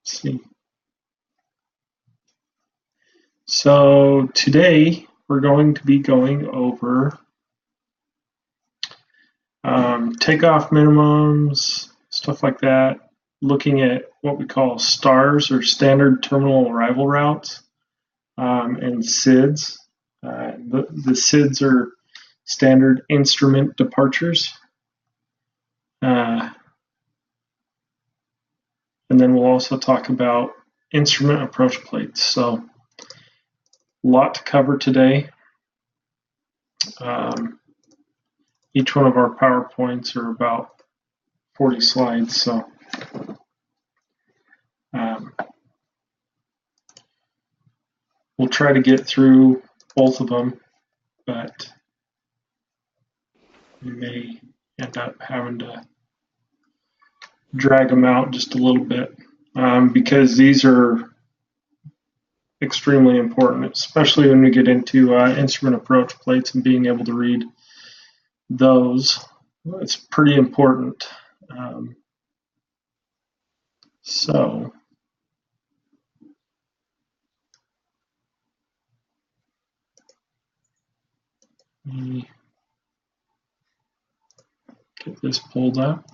Let's see. So today we're going to be going over takeoff minimums, stuff like that, looking at what we call STARs or standard terminal arrival routes, and SIDs. The SIDs are standard instrument departures. And then we'll also talk about instrument approach plates. So a lot to cover today. Each one of our PowerPoints are about 40 slides, so we'll try to get through both of them, but we may end up having to drag them out just a little bit because these are extremely important, especially when we get into instrument approach plates and being able to read those. It's pretty important. So let me get this pulled up.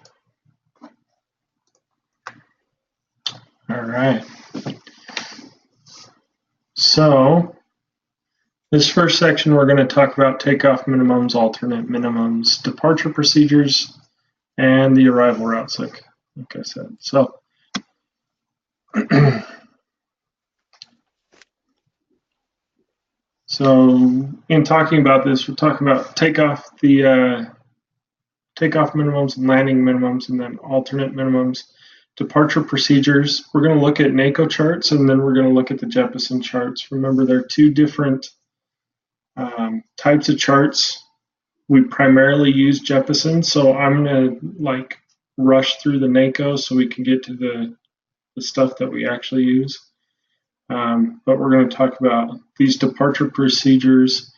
All right. So this first section, we're going to talk about takeoff minimums, alternate minimums, departure procedures, and the arrival routes, like I said. So in talking about this, we're talking about takeoff minimums and landing minimums, and then alternate minimums, departure procedures. We're going to look at NACO charts, and then we're going to look at the Jeppesen charts. Remember, they're two different types of charts. We primarily use Jeppesen, so I'm going to rush through the NACO so we can get to the stuff that we actually use. But we're going to talk about these departure procedures.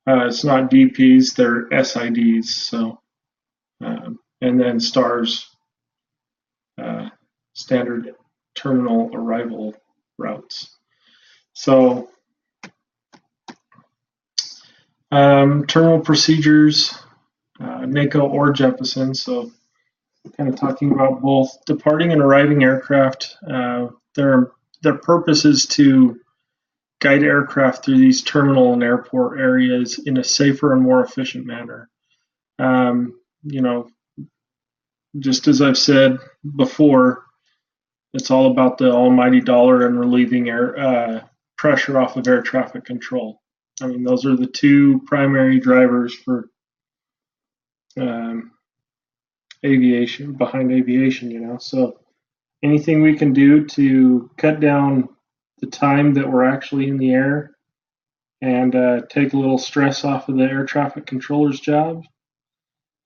It's not DPs, they're SIDs. So, and then STARs, standard terminal arrival routes. So, terminal procedures, NACO or Jeppesen. So, kind of talking about both departing and arriving aircraft. Their purpose is to guide aircraft through these terminal and airport areas in a safer and more efficient manner. Just as I've said before, it's all about the almighty dollar and relieving pressure off of air traffic control. I mean, those are the two primary drivers for aviation, behind aviation, So anything we can do to cut down the time that we're actually in the air and take a little stress off of the air traffic controller's job,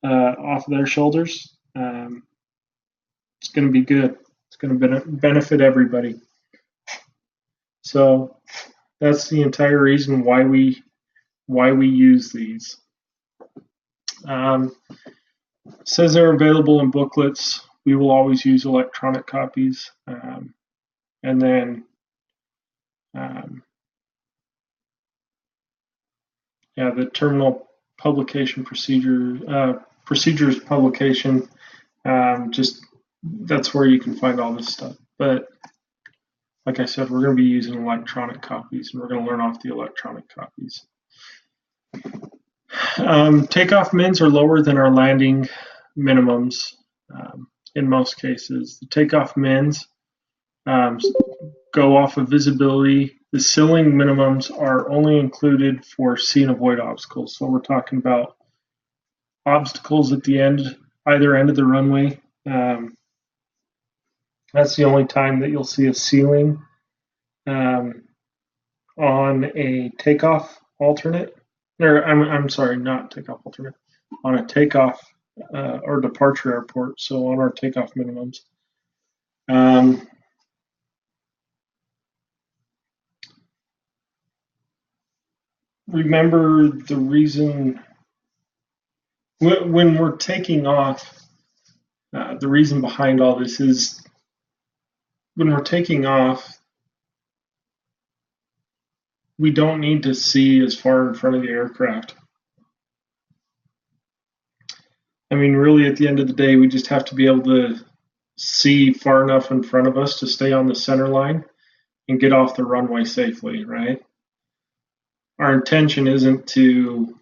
off of their shoulders, it's going to be good. It's going to benefit everybody. So that's the entire reason why we use these. It says they're available in booklets. We will always use electronic copies. And then, the terminal publication procedures publication, that's where you can find all this stuff. But like I said, we're going to be using electronic copies, and we're going to learn off the electronic copies. Takeoff mins are lower than our landing minimums in most cases. The takeoff mins go off of visibility. The ceiling minimums are only included for see and avoid obstacles. So we're talking about obstacles at the end, either end of the runway. That's the only time that you'll see a ceiling on a takeoff alternate. Or I'm sorry, not takeoff alternate. On a takeoff or departure airport. So on our takeoff minimums. Remember the reason when we're taking off, the reason behind all this is when we're taking off, we don't need to see as far in front of the aircraft. I mean, really, at the end of the day, we just have to be able to see far enough in front of us to stay on the center line and get off the runway safely, right? Our intention isn't to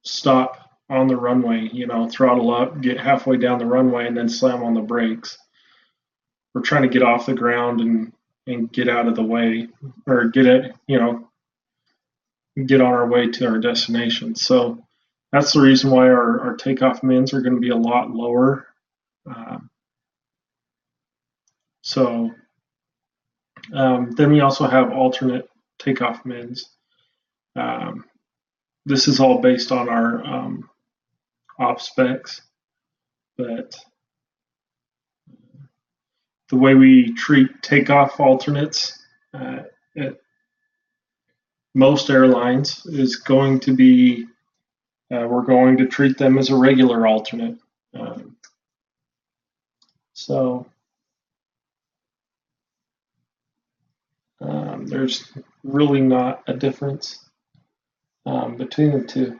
stop on the runway, throttle up, get halfway down the runway, and then slam on the brakes. We're trying to get off the ground and get out of the way, or get on our way to our destination. So that's the reason why our takeoff mins are going to be a lot lower. Then we also have alternate takeoff mins. This is all based on our op specs, but the way we treat takeoff alternates at most airlines is going to be we're going to treat them as a regular alternate. There's really not a difference between the two.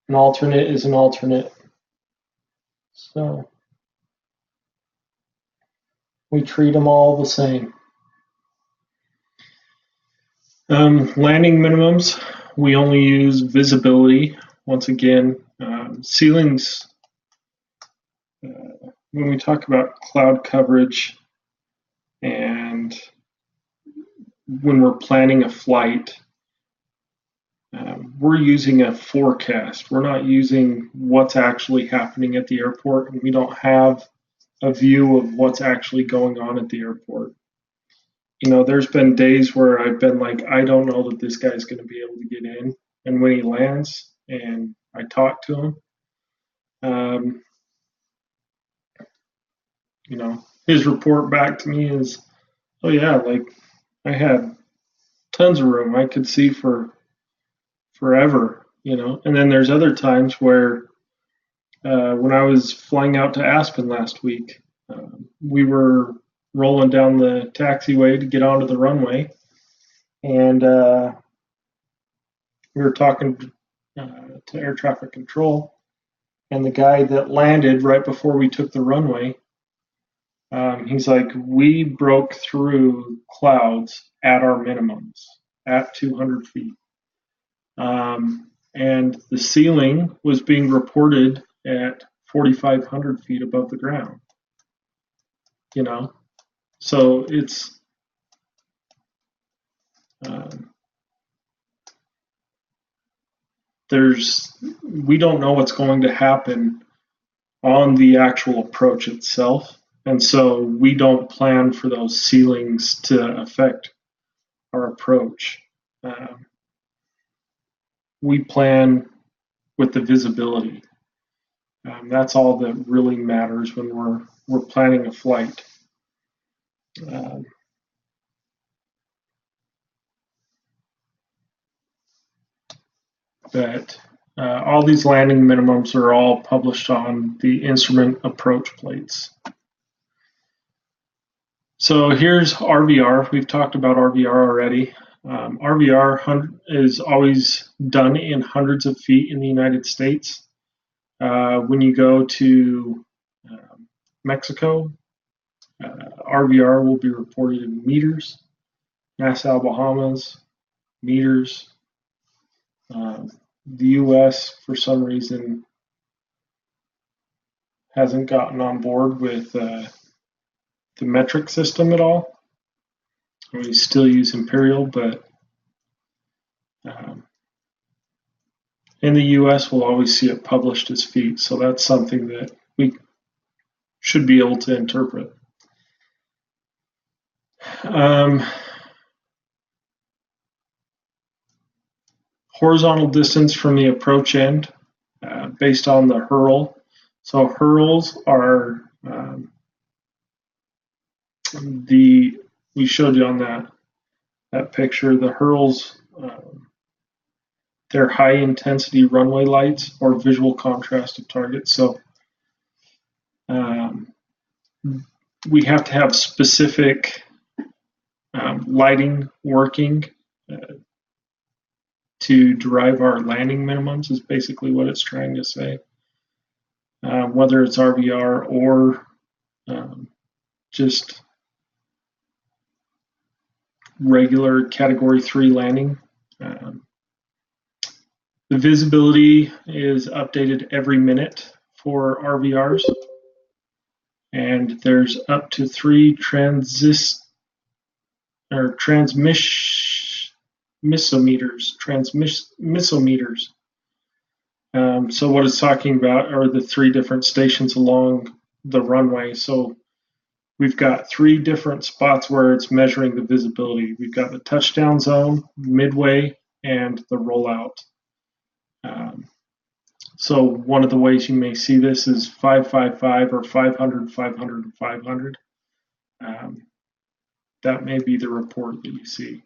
An alternate is an alternate. So we treat them all the same. Landing minimums, we only use visibility. Once again, ceilings, when we talk about cloud coverage and when we're planning a flight, we're using a forecast. We're not using what's actually happening at the airport, and we don't have a view of what's actually going on at the airport. There's been days where I've been like, I don't know that this guy's going to be able to get in. And when he lands and I talk to him, his report back to me is, oh yeah, like I had tons of room. I could see for forever, And then there's other times where when I was flying out to Aspen last week, we were rolling down the taxiway to get onto the runway, and we were talking to air traffic control, and the guy that landed right before we took the runway, he's like, we broke through clouds at our minimums at 200 feet. And the ceiling was being reported at 4,500 feet above the ground. So it's we don't know what's going to happen on the actual approach itself, and so we don't plan for those ceilings to affect our approach. We plan with the visibility. That's all that really matters when we're planning a flight. But all these landing minimums are all published on the instrument approach plates. So here's RVR. We've talked about RVR already. RVR is always done in hundreds of feet in the United States. When you go to Mexico, RVR will be reported in meters. Nassau, Bahamas, meters. The US, for some reason, hasn't gotten on board with the metric system at all. We still use imperial, but in the US, we'll always see it published as feet. So that's something that we should be able to interpret. Horizontal distance from the approach end based on the hurl. So hurls are we showed you on that picture, the hurls, they're high intensity runway lights or visual contrast of targets. So we have to have specific lighting working to derive our landing minimums is basically what it's trying to say. Whether it's RVR or just regular Category 3 landing. The visibility is updated every minute for RVRs, and there's up to 3 transmissimeters. So what it's talking about are the 3 different stations along the runway. So we've got 3 different spots where it's measuring the visibility. We've got the touchdown zone, midway, and the rollout. So one of the ways you may see this is 555 or 500, 500, and 500. That may be the report that you see.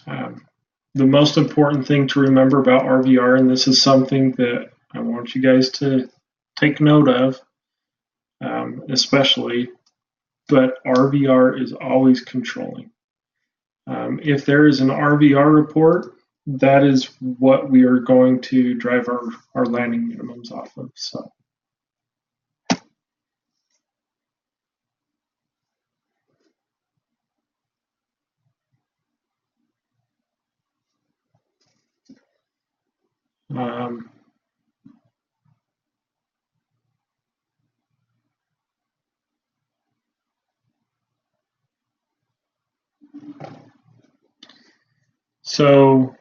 The most important thing to remember about RVR, and this is something that I want you guys to take note of, especially, but RVR is always controlling. If there is an RVR report, that is what we are going to drive our landing minimums off of. So. So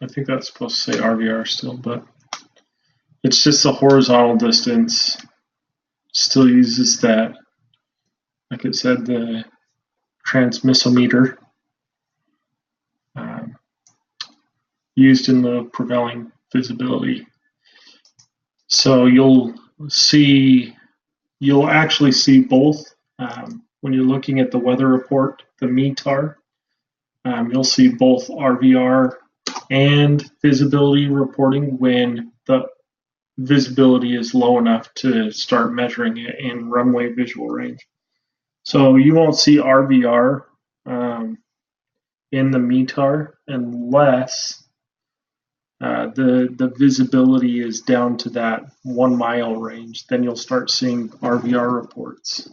I think that's supposed to say RVR still, but it's just the horizontal distance. Still uses that, like it said, the transmissimeter used in the prevailing visibility. So you'll actually see both when you're looking at the weather report, the METAR. You'll see both RVR and visibility reporting when the visibility is low enough to start measuring it in runway visual range. So you won't see RVR in the METAR unless the visibility is down to that 1 mile range. Then you'll start seeing RVR reports.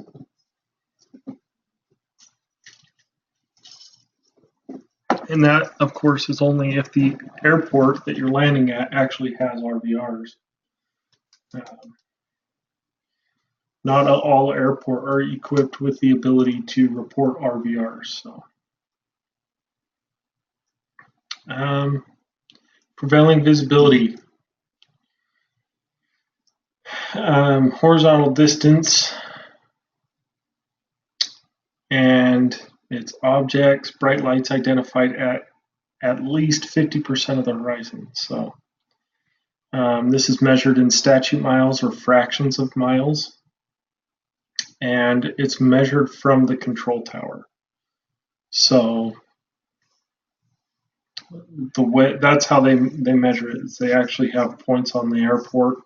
And that, of course, is only if the airport that you're landing at actually has RVRs. Not all airports are equipped with the ability to report RVRs. So, prevailing visibility, horizontal distance, and its objects, bright lights identified at least 50% of the horizon. So this is measured in statute miles or fractions of miles, and it's measured from the control tower. So that's how they measure it. Is they actually have points on the airport.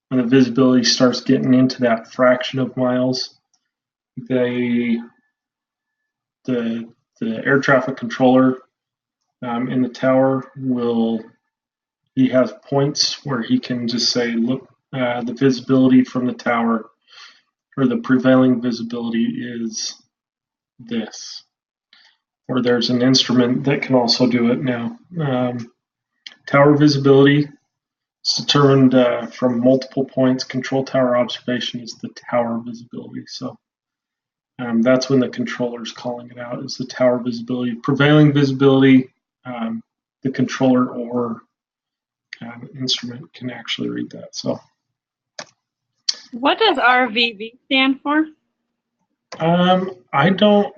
When the visibility starts getting into that fraction of miles, the air traffic controller in the tower he has points where he can just say, look, the visibility from the tower or the prevailing visibility is this. Or there's an instrument that can also do it now. Tower visibility is determined from multiple points. Control tower observation is the tower visibility. So that's when the controller is calling it out, is the tower visibility. Prevailing visibility, the controller or instrument can actually read that. So, what does RVV stand for? I don't.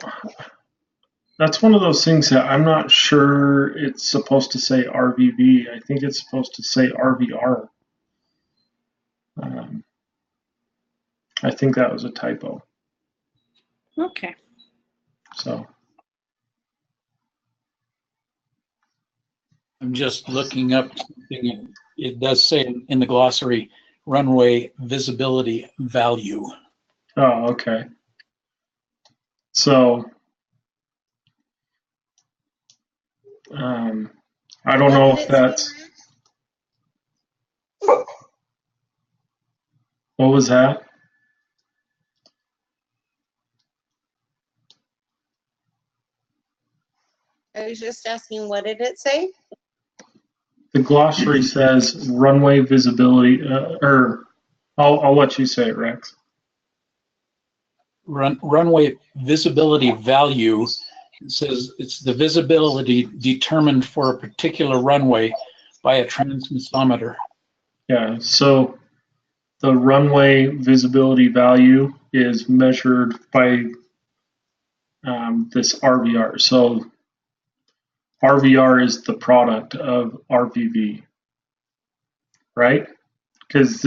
That's one of those things that I'm not sure it's supposed to say RVV. I think it's supposed to say RVR. I think that was a typo. Okay. So. I'm just looking up something. It does say in the glossary, runway visibility value. Oh, okay. So, I don't know if that's, what was that? I was just asking, what did it say? The glossary says runway visibility, or I'll let you say it, Rex. Runway visibility value says it's the visibility determined for a particular runway by a transmissometer. Yeah, so the runway visibility value is measured by this RVR. So RVR is the product of RVV, right? Because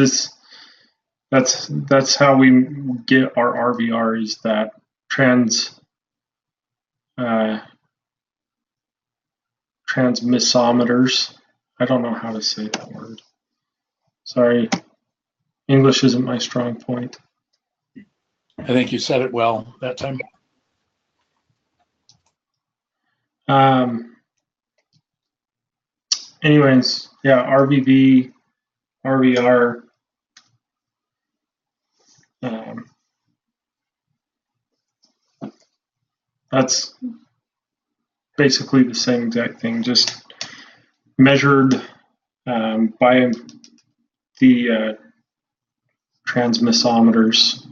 that's how we get our RVR, is that transmissometers. I don't know how to say that word. Sorry, English isn't my strong point. I think you said it well that time. Anyways, yeah, RVV, RVR. That's basically the same exact thing, just measured by the transmissometers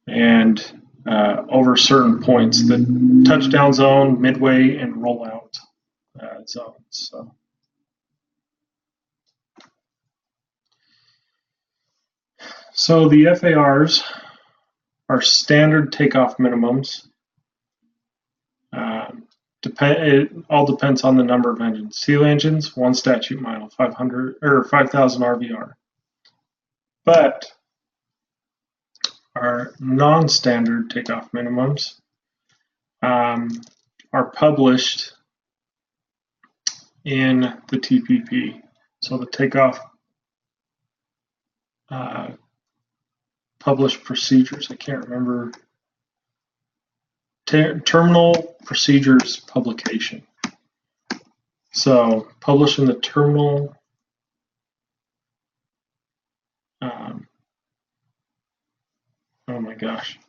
and over certain points, the touchdown zone, midway, and rollout zones. So the FARs are standard takeoff minimums. It all depends on the number of engines. Seal engines, 1 statute mile, 500 or 5,000 RVR. But our non-standard takeoff minimums are published in the TPP. So the takeoff published procedures. I can't remember. Terminal procedures publication. So published in the terminal. Oh my gosh.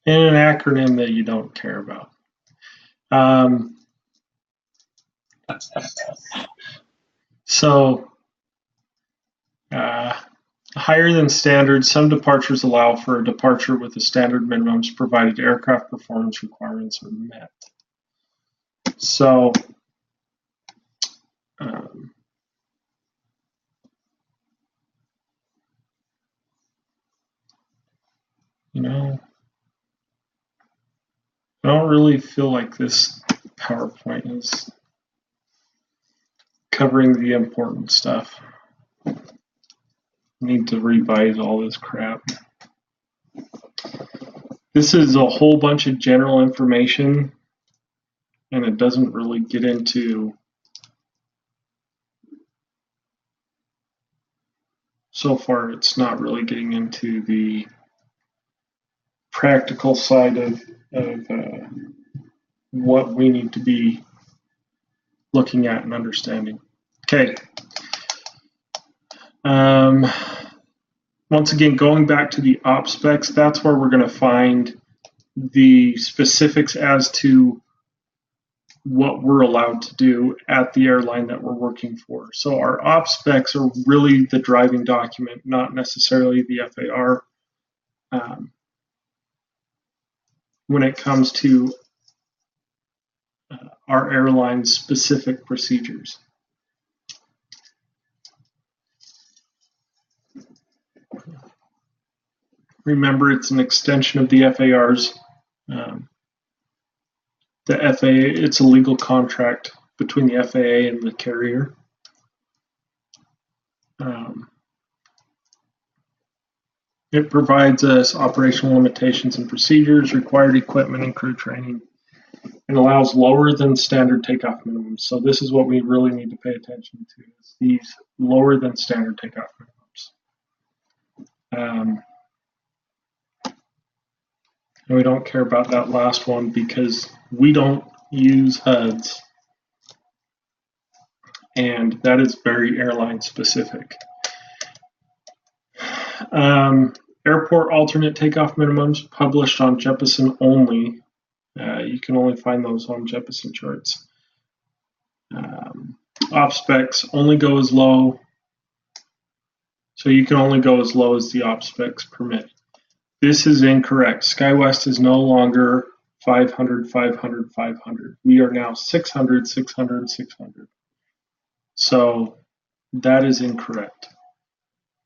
And an acronym that you don't care about. Higher than standard, some departures allow for a departure with the standard minimums provided aircraft performance requirements are met. So, I don't really feel like this PowerPoint is covering the important stuff. I need to revise all this crap. This is a whole bunch of general information, and it doesn't really get into, so far it's not really getting into the practical side of what we need to be looking at and understanding. Okay. Once again, going back to the op specs, that's where we're going to find the specifics as to what we're allowed to do at the airline that we're working for. So our op specs are really the driving document, not necessarily the FAR. When it comes to our airline's specific procedures. Remember, it's an extension of the FARs. The FAA, it's a legal contract between the FAA and the carrier. It provides us operational limitations and procedures, required equipment and crew training. and allows lower than standard takeoff minimums. So this is what we really need to pay attention to, is these lower than standard takeoff minimums. And we don't care about that last one because we don't use HUDs, and that is very airline specific. Airport alternate takeoff minimums published on Jeppesen only. You can only find those on Jeppesen Charts. Op specs only go as low, so you can only go as low as the op specs permit. This is incorrect. SkyWest is no longer 500, 500, 500. We are now 600, 600, 600. So that is incorrect.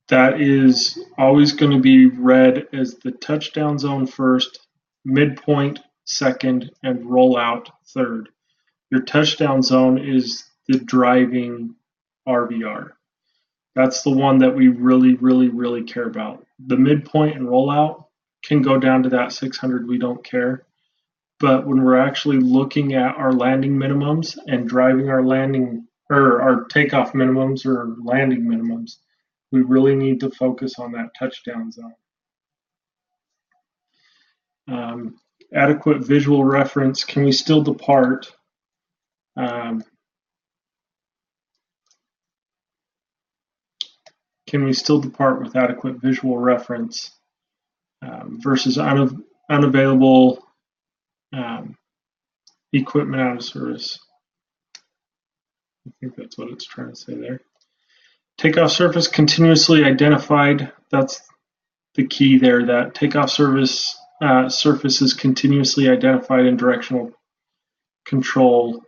That is always going to be read as the touchdown zone first, midpoint second, and rollout third. Your touchdown zone is the driving RVR. That's the one that we really, really, really care about. The midpoint and rollout can go down to that 600. We don't care. But when we're actually looking at our landing minimums and driving our landing or our takeoff minimums or landing minimums, we really need to focus on that touchdown zone. Adequate visual reference. Can we still depart? Can we still depart with adequate visual reference versus unavailable equipment out of service? I think that's what it's trying to say there. Takeoff surface continuously identified. That's the key there, that takeoff surface is continuously identified and directional control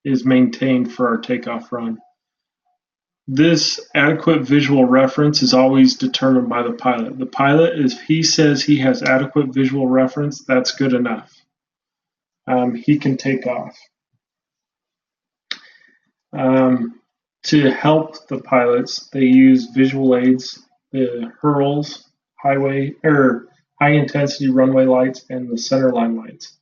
is maintained for our takeoff run. This adequate visual reference is always determined by the pilot. The pilot, if he says he has adequate visual reference, that's good enough. He can take off. To help the pilots, they use visual aids, the HURLs, high intensity runway lights, and the centerline lights.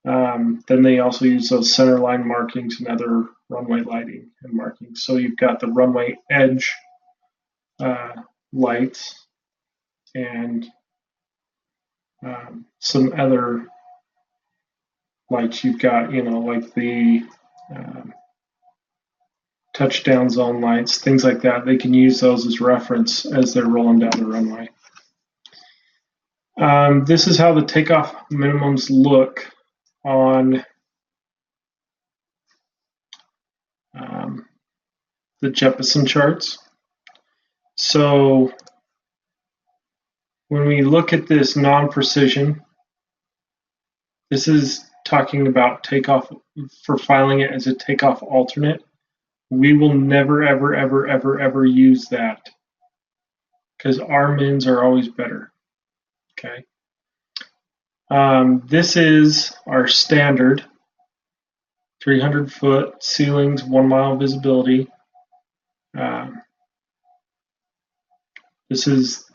Then they also use those centerline markings and other runway lighting and markings. So you've got the runway edge lights and some other lights. You've got, like the touchdown zone lights, things like that. They can use those as reference as they're rolling down the runway. This is how the takeoff minimums look on the Jeppesen charts. So when we look at this non-precision, this is talking about takeoff, for filing it as a takeoff alternate. We will never, ever, ever, ever, ever use that because our mins are always better. Okay. This is our standard 300-foot ceilings, 1 mile visibility. This is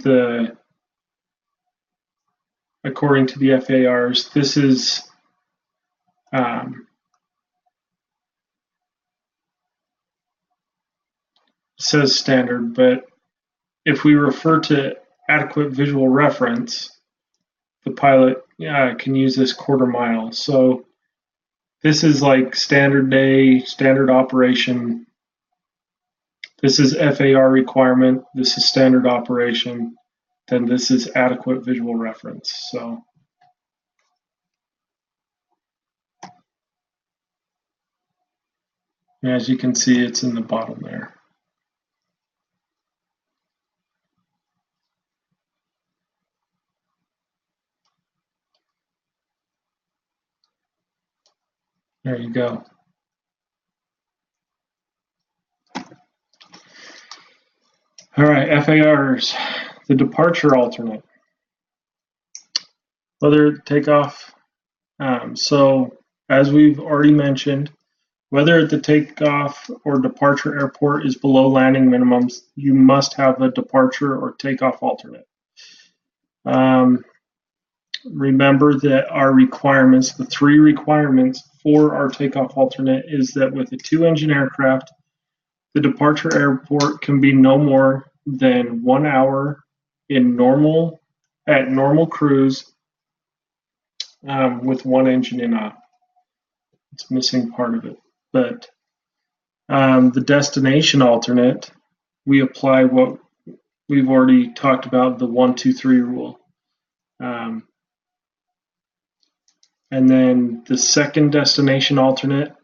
according to the FARs, this is it says standard, but if we refer to adequate visual reference, the pilot can use this 1/4 mile. So this is like standard day, standard operation. This is FAR requirement. This is standard operation. Then this is adequate visual reference. So as you can see, it's in the bottom there. There you go. All right, FARs, the departure alternate. Whether takeoff, so as we've already mentioned, whether the takeoff or departure airport is below landing minimums, you must have a departure or takeoff alternate. remember that our requirements, the 3 requirements for our takeoff alternate, is that with a 2-engine aircraft, the departure airport can be no more than 1 hour at normal cruise with 1 engine in op. It's missing part of it, but the destination alternate, we apply what we've already talked about, the 1, 2, 3 rule. And then the second destination alternate,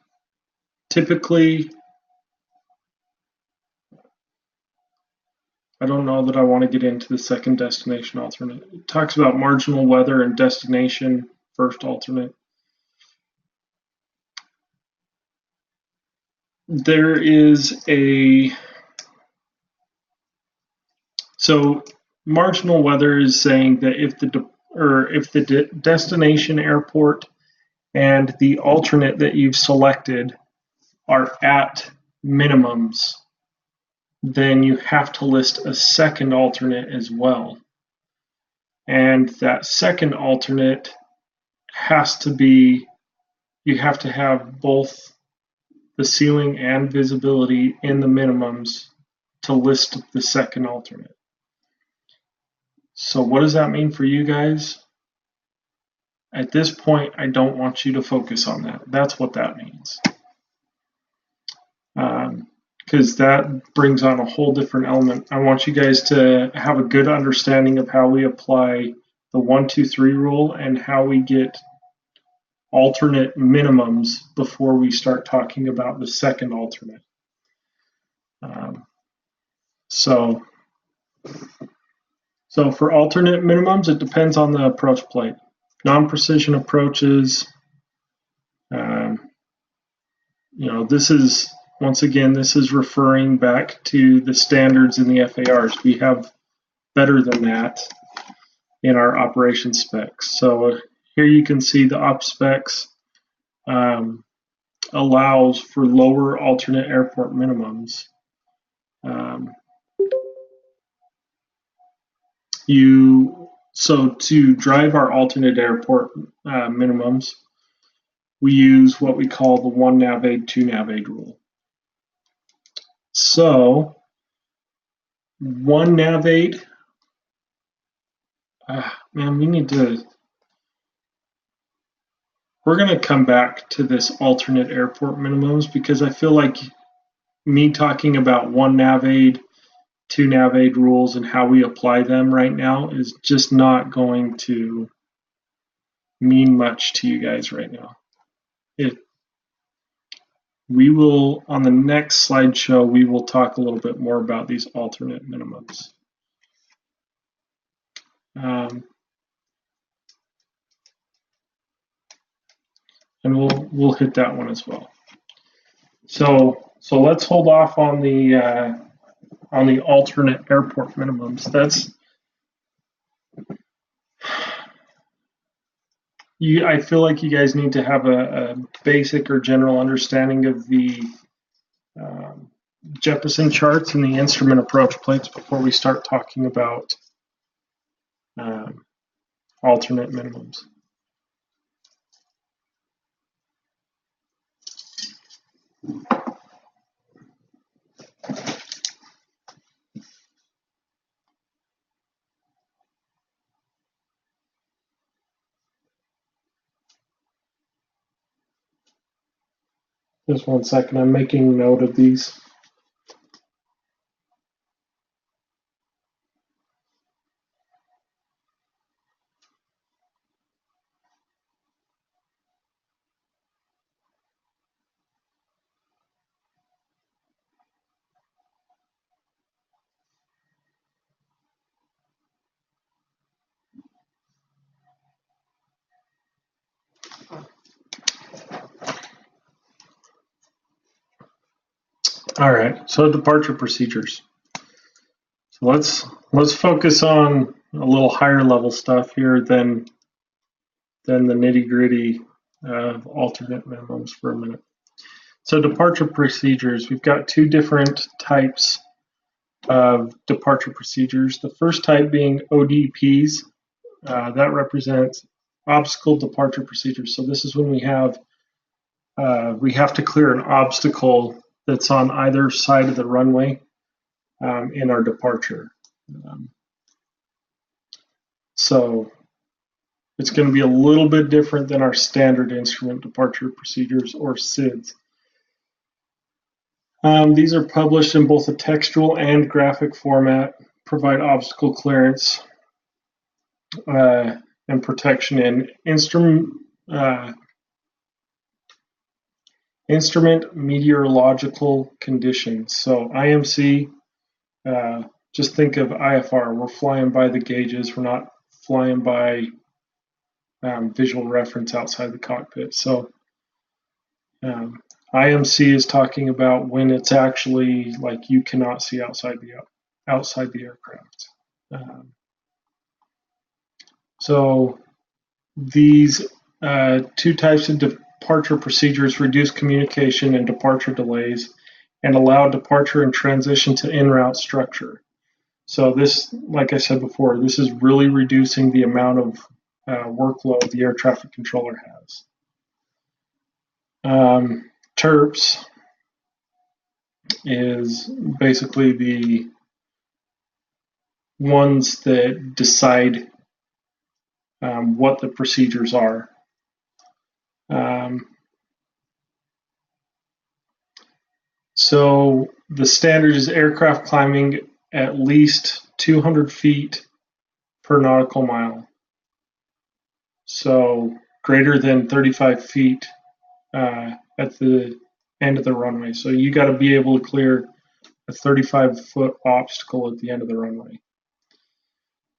typically, I don't know that I want to get into the second destination alternate. It talks about marginal weather and destination first alternate. There is so marginal weather is saying that if the destination airport and the alternate that you've selected are at minimums, then you have to list a second alternate as well. And that second alternate has to be, you have to have both the ceiling and visibility in the minimums to list the second alternate. So what does that mean for you guys? At this point, I don't want you to focus on that. That's what that means. Because that brings on a whole different element. I want you guys to have a good understanding of how we apply the 1, 2, 3 rule and how we get alternate minimums before we start talking about the second alternate. So for alternate minimums, it depends on the approach plate. Non-precision approaches, this is, once again, this is referring back to the standards in the FARs. We have better than that in our operation specs. So here you can see the op specs allows for lower alternate airport minimums. So to drive our alternate airport minimums, we use what we call the 1 nav aid, 2 nav aid rule. So 1 nav aid, man, we're going to come back to this alternate airport minimums because I feel like me talking about 1 nav aid, 2 nav aid rules and how we apply them right now is just not going to mean much to you guys right now. We will, on the next slideshow, we will talk a little bit more about these alternate minimums. And we'll hit that one as well. So let's hold off on the alternate airport minimums. I feel like you guys need to have a basic or general understanding of the Jeppesen charts and the instrument approach plates before we start talking about alternate minimums. Just one second, I'm making note of these. All right, so departure procedures. So let's focus on a little higher level stuff here than the nitty-gritty of alternate minimums for a minute. So departure procedures, we've got 2 different types of departure procedures. The first type being ODPs, that represents obstacle departure procedures. So this is when we have to clear an obstacle that's on either side of the runway in our departure. So it's going to be a little bit different than our standard instrument departure procedures, or SIDs. These are published in both a textual and graphic format, provide obstacle clearance and protection in instrument meteorological conditions. So IMC, just think of IFR. We're flying by the gauges. We're not flying by visual reference outside the cockpit. So IMC is talking about when it's actually like you cannot see outside the aircraft. So these two types of departure procedures reduce communication and departure delays and allow departure and transition to en route structure. So this, like I said before, this is really reducing the amount of workload the air traffic controller has. TERPs is basically the ones that decide what the procedures are. So the standard is aircraft climbing at least 200 feet per nautical mile. So greater than 35 feet at the end of the runway. So you got to be able to clear a 35-foot obstacle at the end of the runway.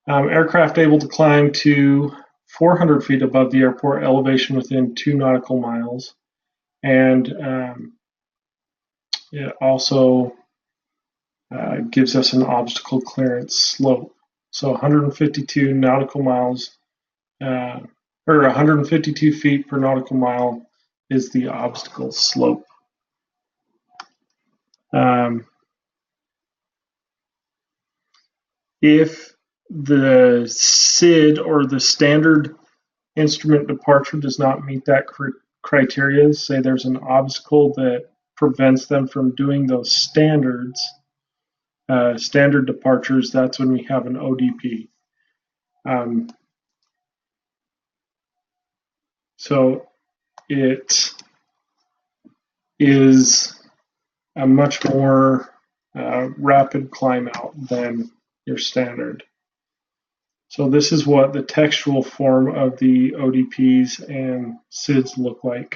Aircraft able to climb to 400 feet above the airport elevation within 2 nautical miles. And it also gives us an obstacle clearance slope. So 152 nautical miles, or 152 feet per nautical mile is the obstacle slope. If the SID, or the standard instrument departure, does not meet that criteria, say there's an obstacle that prevents them from doing those standard departures, that's when we have an ODP. So it is a much more rapid climb out than your standard. So this is what the textual form of the ODPs and SIDs look like.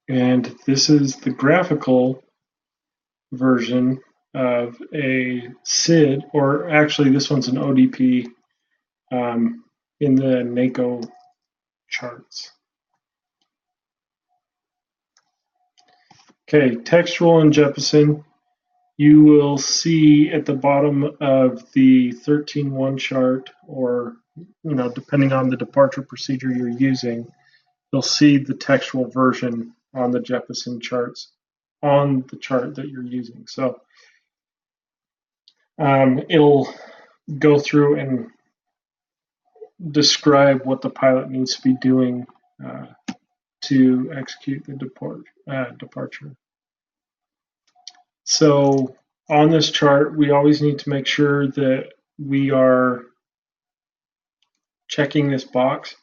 And this is the graphical version of a SID, or actually this one's an ODP in the NACO charts. Okay, textual in Jeppesen. You will see at the bottom of the 13.1 chart, or depending on the departure procedure you're using, you'll see the textual version on the Jeppesen charts on the chart that you're using. So it'll go through and describe what the pilot needs to be doing to execute the departure. So on this chart, we always need to make sure that we are checking this box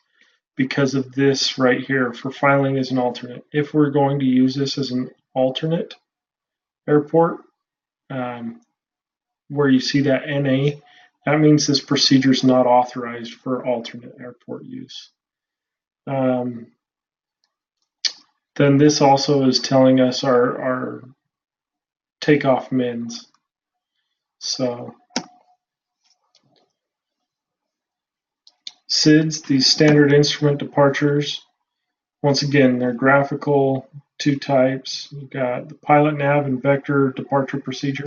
because of this right here for filing as an alternate. If we're going to use this as an alternate airport, where you see that NA, that means this procedure is not authorized for alternate airport use. Then this also is telling us our takeoff mins. So SIDs, these standard instrument departures, once again, they're graphical, 2 types. You've got the pilot nav and vector departure procedure.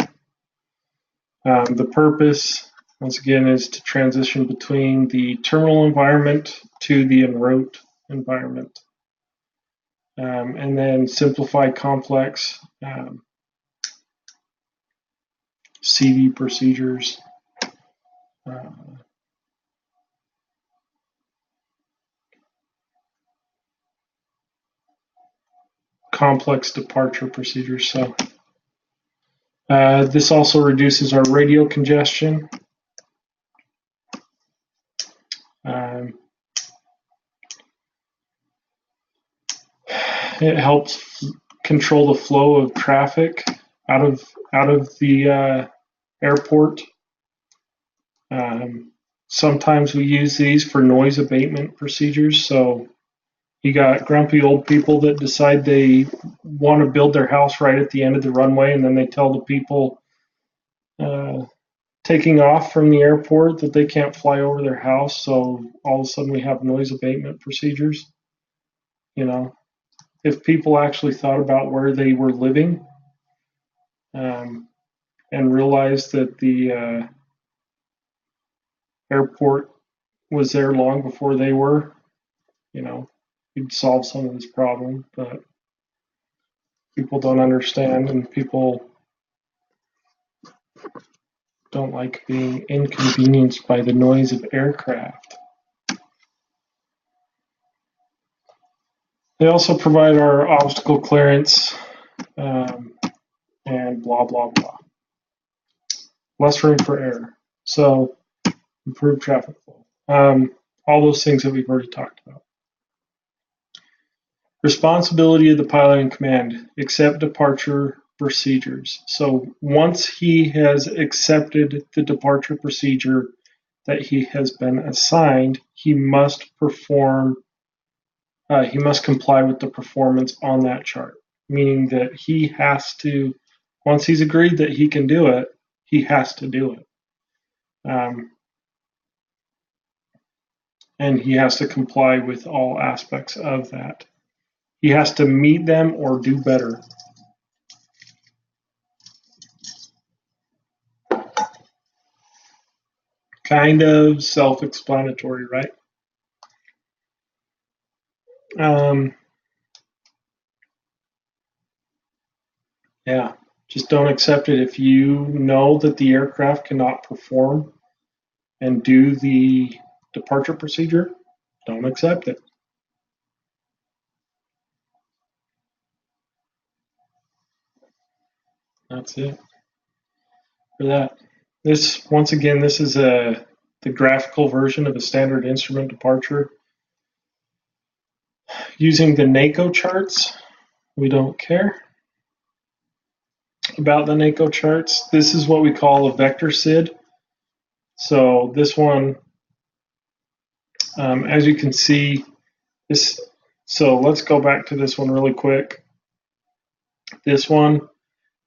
The purpose, once again, is to transition between the terminal environment to the en route environment. And then simplify complex CV procedures. Complex departure procedures. So this also reduces our radio congestion. It helps control the flow of traffic out of the airport. Sometimes we use these for noise abatement procedures. So you got grumpy old people that decide they want to build their house right at the end of the runway, and then they tell the people taking off from the airport that they can't fly over their house. So all of a sudden we have noise abatement procedures. You know, if people actually thought about where they were living and realized that the airport was there long before they were, you know, you'd solve some of this problem. But people don't understand, and people don't like being inconvenienced by the noise of aircraft. They also provide our obstacle clearance and blah, blah, blah. Less room for error. So improve traffic flow. All those things that we've already talked about. Responsibility of the pilot in command. Accept departure procedures. So once he has accepted the departure procedure that he has been assigned, he must perform. He must comply with the performance on that chart, meaning that he has to, once he's agreed that he can do it, he has to do it. And he has to comply with all aspects of that. He has to meet them or do better. Kind of self-explanatory, right? Yeah, just don't accept it. If you know that the aircraft cannot perform and do the departure procedure, don't accept it. That's it for that. This, once again, this is the graphical version of a standard instrument departure. Using the NACO charts, we don't care about the NACO charts. This is what we call a vector SID. So this one, as you can see, this. So let's go back to this one really quick. This one,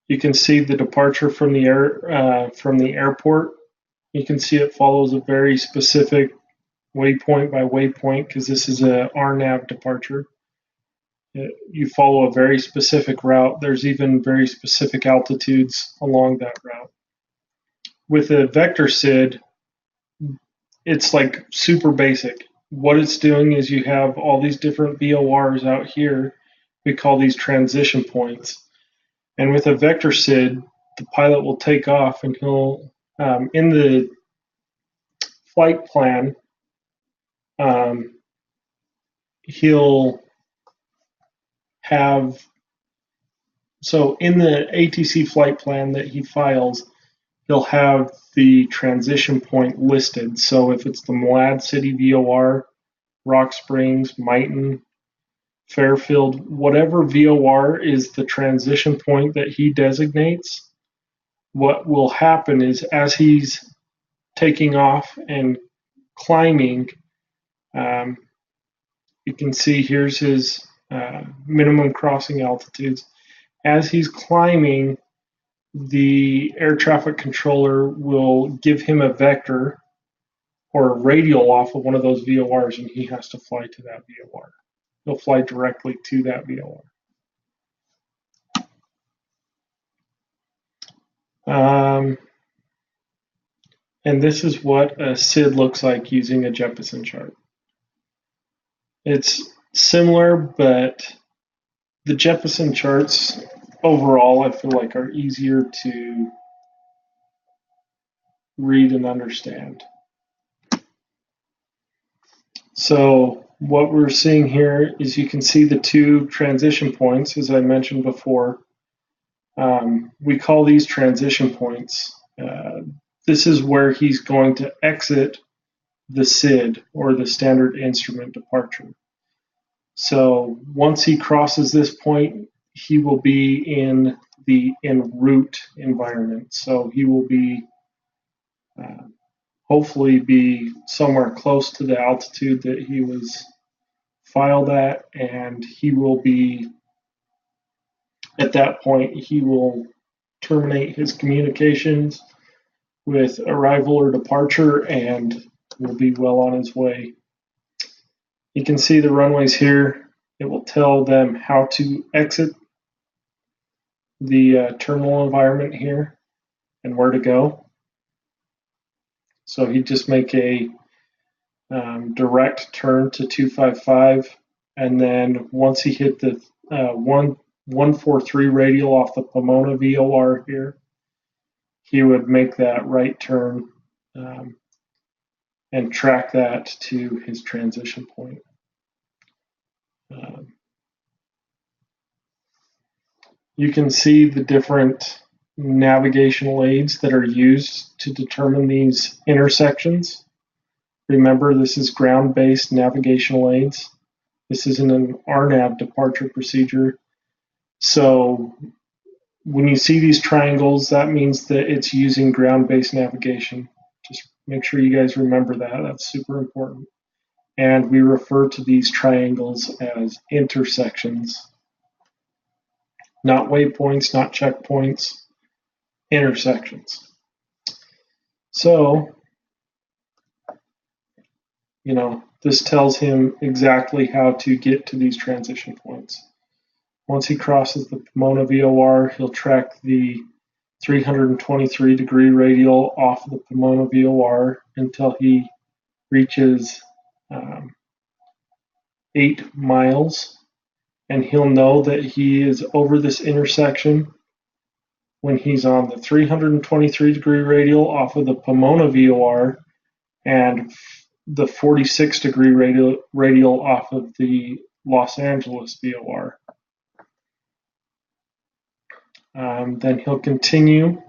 you can see the departure from the airport. You can see it follows a very specific waypoint by waypoint because this is a RNAV departure. You follow a very specific route. There's even very specific altitudes along that route. With a vector SID, it's like super basic. What it's doing is you have all these different VORs out here. We call these transition points. And with a vector SID, the pilot will take off and he'll, in the flight plan, he'll have, so in the ATC flight plan that he files, he'll have the transition point listed. So if it's the Malad City VOR, Rock Springs, Mighton, Fairfield, whatever VOR is the transition point that he designates, what will happen is as he's taking off and climbing, you can see here's his minimum crossing altitudes. As he's climbing, the air traffic controller will give him a vector or a radial off of one of those VORs, and he has to fly to that VOR. He'll fly directly to that VOR. And this is what a SID looks like using a Jeppesen chart. It's similar, but the Jeppesen charts overall I feel like are easier to read and understand. So what we're seeing here is you can see the two transition points, as I mentioned before. We call these transition points. This is where he's going to exit the SID, or the standard instrument departure. So once he crosses this point, he will be in the en route environment. So he will be hopefully be somewhere close to the altitude that he was filed at, and he will be, at that point, he will terminate his communications with arrival or departure and will be well on his way. You can see the runways here. It will tell them how to exit the terminal environment here and where to go. So he'd just make a direct turn to 255, and then once he hit the 143 radial off the Pomona VOR here, he would make that right turn and track that to his transition point. You can see the different navigational aids that are used to determine these intersections. Remember, this is ground-based navigational aids. This isn't an RNAV departure procedure. So when you see these triangles, that means that it's using ground-based navigation. Just make sure you guys remember that. That's super important. And we refer to these triangles as intersections. Not waypoints, not checkpoints, intersections. So, this tells him exactly how to get to these transition points. Once he crosses the Pomona VOR, he'll track the 323-degree radial off of the Pomona VOR until he reaches 8 miles, and he'll know that he is over this intersection when he's on the 323-degree radial off of the Pomona VOR and the 46-degree radial off of the Los Angeles VOR. Then he'll continue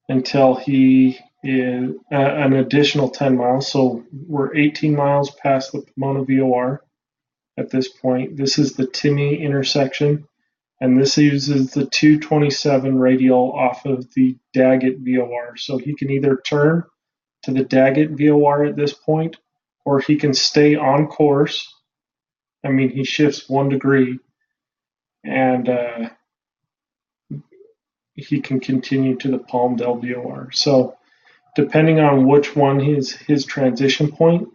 until he is an additional 10 miles. So we're 18 miles past the Pomona VOR at this point. This is the Timi Intersection, and this uses the 227 radial off of the Daggett VOR. So he can either turn to the Daggett VOR at this point, or he can stay on course. I mean, he shifts 1 degree, and he can continue to the Palmdale VOR. So depending on which one is his transition point,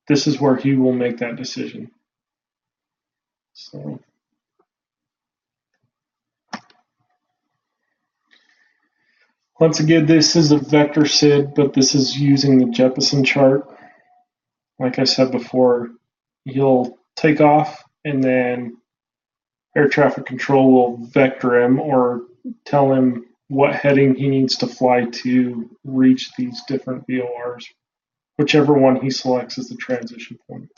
this is where he will make that decision. So once again, this is a vector SID, but this is using the Jeppesen chart. Like I said before, he'll take off, and then air traffic control will vector him or tell him what heading he needs to fly to reach these different VORs, whichever one he selects as the transition point.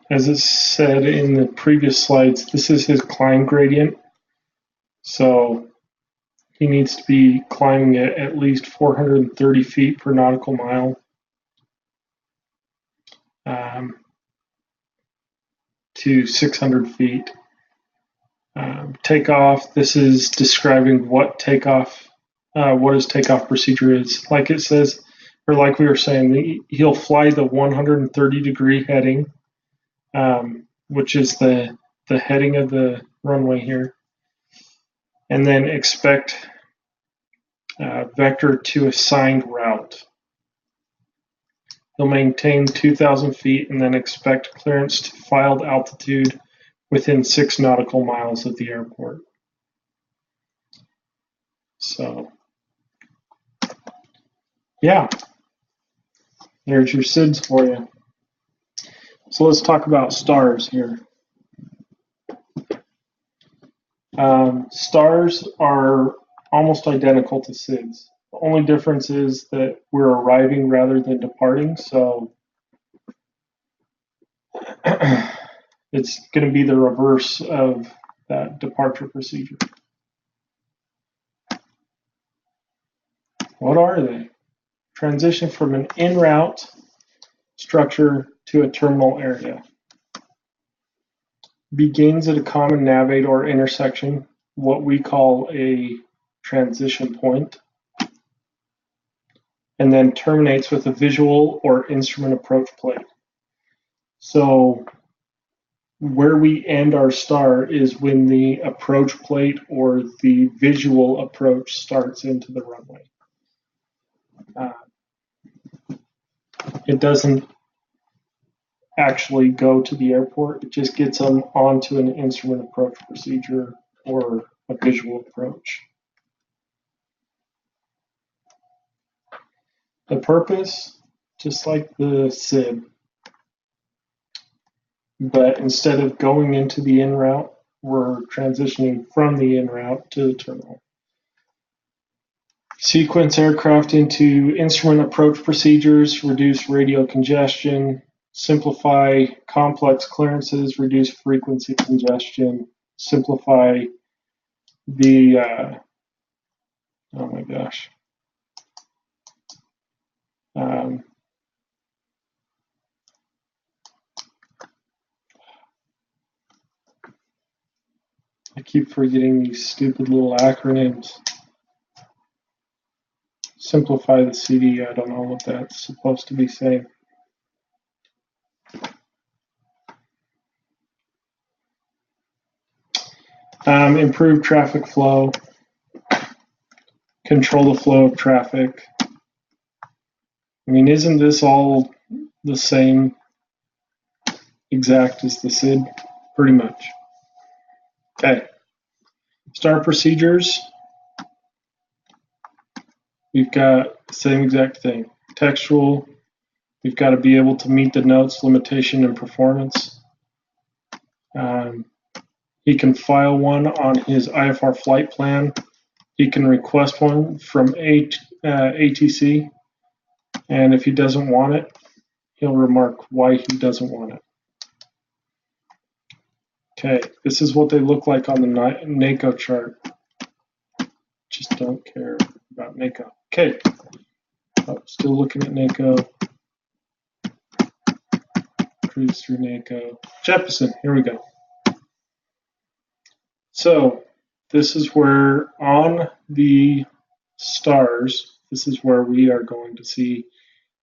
As it said in the previous slides, this is his climb gradient. So he needs to be climbing at least 430 feet per nautical mile to 600 feet. Takeoff, this is describing what his takeoff procedure is. Like it says, or like we were saying, he'll fly the 130-degree heading, which is the heading of the runway here, and then expect vector to assigned route. He'll maintain 2,000 feet and then expect clearance to filed altitude within 6 nautical miles of the airport. So, yeah. There's your SIDS for you. So let's talk about stars here. Stars are almost identical to SIDS. The only difference is that we're arriving rather than departing, so it's going to be the reverse of that departure procedure. What are they? Transition from an en route structure to a terminal area. Begins at a common nav aid or intersection, what we call a transition point, and then terminates with a visual or instrument approach plate. So where we end our star is when the approach plate or the visual approach starts into the runway. It doesn't actually go to the airport, it just gets them onto an instrument approach procedure or a visual approach. The purpose, just like the SID, but instead of going into the en route, we're transitioning from the en route to the terminal. Sequence aircraft into instrument approach procedures, reduce radio congestion, simplify complex clearances, reduce frequency congestion, simplify the, oh my gosh. I keep forgetting these stupid little acronyms. Simplify the CD, I don't know what that's supposed to be saying. Improve traffic flow, control the flow of traffic. I mean, isn't this all the same exact as the SID? Pretty much. Okay. Star procedures. We've got the same exact thing. Textual. We've got to be able to meet the notes, limitation, and performance. He can file one on his IFR flight plan. He can request one from ATC. And if he doesn't want it, he'll remark why he doesn't want it. Okay, this is what they look like on the NACO chart. Just don't care about NACO. Okay, oh, still looking at NACO. Cruise through NACO. Jeppesen, here we go. So this is where on the stars, this is where we are going to see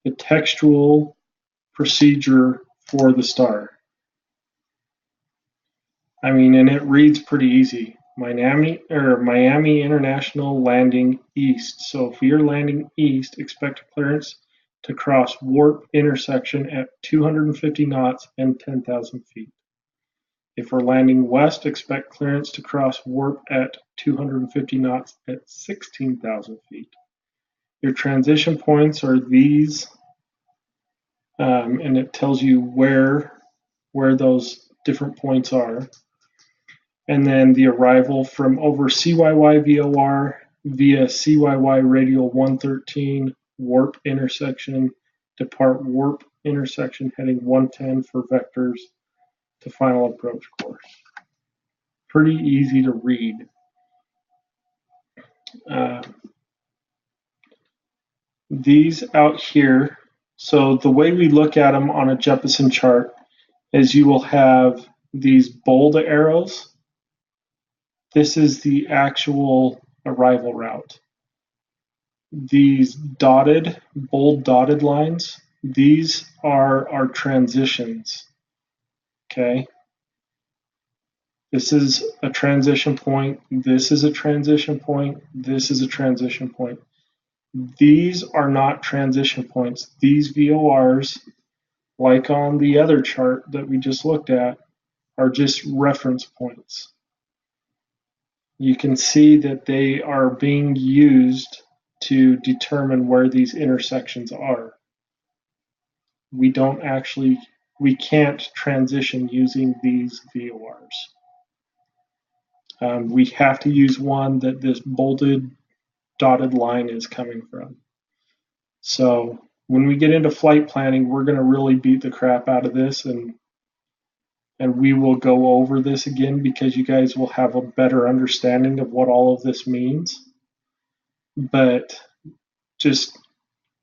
the textual procedure for the star. I mean, and it reads pretty easy. Miami International landing east. So if you're landing east, expect clearance to cross warp intersection at 250 knots and 10,000 feet. If we're landing west, expect clearance to cross warp at 250 knots at 16,000 feet. Your transition points are these, and it tells you where those different points are. And then the arrival from over CYY VOR via CYY radial 113, warp intersection, depart warp intersection heading 110 for vectors to final approach course. Pretty easy to read. These out here, so the way we look at them on a Jeppesen chart is you will have these bold arrows. This is the actual arrival route. These dotted, bold dotted lines, these are our transitions. Okay. This is a transition point. This is a transition point. This is a transition point. These are not transition points. These VORs, like on the other chart that we just looked at, are just reference points. You can see that they are being used to determine where these intersections are. we can't transition using these VORs. We have to use one that this bolded dotted line is coming from. So when we get into flight planning, we're going to really beat the crap out of this, and we will go over this again because you guys will have a better understanding of what all of this means. But just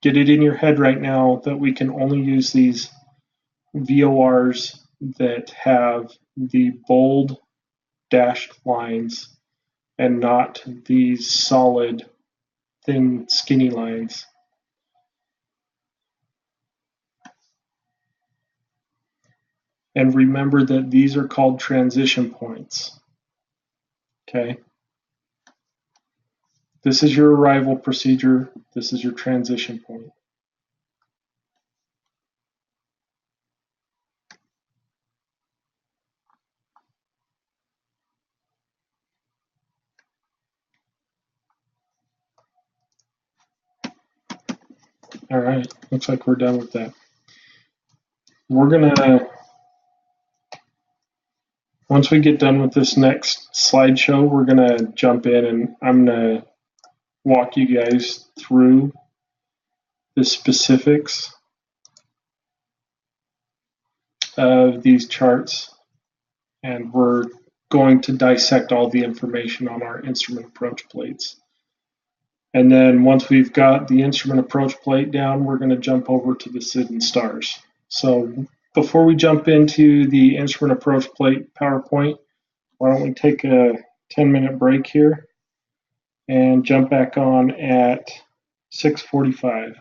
get it in your head right now that we can only use these VORs that have the bold dashed lines and not these solid, thin, skinny lines. And remember that these are called transition points. Okay? This is your arrival procedure. This is your transition point. All right, looks like we're done with that. We're gonna, once we get done with this next slideshow, we're gonna jump in and I'm gonna walk you guys through the specifics of these charts, and we're going to dissect all the information on our instrument approach plates. And then once we've got the instrument approach plate down, we're going to jump over to the SID and stars. So before we jump into the instrument approach plate PowerPoint, why don't we take a 10-minute break here and jump back on at 6:45.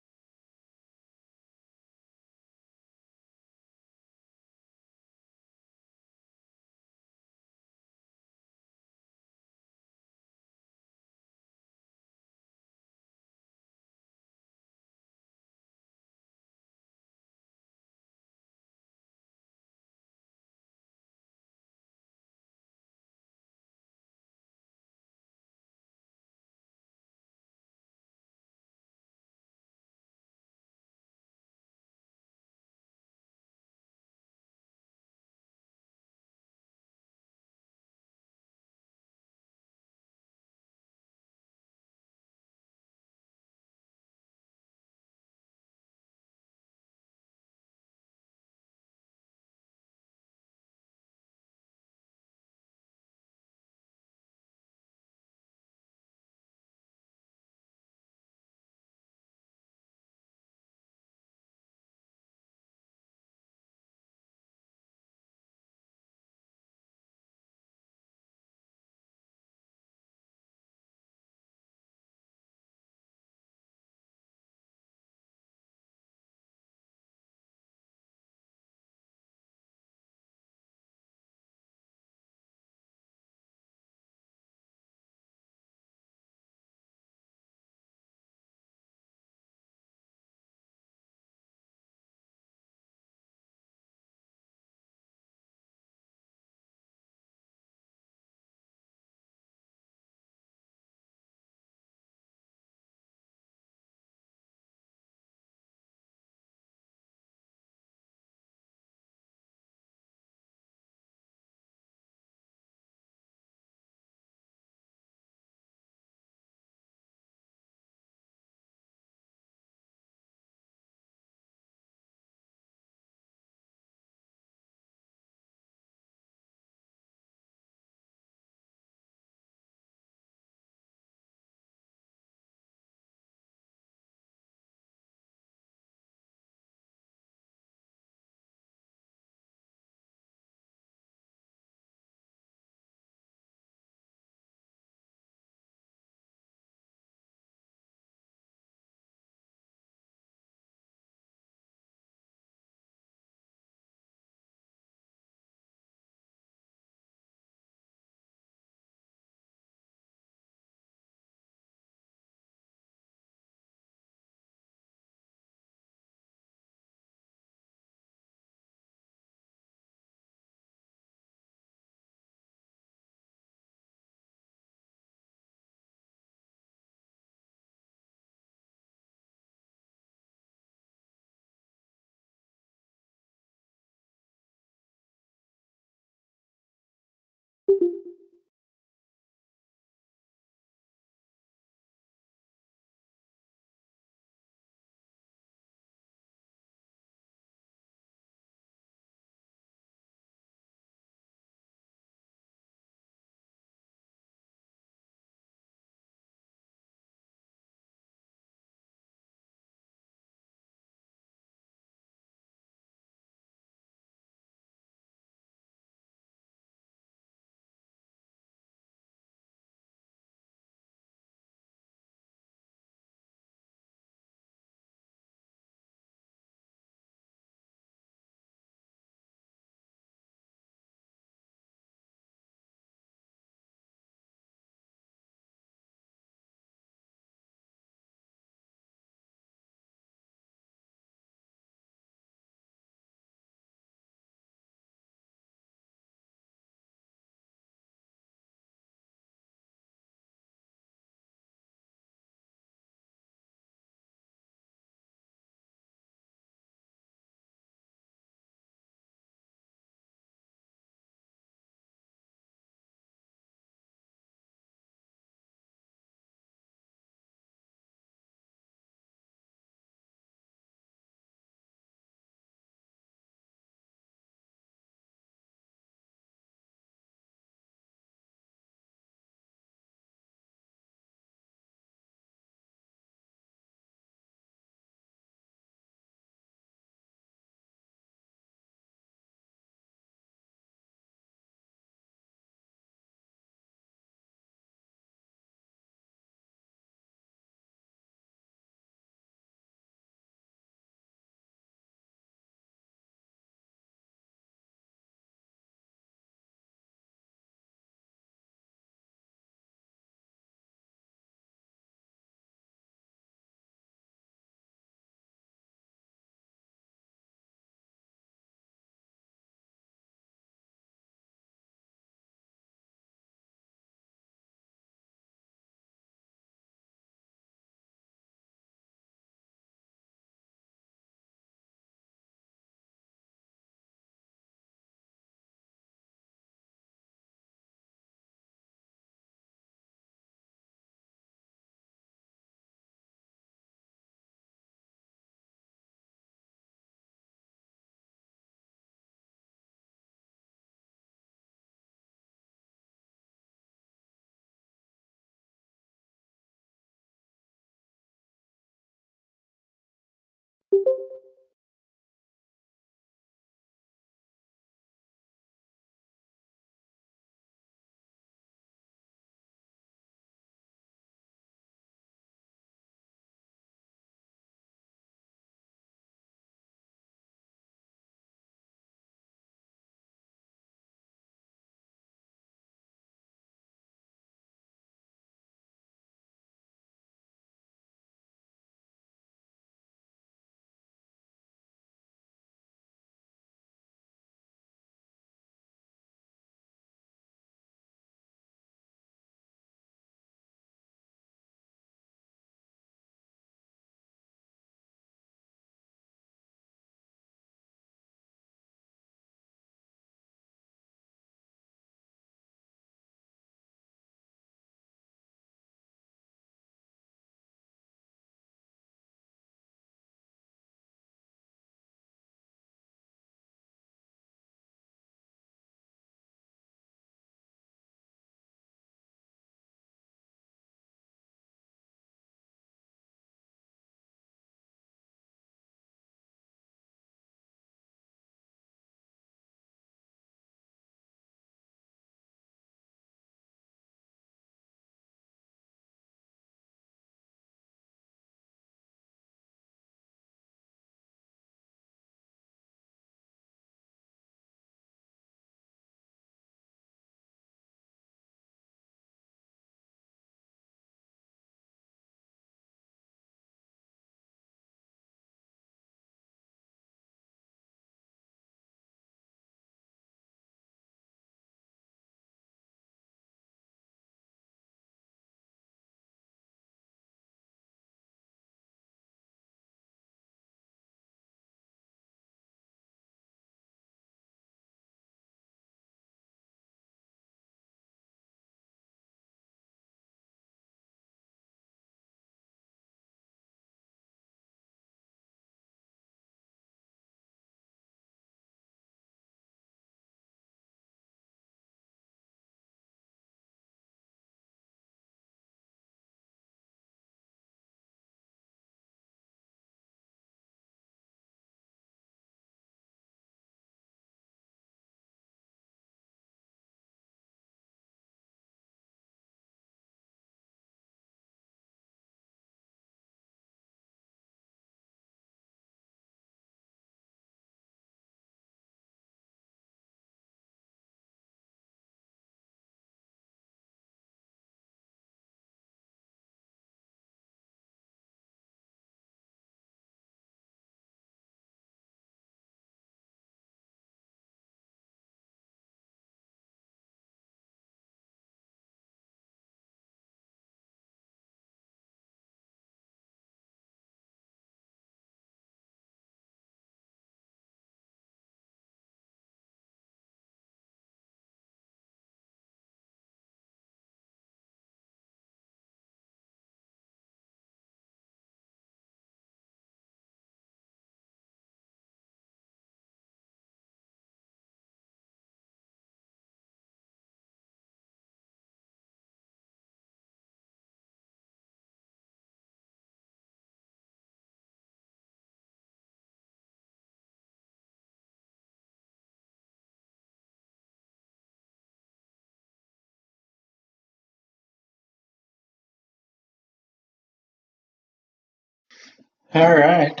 All right.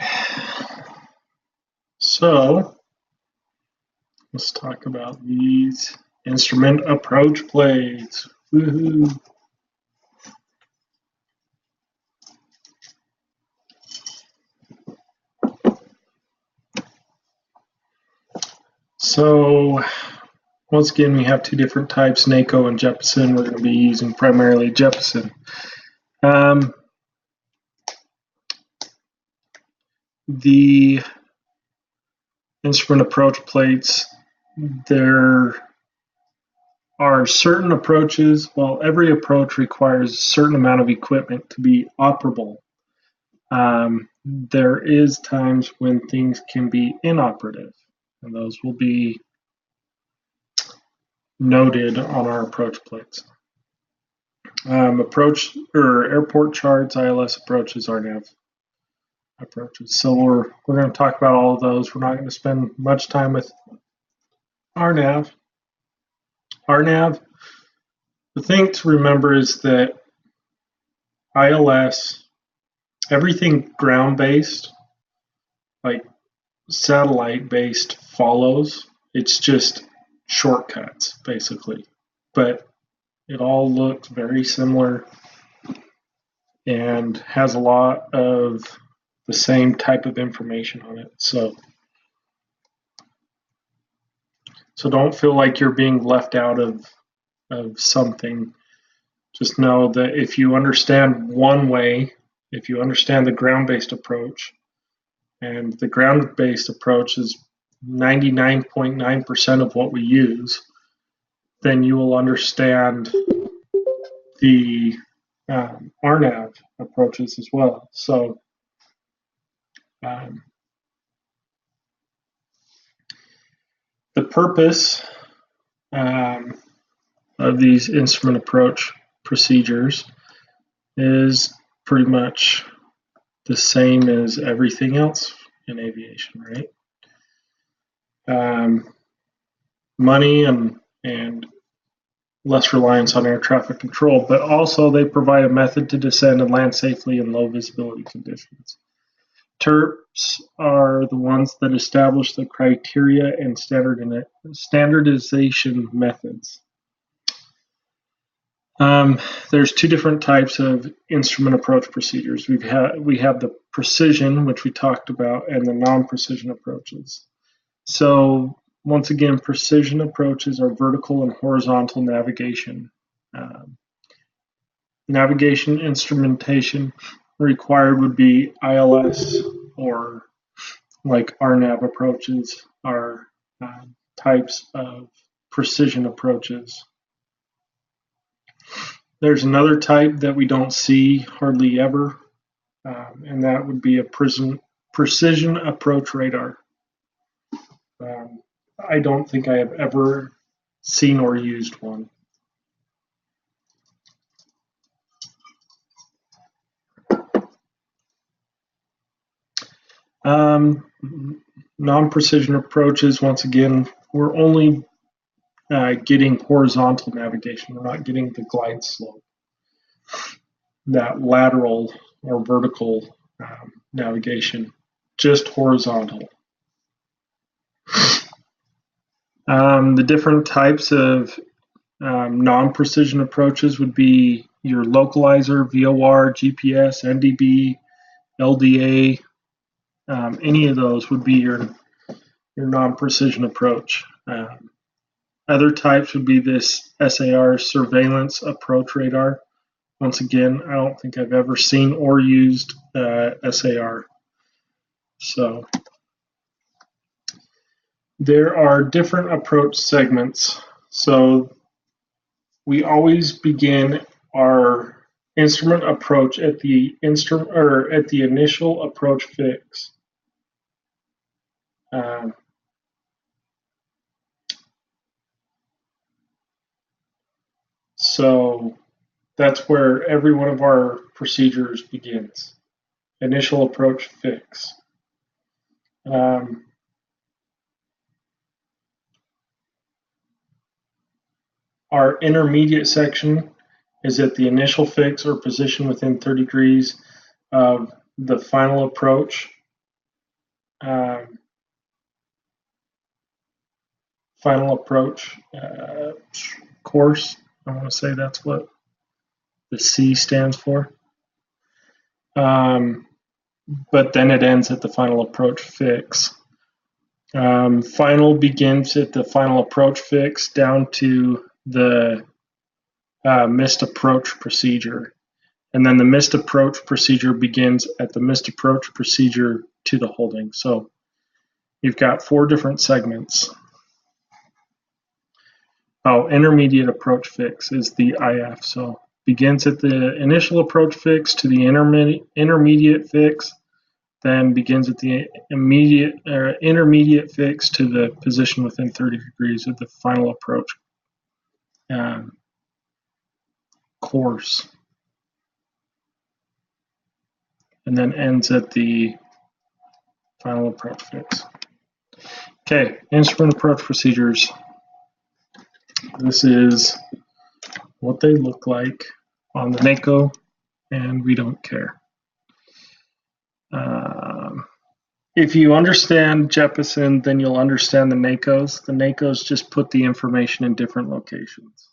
So let's talk about these instrument approach plates. Woohoo. So once again, we have two different types, NACO and Jeppesen. We're going to be using primarily Jeppesen. The instrument approach plates, there are certain approaches. Well, every approach requires a certain amount of equipment to be operable. There is times when things can be inoperative, and those will be noted on our approach plates. Approach or airport charts, ILS approaches, RNAV approaches. So we're going to talk about all of those. We're not going to spend much time with RNAV. RNAV, the thing to remember is that ILS, everything ground-based, like satellite-based, follows. It's just shortcuts, basically. But it all looks very similar and has a lot of the same type of information on it. So don't feel like you're being left out of something. Just know that if you understand one way, if you understand the ground-based approach, and the ground-based approach is 99.9% of what we use, then you will understand the RNAV approaches as well. So the purpose of these instrument approach procedures is pretty much the same as everything else in aviation, right? Money and less reliance on air traffic control, but also they provide a method to descend and land safely in low visibility conditions. TERPs are the ones that establish the criteria and standardization methods. There's two different types of instrument approach procedures. We have the precision, which we talked about, and the non-precision approaches. So once again, precision approaches are vertical and horizontal navigation. Navigation instrumentation required would be ILS, or like RNAV approaches are types of precision approaches. There's another type that we don't see hardly ever, and that would be a precision approach radar. I don't think I have ever seen or used one. Non-precision approaches, once again, we're only getting horizontal navigation. We're not getting the glide slope, that lateral or vertical navigation, just horizontal. The different types of non-precision approaches would be your localizer, VOR, GPS, NDB, LDA. Any of those would be your non-precision approach. Other types would be this SAR, surveillance approach radar. Once again, I don't think I've ever seen or used SAR. So there are different approach segments. So we always begin our instrument approach at the initial approach fix. So that's where every one of our procedures begins. Initial approach fix. Our intermediate section is at the initial fix or position within 30 degrees of the final approach course. I want to say that's what the C stands for. But then it ends at the final approach fix. Final begins at the final approach fix down to the missed approach procedure. And then the missed approach procedure begins at the missed approach procedure to the holding. So you've got 4 different segments. Oh, intermediate approach fix is the IF. So begins at the initial approach fix to the intermediate fix, then begins at the intermediate fix to the position within 30 degrees of the final approach course, and then ends at the final approach fix. Okay, instrument approach procedures. This is what they look like on the NACO, and we don't care. If you understand Jeppesen, then you'll understand the NACOs. The NACOs just put the information in different locations.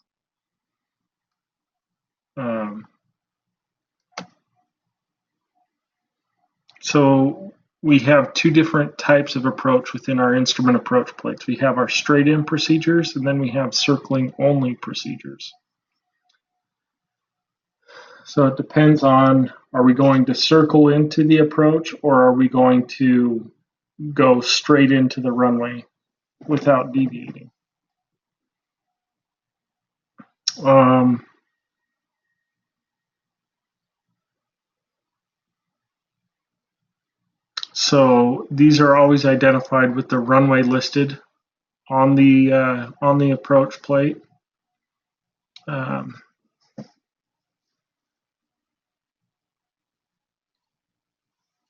So we have 2 different types of approach within our instrument approach plates. We have our straight in procedures, and then we have circling only procedures. So it depends on, are we going to circle into the approach, or are we going to go straight into the runway without deviating? So these are always identified with the runway listed on the approach plate.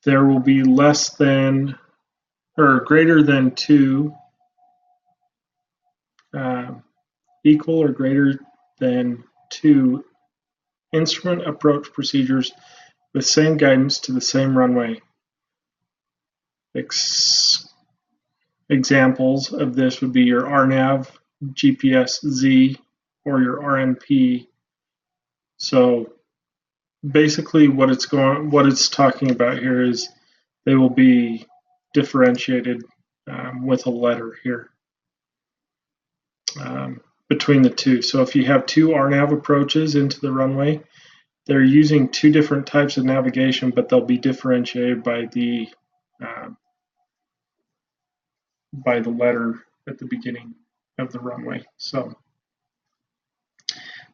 There will be less than or greater than 2 equal or greater than 2 instrument approach procedures with same guidance to the same runway. Examples of this would be your RNAV, GPS-Z, or your RNP. So basically what it's talking about here is they will be differentiated with a letter here between the 2. So if you have 2 RNAV approaches into the runway, they're using 2 different types of navigation, but they'll be differentiated by the letter at the beginning of the runway. So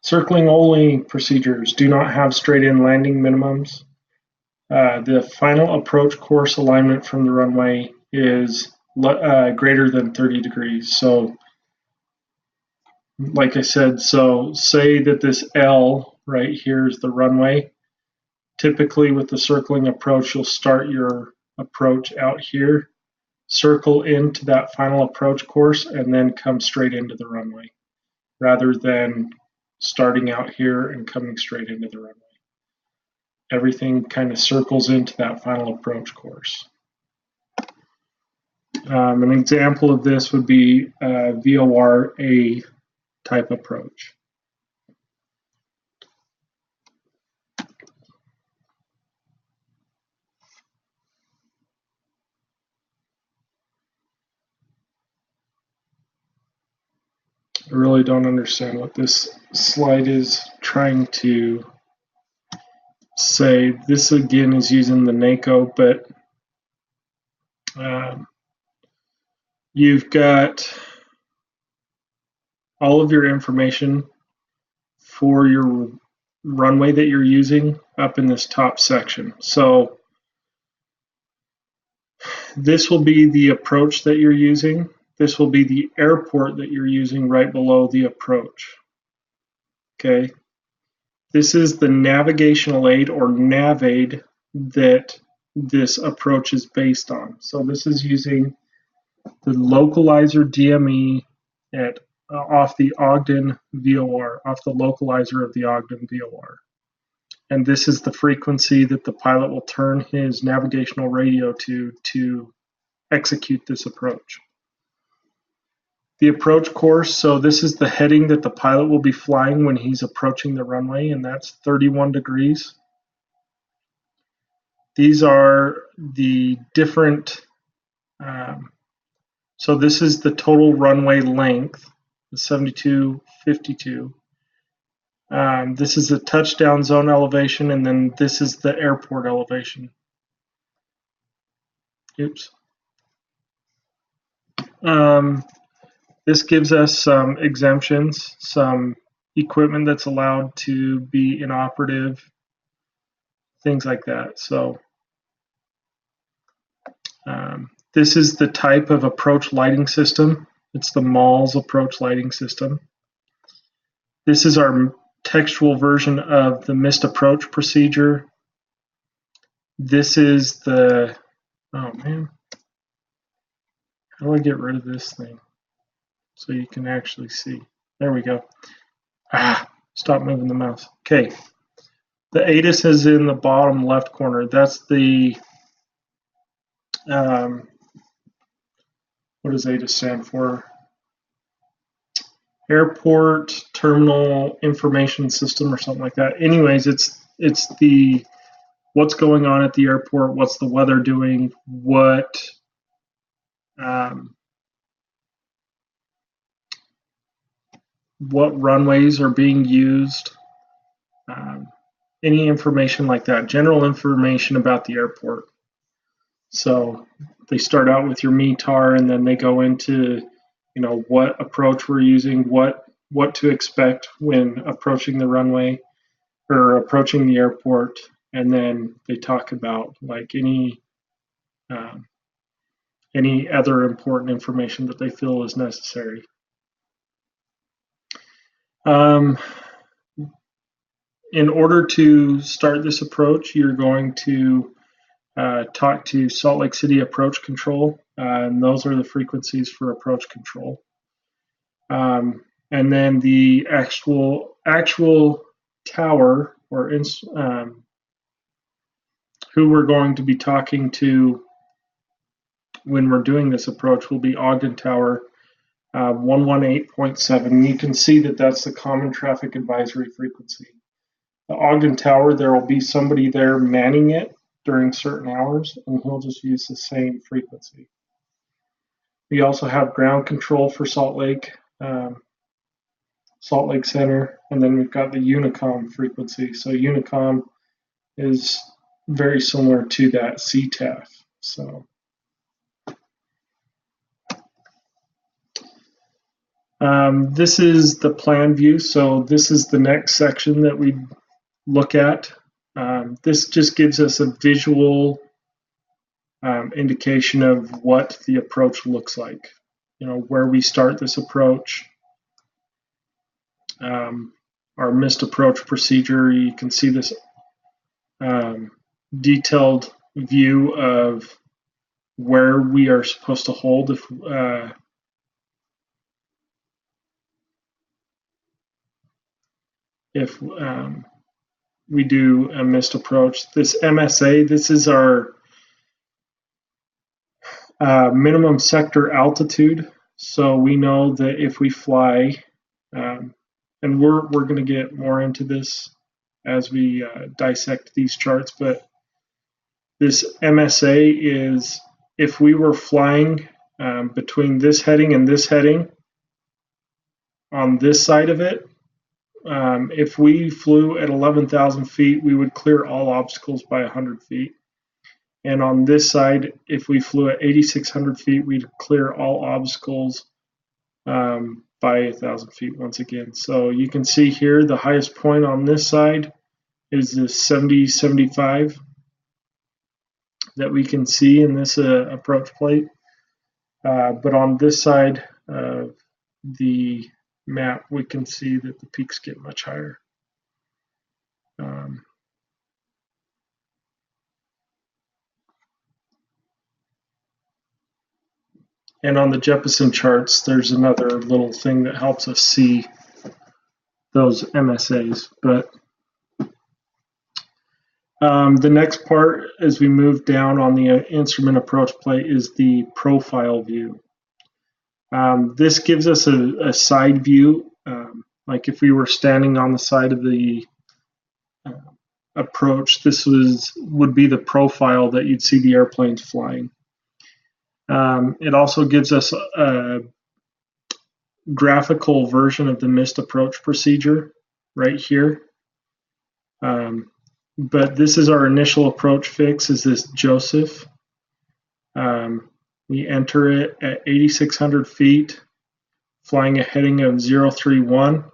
circling only procedures do not have straight in landing minimums. The final approach course alignment from the runway is greater than 30 degrees. So like I said, so say that this L right here is the runway. Typically with the circling approach, you'll start your approach out here, circle into that final approach course, and then come straight into the runway, rather than starting out here and coming straight into the runway. Everything kind of circles into that final approach course. An example of this would be VOR-A type approach. I really don't understand what this slide is trying to say. This again is using the NACO, but you've got all of your information for your runway that you're using up in this top section. So this will be the approach that you're using. This will be the airport that you're using right below the approach. Okay. This is the navigational aid or nav aid that this approach is based on. So this is using the localizer DME off the Ogden VOR, off the localizer of the Ogden VOR. and this is the frequency that the pilot will turn his navigational radio to execute this approach. The approach course, so this is the heading that the pilot will be flying when he's approaching the runway, and that's 31 degrees. These are the different, so this is the total runway length, the 7252. This is the touchdown zone elevation, and then this is the airport elevation. Oops. This gives us some exemptions, some equipment that's allowed to be inoperative, things like that. So this is the type of approach lighting system. It's the MALS approach lighting system. This is our textual version of the missed approach procedure. This is the, oh man, how do I get rid of this thing so you can actually see? There we go. Stop moving the mouse. Okay, the ATIS is in the bottom left corner. That's the, what does ATIS stand for? Airport Terminal Information System or something like that. Anyways, it's the what's going on at the airport, what's the weather doing, what runways are being used, any information like that, general information about the airport. So they start out with your METAR, and then they go into, you know, what approach we're using, what to expect when approaching the runway or approaching the airport, and then they talk about like any other important information that they feel is necessary. In order to start this approach, you're going to talk to Salt Lake City Approach Control, and those are the frequencies for approach control. And then the actual tower, or who we're going to be talking to when we're doing this approach, will be Ogden Tower 118.7. You can see that that's the Common Traffic Advisory frequency. The Ogden Tower, there will be somebody there manning it during certain hours, and he'll just use the same frequency. We also have ground control for Salt Lake Center, and then we've got the Unicom frequency. So Unicom is very similar to that CTAF. So this is the plan view. So this is the next section that we look at. This just gives us a visual indication of what the approach looks like. You know, where we start this approach, our missed approach procedure. You can see this detailed view of where we are supposed to hold if we do a missed approach. This MSA, this is our minimum sector altitude. So we know that if we fly, and we're going to get more into this as we dissect these charts, but this MSA is if we were flying between this heading and this heading on this side of it, if we flew at 11,000 feet, we would clear all obstacles by 100 feet. And on this side, if we flew at 8,600 feet, we'd clear all obstacles by 1,000 feet once again. So you can see here the highest point on this side is the 70-75 that we can see in this approach plate. But on this side of the map, we can see that the peaks get much higher. And on the Jeppesen charts, there's another little thing that helps us see those MSAs. But The next part, as we move down on the instrument approach plate, is the profile view. This gives us a side view, like if we were standing on the side of the approach, this would be the profile that you'd see the airplanes flying. It also gives us a graphical version of the missed approach procedure right here. But this is our initial approach fix, is this Joseph. We enter it at 8,600 feet, flying a heading of 031.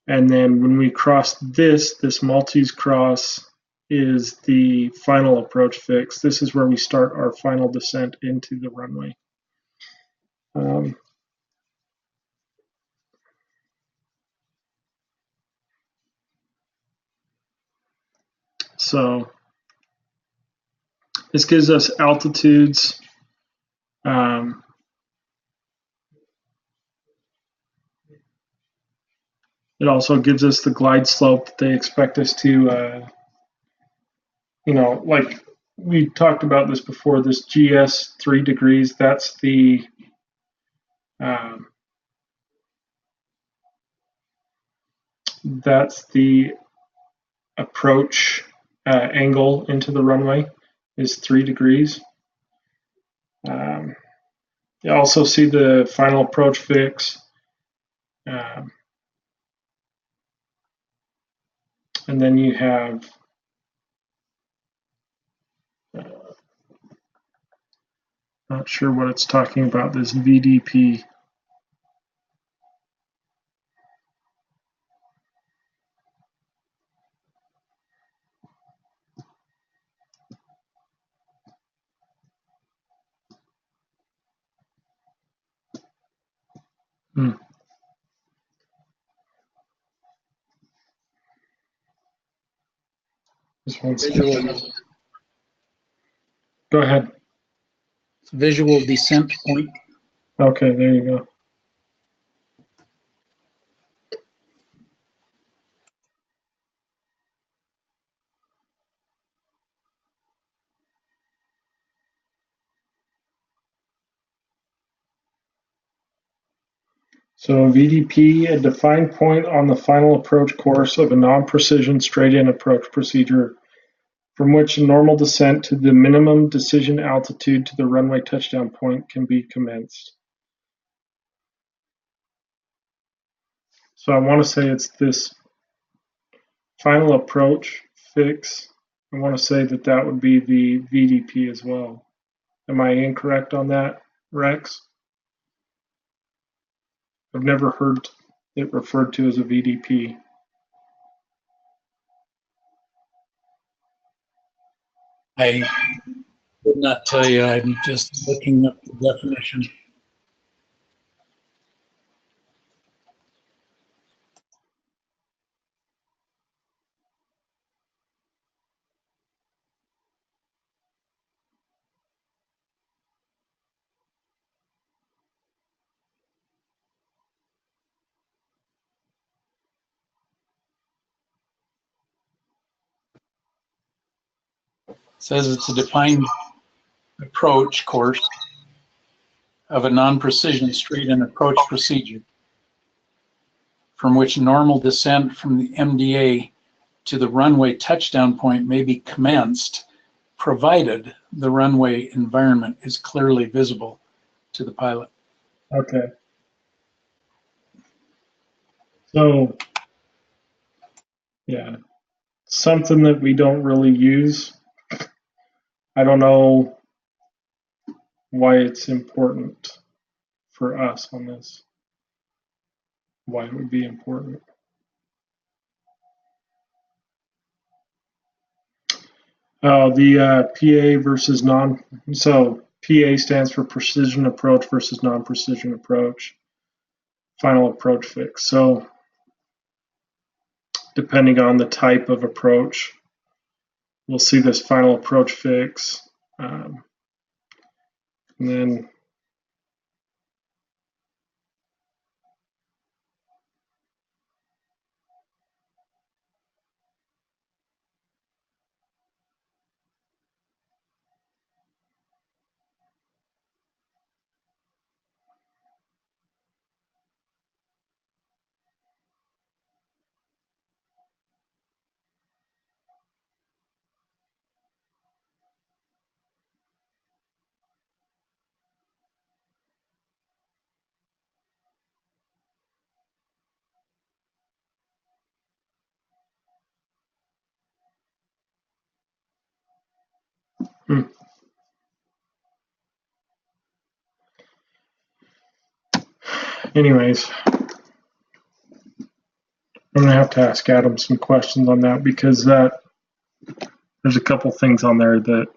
And then when we cross this Maltese cross is the final approach fix. This is where we start our final descent into the runway. So this gives us altitudes. It also gives us the glide slope that they expect us to, like we talked about this before, this GS 3 degrees, that's the approach angle into the runway is 3 degrees. You also see the final approach fix. And then you have not sure what it's talking about, this VDP. This one's go ahead. Visual descent point. Okay, there you go. So VDP, a defined point on the final approach course of a non-precision straight-in approach procedure from which a normal descent to the minimum decision altitude to the runway touchdown point can be commenced. So I want to say it's this final approach fix. I want to say that that would be the VDP as well. Am I incorrect on that, Rex? I've never heard it referred to as a VDP. I would not tell you. I'm just looking up the definition. It says it's a defined approach course of a non-precision straight-in approach procedure from which normal descent from the MDA to the runway touchdown point may be commenced, provided the runway environment is clearly visible to the pilot. Okay. So, yeah, something that we don't really use. I don't know why it's important for us on this, why it would be important. Oh, the PA versus non, so PA stands for precision approach versus non-precision approach, final approach fix. So depending on the type of approach, we'll see this final approach fix. And then Anyways, I'm gonna have to ask Adam some questions on that because there's a couple things on there that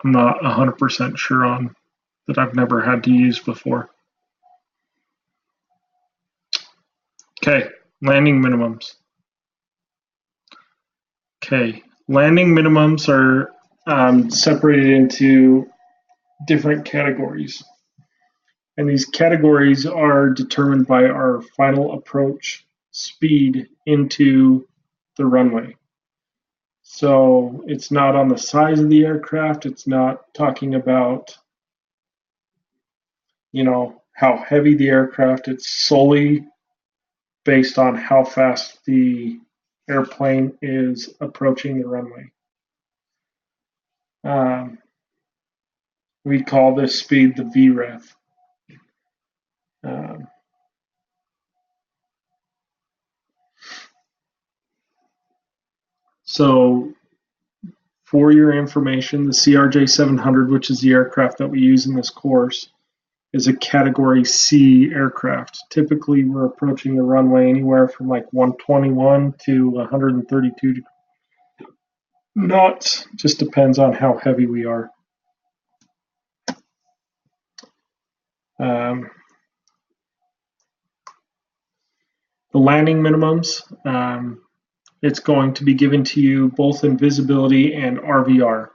I'm not 100% sure on that I've never had to use before. Okay, landing minimums. Okay, landing minimums are separated into different categories. And these categories are determined by our final approach speed into the runway. So it's not on the size of the aircraft. It's not talking about, how heavy the aircraft. It's solely based on how fast the airplane is approaching the runway. We call this speed the VREF. So for your information, the CRJ 700, which is the aircraft that we use in this course, is a Category C aircraft. Typically, we're approaching the runway anywhere from like 121 to 132 knots. Just depends on how heavy we are. The landing minimums, it's going to be given to you both in visibility and RVR.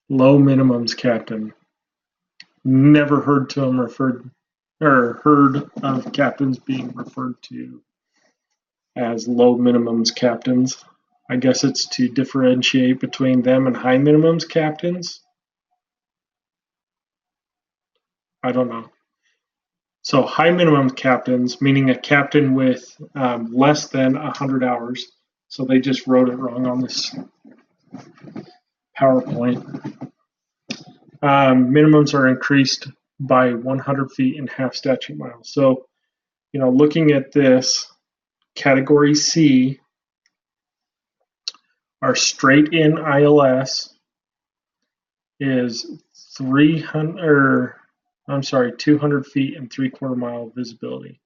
Low minimums captain. Never heard to him referred or heard of captains being referred to as low minimums captains. I guess it's to differentiate between them and high minimums captains. I don't know. So high minimum captains, meaning a captain with less than 100 hours. So they just wrote it wrong on this PowerPoint. Minimums are increased by 100 feet in half statute miles. So, looking at this, Category C, our straight in ILS is 200 feet and 3/4 mile visibility.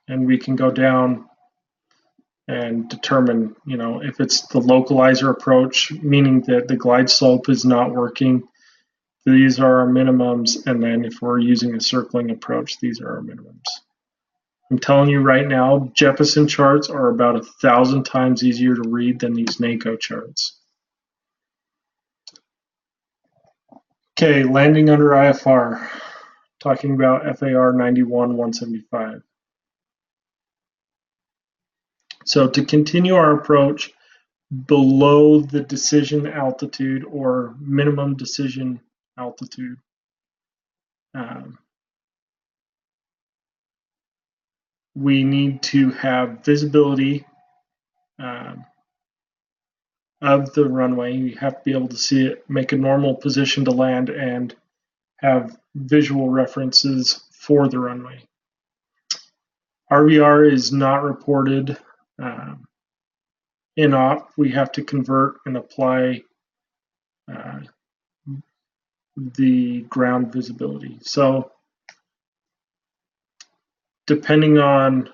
And we can go down and determine, if it's the localizer approach, meaning that the glide slope is not working, these are our minimums. And then if we're using a circling approach, these are our minimums. I'm telling you right now, Jeppesen charts are about 1,000 times easier to read than these NACO charts. Okay, landing under IFR, talking about FAR 91-175. So to continue our approach below the decision altitude or minimum decision altitude, we need to have visibility of the runway. You have to be able to see it, make a normal position to land, and have visual references for the runway. RVR is not reported in op. We have to convert and apply the ground visibility. So depending on,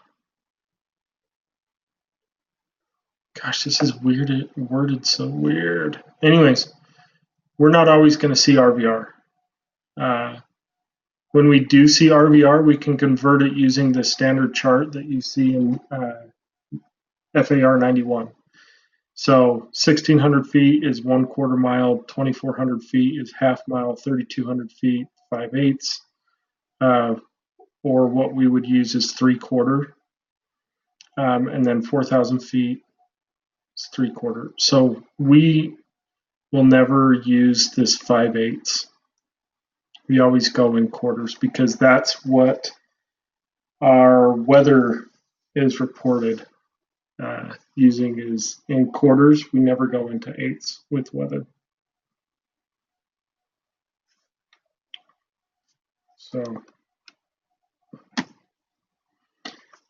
gosh, this is weird, worded so weird. Anyways, we're not always going to see RVR. When we do see RVR, we can convert it using the standard chart that you see in FAR 91. So 1,600 feet is 1/4 mile, 2,400 feet is half mile, 3,200 feet, 5/8, or what we would use is 3/4, and then 4,000 feet is 3/4. So we will never use this 5/8. We always go in quarters because that's what our weather is reported using is in quarters. We never go into eighths with weather. So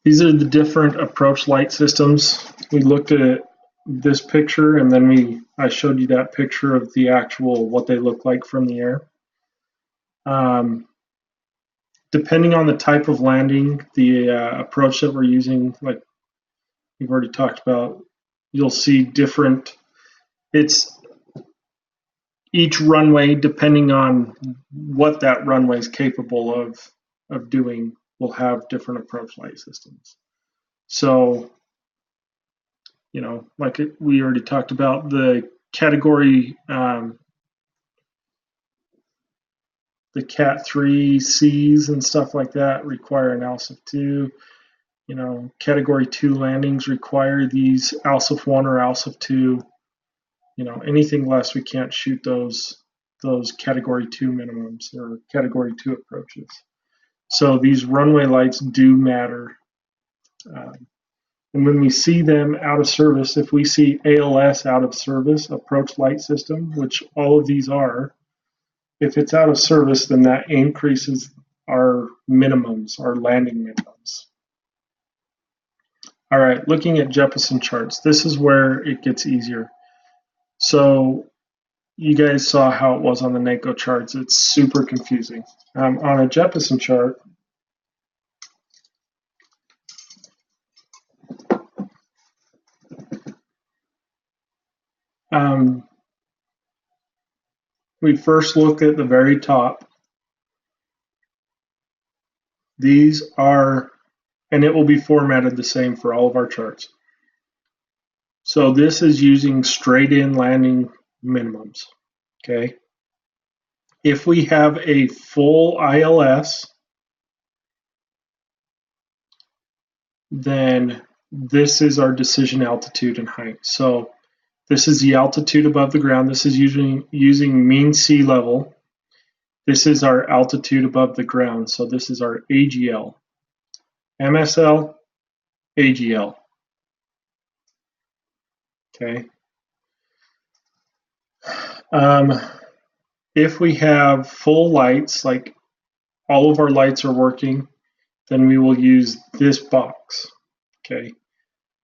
these are the different approach light systems. We looked at this picture, and then I showed you that picture of the actual what they look like from the air. Depending on the type of landing, the approach that we're using, like we've already talked about, you'll see different. It's each runway, depending on what that runway is capable of doing, will have different approach light systems. So, you know, like we already talked about, the category, the Cat 3 Cs and stuff like that require an ALSIF 2. You know, Category 2 landings require these ALSIF 1 or ALSIF 2. You know, anything less, we can't shoot those Category 2 minimums or Category 2 approaches. So these runway lights do matter. And when we see them out of service, if we see ALS out of service, approach light system, which all of these are, if it's out of service, then that increases our minimums, our landing minimums. All right, looking at Jeppesen charts, this is where it gets easier. So you guys saw how it was on the NACO charts. It's super confusing. On a Jeppesen chart, we first look at the very top. These are, and it will be formatted the same for all of our charts. So this is using straight in landing minimums, okay? If we have a full ILS, then this is our decision altitude and height. So this is the altitude above the ground. This is using mean sea level. This is our altitude above the ground. So this is our AGL. MSL, AGL. Okay. If we have full lights, like all of our lights are working, then we will use this box. Okay.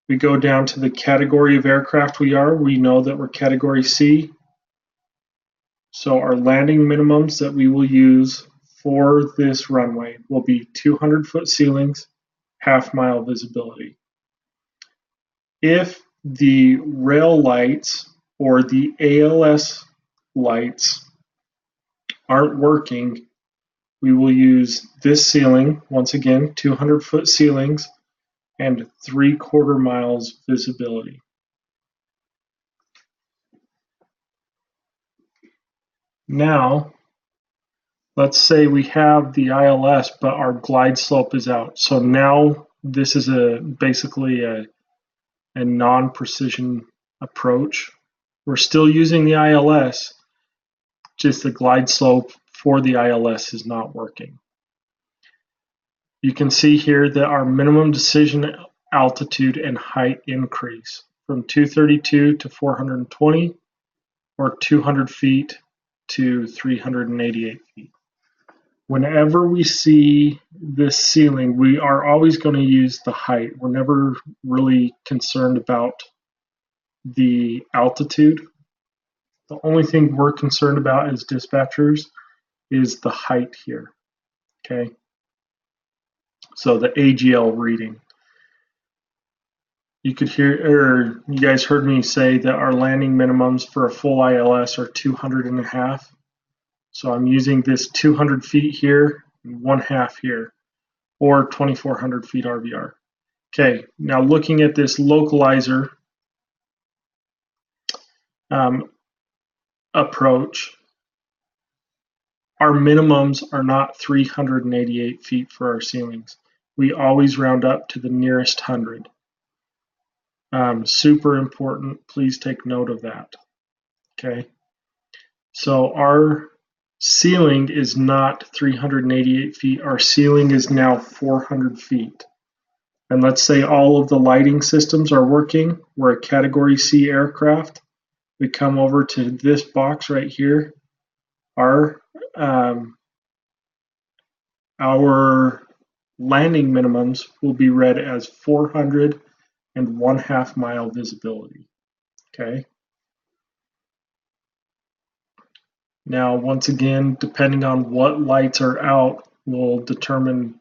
We go down to the category of aircraft we know that we're category C. So our landing minimums that we will use for this runway will be 200-foot ceilings, half-mile visibility. If the rail lights or the ALS lights aren't working, we will use this ceiling, once again, 200-foot ceilings and 3/4 miles visibility. Now, let's say we have the ILS, but our glide slope is out. So now this is basically a non-precision approach. We're still using the ILS, just the glide slope for the ILS is not working. You can see here that our minimum decision altitude and height increase from 232 to 420 or 200 feet to 388 feet. Whenever we see this ceiling, we are always going to use the height. We're never really concerned about the altitude. The only thing we're concerned about as dispatchers is the height here, okay? So the AGL reading. You could hear, or you guys heard me say that our landing minimums for a full ILS are 200.5. So I'm using this 200 feet here and 1/2 here, or 2,400 feet RVR. Okay, now looking at this localizer approach, our minimums are not 388 feet for our ceilings. We always round up to the nearest 100. Super important, please take note of that. Okay, so our ceiling is not 388 feet, our ceiling is now 400 feet. And let's say all of the lighting systems are working, we're a category C aircraft. We come over to this box right here. Our our landing minimums will be read as 401.5 mile visibility. Okay. Now, once again, depending on what lights are out, will determine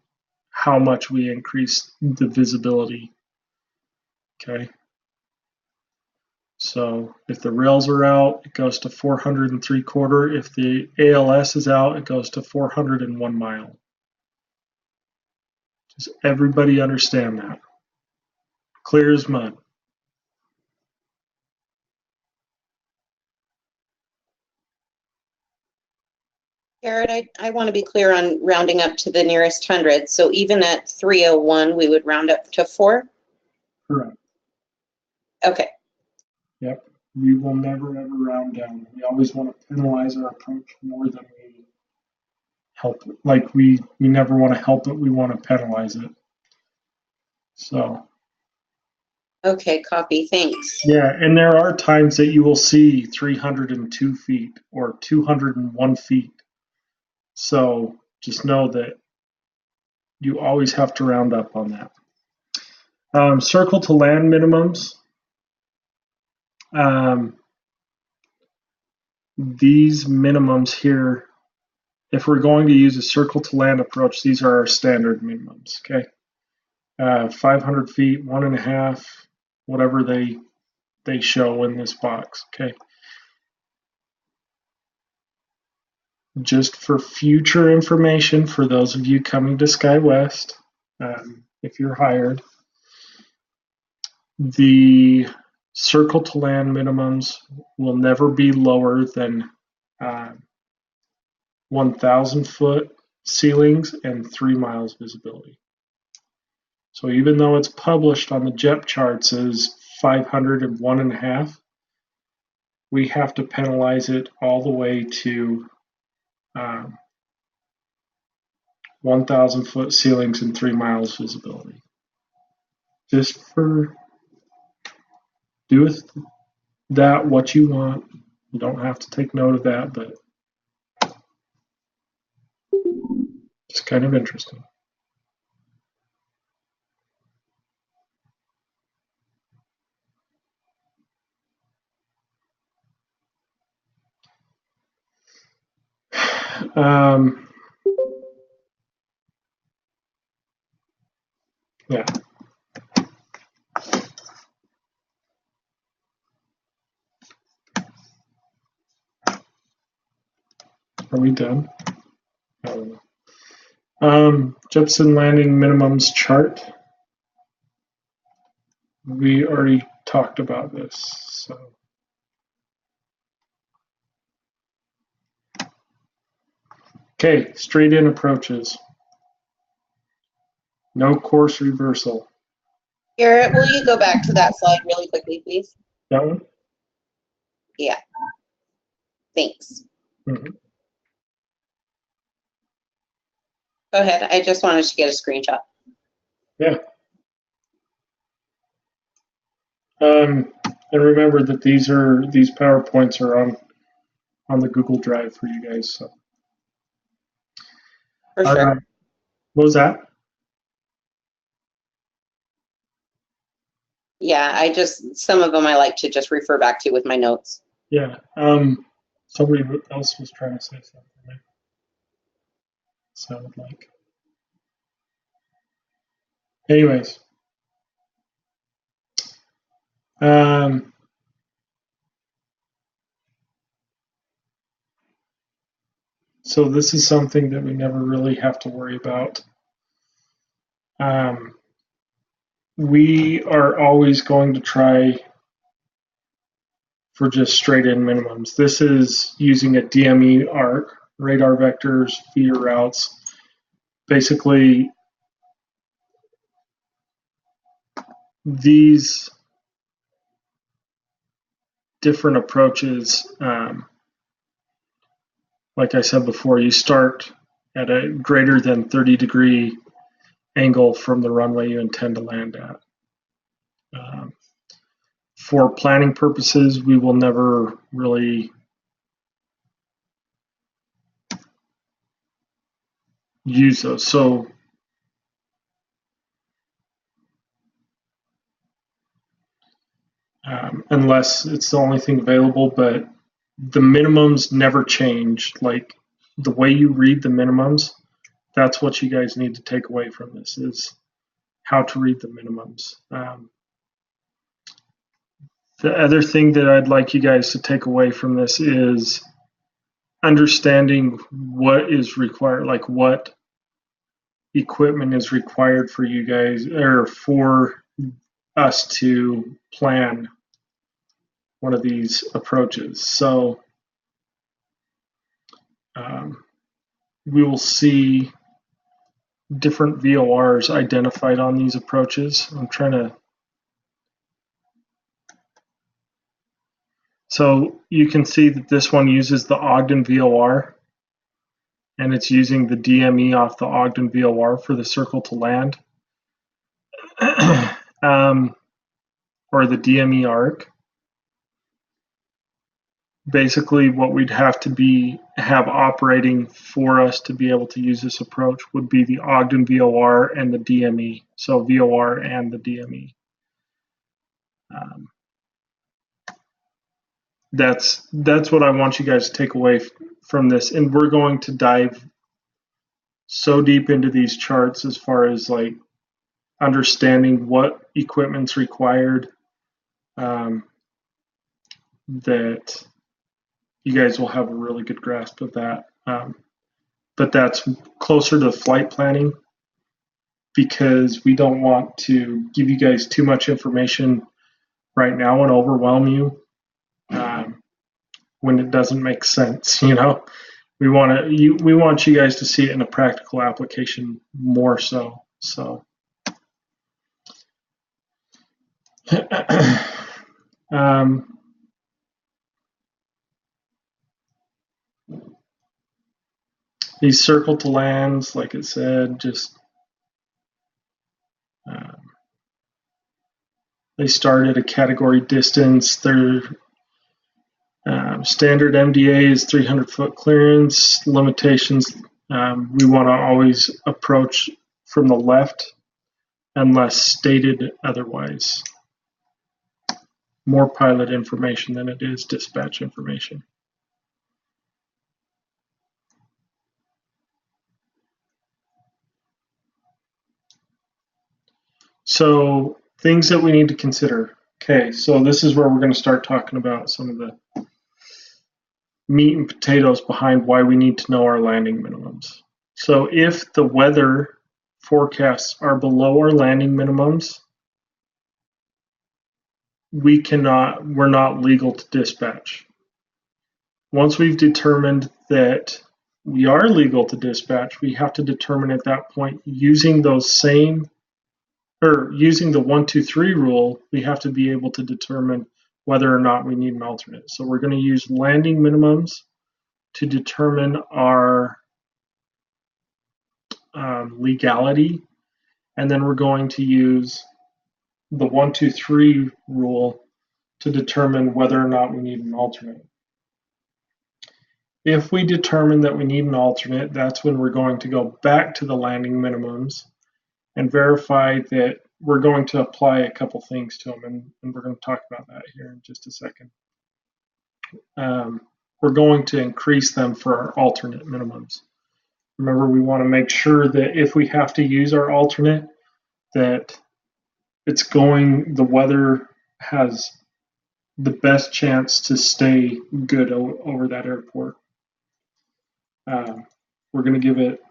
how much we increase the visibility. Okay. So if the rails are out, it goes to 403/4. If the ALS is out, it goes to 401 mile. Does everybody understand that? Clear as mud. Garrett, I want to be clear on rounding up to the nearest hundred. So even at 301, we would round up to 4? Correct. Okay. Yep. We will never ever round down. We always want to penalize our approach more than we help it. Like we never want to help it, we want to penalize it. So Okay, copy. Thanks. yeah, and there are times that you will see 302 feet or 201 feet. So just know that you always have to round up on that. Circle to land minimums. These minimums here, if we're going to use a circle to land approach, these are our standard minimums, okay? 500 feet, 1.5, whatever they show in this box, okay? Just for future information, for those of you coming to SkyWest, if you're hired, the circle to land minimums will never be lower than 1,000 foot ceilings and 3 miles visibility. So even though it's published on the Jeppesen Charts as 501.5, we have to penalize it all the way to 1,000 foot ceilings and 3 miles visibility. Just for do with that what you want. You don't have to take note of that, but it's kind of interesting. Yeah. Are we done? I don't know. Jeppesen landing minimums chart. We already talked about this, so. Okay, straight in approaches. No course reversal. Garrett, will you go back to that slide really quickly, please? That one? Yeah. Thanks. Mm-hmm. Go ahead. I just wanted to get a screenshot. Yeah. And remember that these PowerPoints are on the Google Drive for you guys. So. For sure. Right. What was that? Yeah, some of them I like to just refer back to with my notes. Yeah. Somebody else was trying to say something. Sounded like. Anyways. So this is something that we never really have to worry about. We are always going to try for just straight in minimums. This is using a DME arc, radar vectors, feeder routes. Basically, these different approaches, like I said before, you start at a greater than 30-degree angle from the runway you intend to land at. For planning purposes, we will never really use those. So unless it's the only thing available, but the minimums never change. Like the way you read the minimums, that's what you guys need to take away from this, is how to read the minimums. The other thing that I'd like you guys to take away from this is understanding what is required, like what equipment is required for you guys, or for us to plan one of these approaches. So we will see different VORs identified on these approaches. I'm trying to. So you can see that this one uses the Ogden VOR, and it's using the DME off the Ogden VOR for the circle to land, or the DME arc. Basically, what we'd have to have operating for us to be able to use this approach would be the Ogden VOR and the DME. So VOR and the DME. That's what I want you guys to take away from this. And we're going to dive so deep into these charts as far as like understanding what equipment's required, that you guys will have a really good grasp of that. But that's closer to flight planning, because we don't want to give you guys too much information right now and overwhelm you when it doesn't make sense. You know, we want you guys to see it in a practical application more so. These circle to lands, like it said, just they start at a category distance. Their standard MDA is 300-foot clearance. Limitations, we want to always approach from the left unless stated otherwise. More pilot information than it is dispatch information. So things that we need to consider. Okay, so this is where we're going to start talking about some of the meat and potatoes behind why we need to know our landing minimums. So if the weather forecasts are below our landing minimums, we're not legal to dispatch. Once we've determined that we are legal to dispatch, we have to determine at that point, using the 1, 2, 3 rule, we have to be able to determine whether or not we need an alternate. So we're going to use landing minimums to determine our legality, and then we're going to use the 1, 2, 3 rule to determine whether or not we need an alternate. If we determine that we need an alternate, that's when we're going to go back to the landing minimums and verify that we're going to apply a couple things to them, and we're going to talk about that here in just a second. We're going to increase them for our alternate minimums. Remember, we want to make sure that if we have to use our alternate, that the weather has the best chance to stay good over that airport. We're going to give it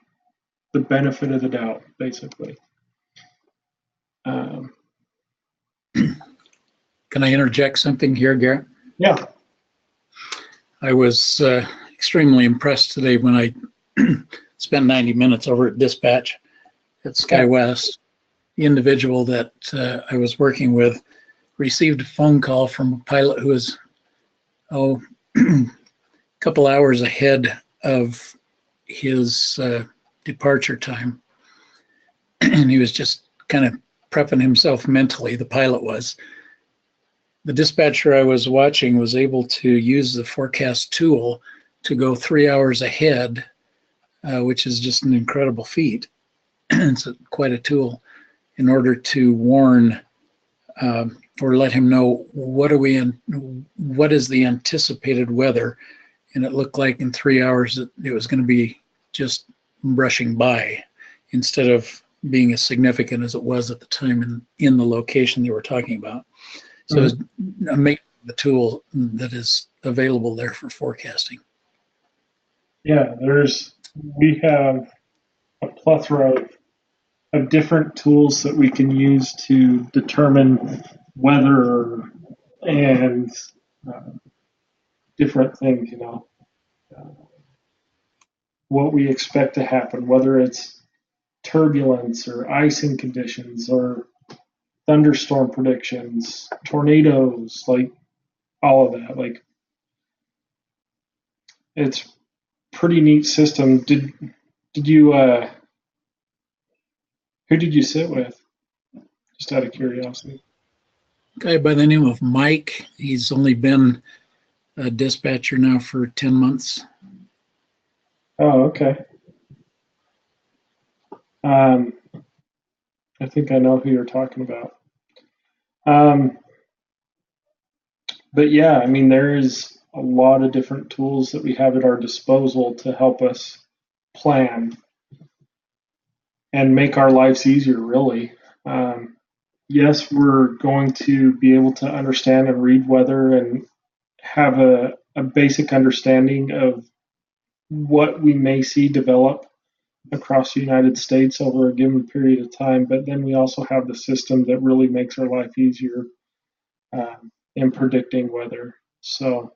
the benefit of the doubt, basically. Can I interject something here, Garrett? Yeah. I was extremely impressed today when I spent 90 minutes over at dispatch at SkyWest. The individual that I was working with received a phone call from a pilot who was a couple hours ahead of his departure time. And he was just kind of prepping himself mentally, the pilot was. The dispatcher I was watching was able to use the forecast tool to go 3 hours ahead which is just an incredible feat. It's quite a tool in order to warn or let him know what is the anticipated weather. And it looked like in 3 hours that it was going to be just brushing by instead of being as significant as it was at the time in the location they were talking about. So it's amazing the tool that is available there for forecasting. Yeah, we have a plethora of different tools that we can use to determine weather and different things, what we expect to happen, whether it's turbulence or icing conditions or thunderstorm predictions, tornadoes, like all of that. Like, it's pretty neat system. Did you who did you sit with? Just out of curiosity. A guy by the name of Mike. He's only been a dispatcher now for 10 months. Oh, okay. I think I know who you're talking about. But yeah, I mean, there's a lot of different tools that we have at our disposal to help us plan and make our lives easier, really. Yes, we're going to be able to understand and read weather and have a basic understanding of what we may see develop across the United States over a given period of time, but then we also have the system that really makes our life easier in predicting weather. So,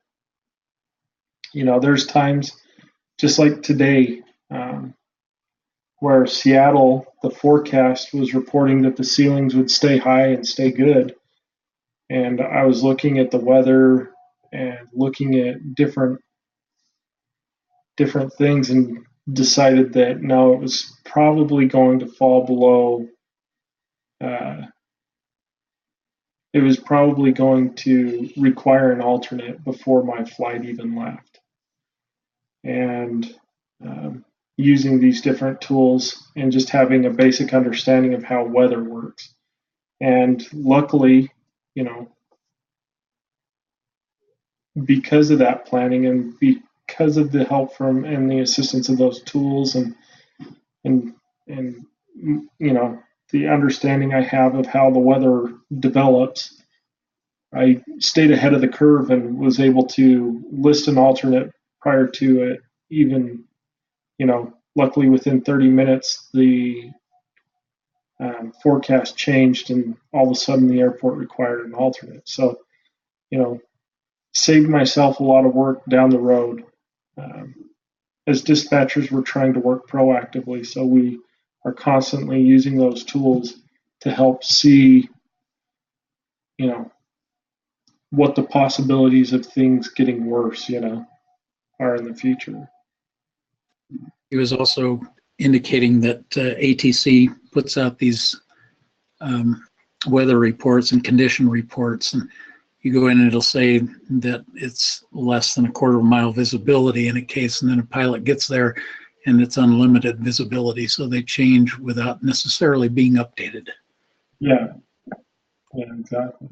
there's times just like today where Seattle, the forecast was reporting that the ceilings would stay high and stay good. And I was looking at the weather and looking at different things and decided that no, it was probably going to fall below. It was probably going to require an alternate before my flight even left. And using these different tools and just having a basic understanding of how weather works. And luckily, because of that planning and because of the help from and the assistance of those tools and the understanding I have of how the weather develops, I stayed ahead of the curve and was able to list an alternate prior to it. Even, luckily within 30 minutes, the forecast changed and all of a sudden the airport required an alternate. So, saved myself a lot of work down the road. As dispatchers, we're trying to work proactively, so we are constantly using those tools to help see, what the possibilities of things getting worse, are in the future. He was also indicating that ATC puts out these weather reports and condition reports, and you go in and it'll say that it's less than a quarter-mile visibility in a case, and then a pilot gets there and it's unlimited visibility, so they change without necessarily being updated. Yeah, exactly.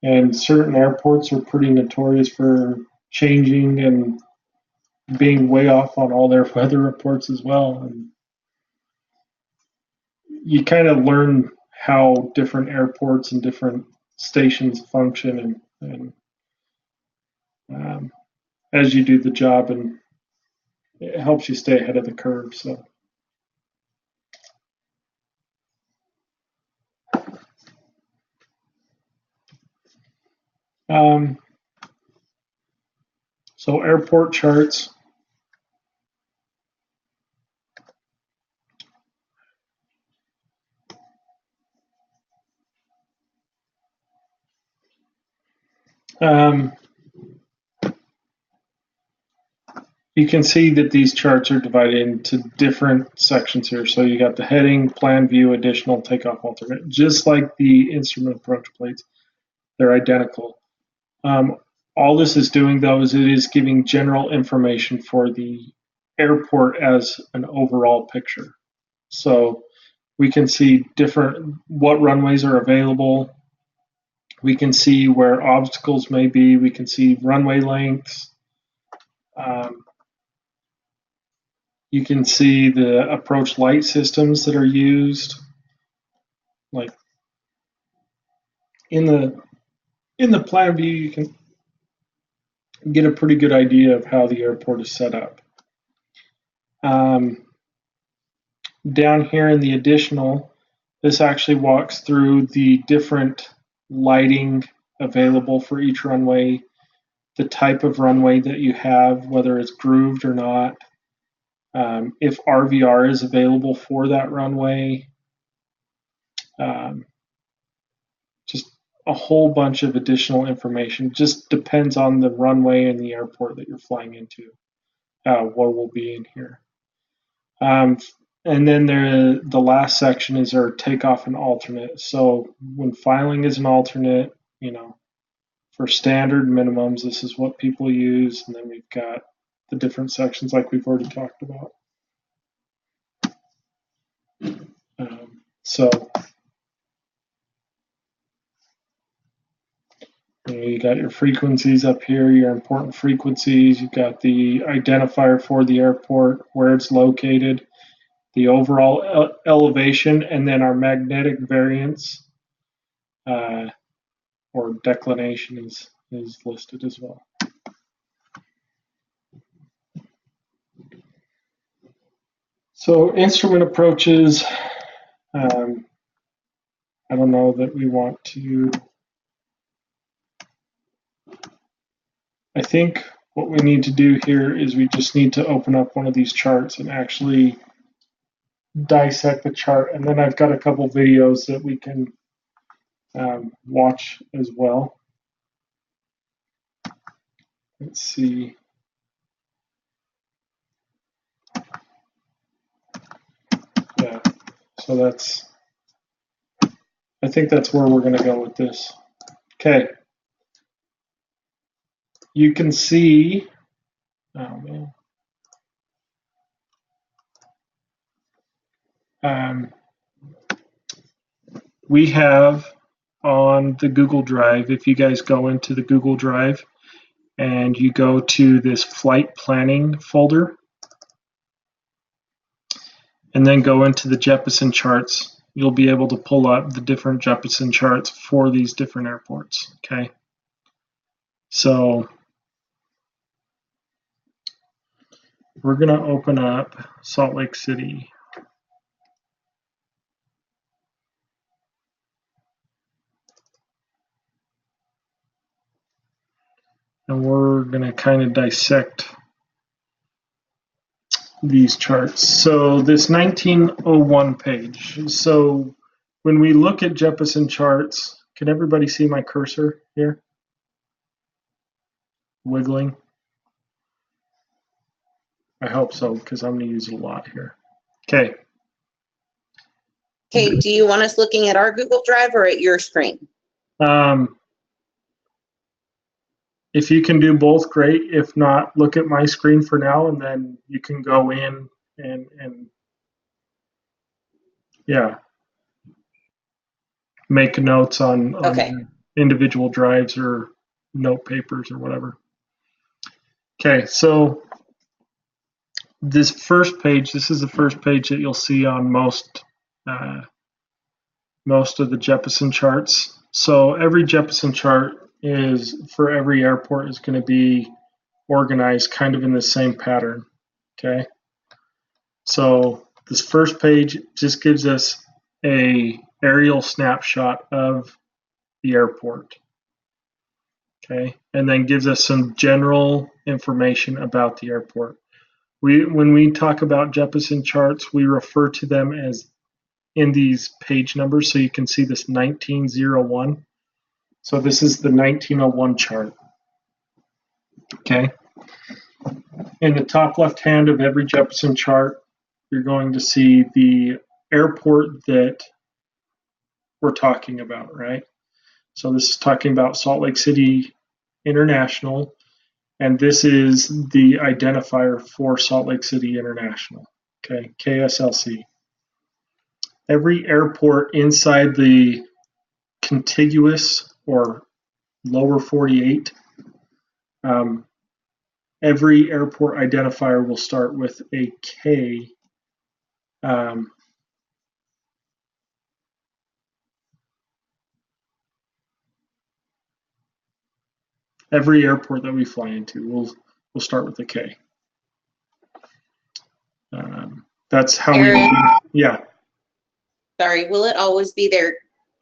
And certain airports are pretty notorious for changing and being way off on all their weather reports as well. And you kind of learn how different airports and different stations function and as you do the job, and it helps you stay ahead of the curve. So. So airport charts. You can see that these charts are divided into different sections here. So you got the heading, plan view, additional, takeoff, alternate, just like the instrument approach plates. They're identical. All this is doing, though, is it is giving general information for the airport as an overall picture. So we can see what runways are available. We can see where obstacles may be. We can see runway lengths. You can see the approach light systems that are used. Like in the plan view, you can get a pretty good idea of how the airport is set up. Down here in the additional, this actually walks through the different lighting available for each runway, the type of runway that you have, whether it's grooved or not, if RVR is available for that runway, just a whole bunch of additional information. Just depends on the runway and the airport that you're flying into, what will be in here. And then the last section is our takeoff and alternate. So when filing is an alternate, for standard minimums, this is what people use. And then we've got the different sections like we've already talked about. So you got your frequencies up here, your important frequencies. You've got the identifier for the airport, where it's located, the overall elevation, and then our magnetic variance or declination is listed as well. So instrument approaches, I don't know that we want to. I think what we need to do here is we just need to open up one of these charts and actually dissect the chart. And then I've got a couple videos that we can watch as well. Let's see. Yeah, so I think that's where we're going to go with this. Okay. You can see, oh man. We have on the Google Drive, if you guys go into the Google Drive and you go to this flight planning folder and then go into the Jeppesen charts, you'll be able to pull up the different Jeppesen charts for these different airports, okay? So we're going to open up Salt Lake City. And we're going to kind of dissect these charts. So this 1901 page. So when we look at Jeppesen charts, can everybody see my cursor here? Wiggling. I hope so, because I'm going to use it a lot here. Okay. Okay, do you want us looking at our Google Drive or at your screen? If you can do both, great. If not, look at my screen for now, and then you can go in and yeah, make notes on Okay. individual drives or note papers or whatever. Okay, so this first page, this is the first page that you'll see on most of the Jeppesen charts. So every Jeppesen chart is for every airport is going to be organized kind of in the same pattern. Okay, so this first page just gives us a aerial snapshot of the airport. Okay, and then gives us some general information about the airport. When we talk about Jeppesen charts, we refer to them as in these page numbers, so you can see this 1901. So this is the 1901 chart. Okay. In the top left hand of every Jeppesen chart, you're going to see the airport that we're talking about, right? So this is talking about Salt Lake City International. And this is the identifier for Salt Lake City International, okay, KSLC. Every airport inside the contiguous or lower 48, every airport identifier will start with a K. Every airport that we fly into will start with a K. That's how Aaron, yeah. Sorry, will it always be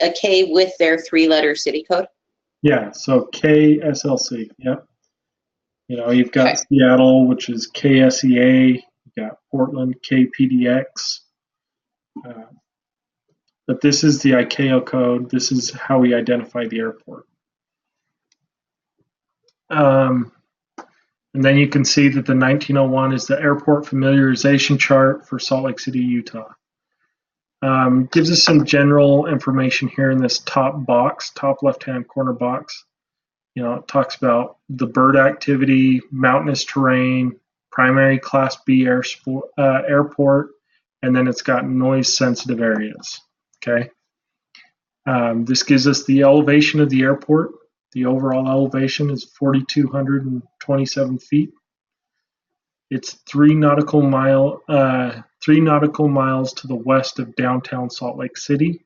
a K with their 3-letter city code? Yeah, so KSLC, yep. You know, you've got Okay. Seattle, which is KSEA, you've got Portland, KPDX. But this is the ICAO code. This is how we identify the airport. And then you can see that the 1901 is the airport familiarization chart for Salt Lake City, Utah. Gives us some general information here in this top box, top left-hand corner box. You know, it talks about the bird activity, mountainous terrain, primary Class B airport, and then it's got noise-sensitive areas. Okay. This gives us the elevation of the airport. The overall elevation is 4,227 feet. It's 3 nautical miles to the west of downtown Salt Lake City,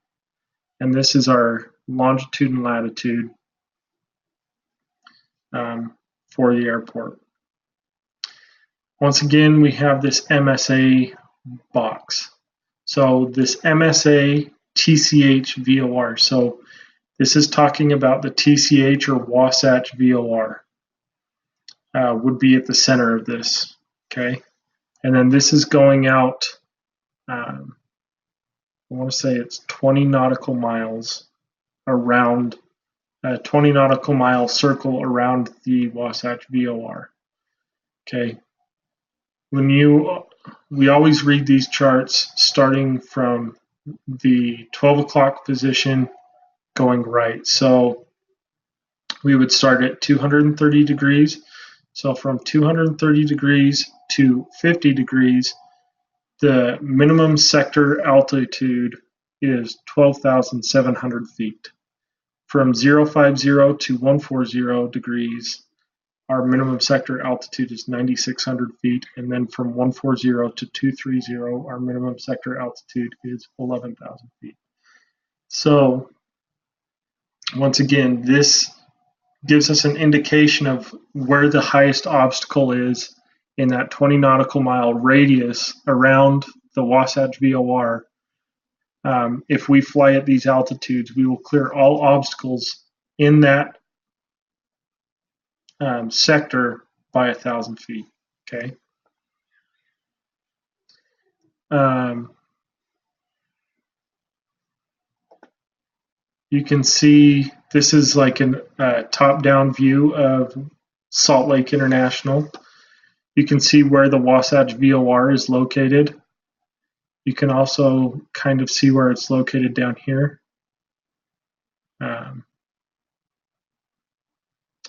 and this is our longitude and latitude for the airport. Once again, we have this MSA box. So this MSA TCH VOR. So this is talking about the TCH or Wasatch VOR would be at the center of this, okay? And then this is going out, I want to say it's 20 nautical miles around, 20 nautical mile circle around the Wasatch VOR, okay? We always read these charts starting from the 12 o'clock position going right. So we would start at 230 degrees. So from 230 degrees to 50 degrees, the minimum sector altitude is 12,700 feet. From 050 to 140 degrees, our minimum sector altitude is 9,600 feet. And then from 140 to 230, our minimum sector altitude is 11,000 feet. So once again, this gives us an indication of where the highest obstacle is in that 20 nautical mile radius around the Wasatch VOR. If we fly at these altitudes, we will clear all obstacles in that sector by 1,000 feet, okay? You can see this is like a top-down view of Salt Lake International. You can see where the Wasatch VOR is located. You can also kind of see where it's located down here.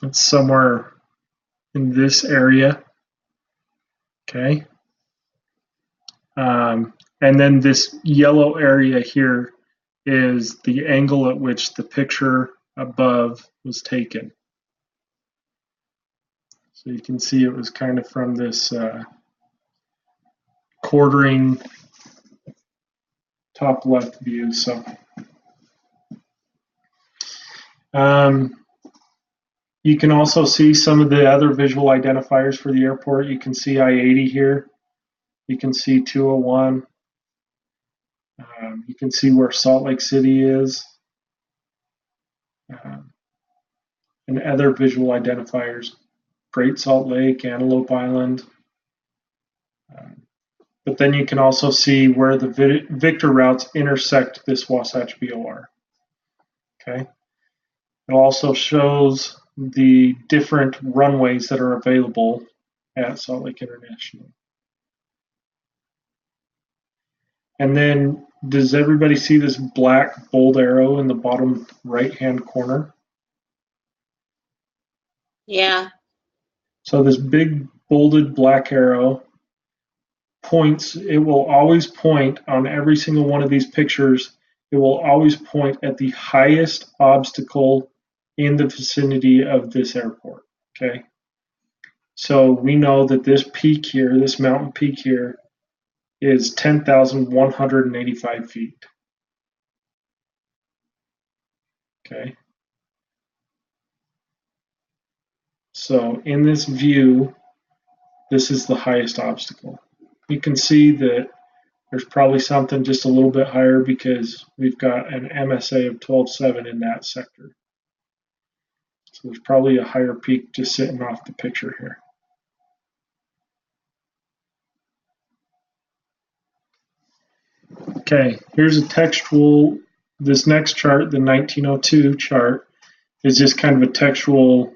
It's somewhere in this area, okay? And then this yellow area here is the angle at which the picture above was taken. So you can see it was kind of from this quartering top left view. So you can also see some of the other visual identifiers for the airport. You can see I-80 here. You can see 201. You can see where Salt Lake City is. And other visual identifiers, Great Salt Lake, Antelope Island. But then you can also see where the Victor routes intersect this Wasatch VOR. Okay. It also shows the different runways that are available at Salt Lake International. And then, does everybody see this black bold arrow in the bottom right-hand corner? Yeah. So this big bolded black arrow points, it will always point on every single one of these pictures, it will always point at the highest obstacle in the vicinity of this airport, okay? So we know that this peak here, this mountain peak here, is 10,185 feet, okay? So in this view, this is the highest obstacle. You can see that there's probably something just a little bit higher because we've got an MSA of 12.7 in that sector. So there's probably a higher peak just sitting off the picture here. Okay, here's a textual, this next chart, the 1902 chart, is just kind of a textual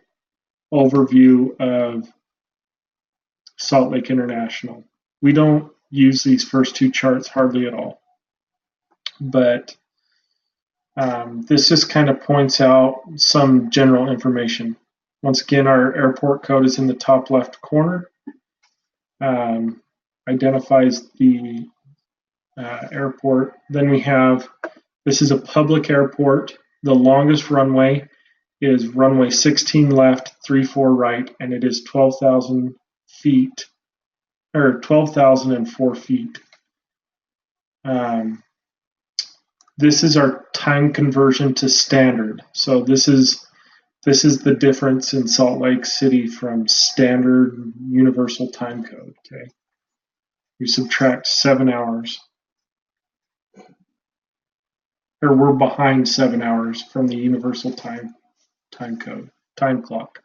overview of Salt Lake International. We don't use these first two charts hardly at all, but this just kind of points out some general information. Once again, our airport code is in the top left corner. Identifies the airport. Then we have, this is a public airport. The longest runway is runway 16 left, 34 right, and it is 12,000 feet, or 12,004 feet. This is our time conversion to standard. So this is the difference in Salt Lake City from standard universal time code. Okay, we subtract 7 hours, or we're behind 7 hours from the universal time code, time clock.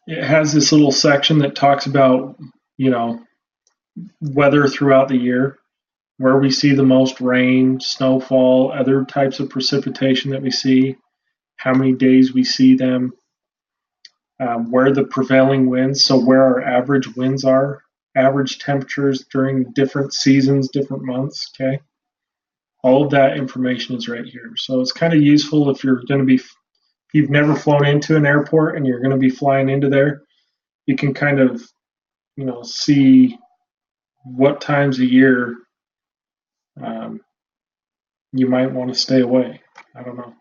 It has this little section that talks about, weather throughout the year, where we see the most rain, snowfall, other types of precipitation that we see, how many days we see them, where the prevailing winds, so where our average winds are, average temperatures during different seasons, different months, okay? All of that information is right here. So it's kind of useful if you're going to be, if you've never flown into an airport and you're going to be flying into there, you can kind of, see what times a year you might want to stay away. I don't know.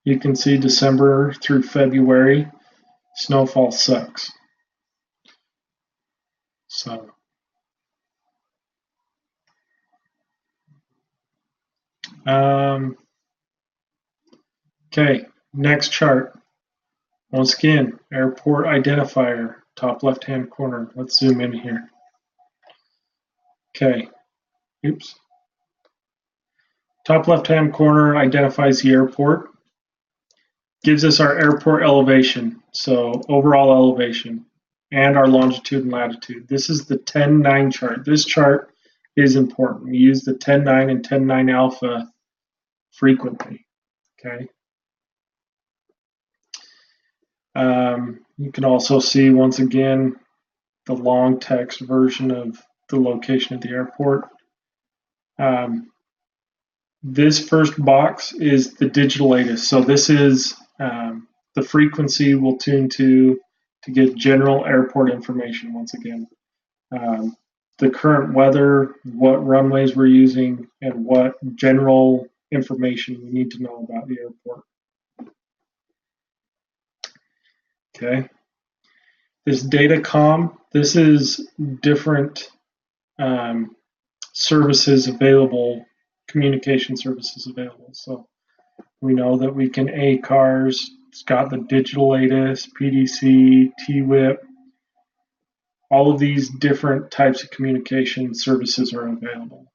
You can see December through February, snowfall sucks. So, okay, next chart. Once again, airport identifier, top left-hand corner. Let's zoom in here. Okay, oops. Top left-hand corner identifies the airport. Gives us our airport elevation, so overall elevation, and our longitude and latitude. This is the 10-9 chart. This chart is important. We use the 10-9 and 10-9 alpha frequently, okay? You can also see, once again, the long text version of the location of the airport. This first box is the digital latest. So this is the frequency we'll tune to get general airport information once again. The current weather, what runways we're using, and what general information we need to know about the airport. Okay. This datacom, this is different services available, communication services available. So we know that we can ACARS, it's got the digital latest, PDC, TWIP, all of these different types of communication services are available.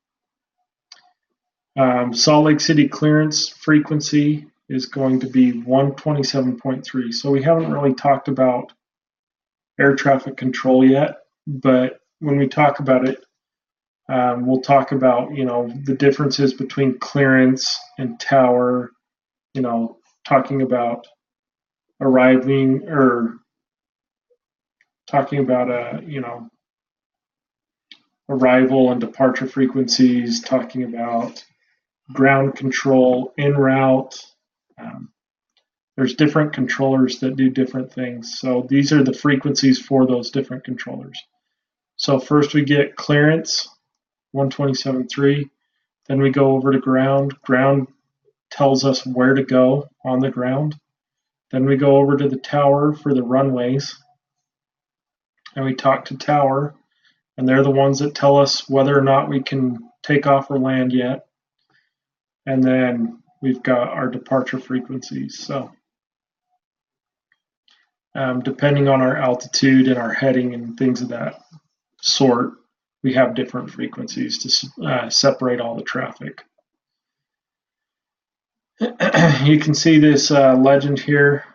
Salt Lake City clearance frequency is going to be 127.3. So we haven't really talked about air traffic control yet, but when we talk about it, we'll talk about, the differences between clearance and tower, talking about arriving or talking about, arrival and departure frequencies, talking about ground control, en route. There's different controllers that do different things. So these are the frequencies for those different controllers. So first we get clearance, 127.3. Then we go over to ground. Ground tells us where to go on the ground. Then we go over to the tower for the runways. And we talk to tower. And they're the ones that tell us whether or not we can take off or land yet. And then we've got our departure frequencies. So depending on our altitude and our heading and things of that sort, we have different frequencies to separate all the traffic. You can see this legend here,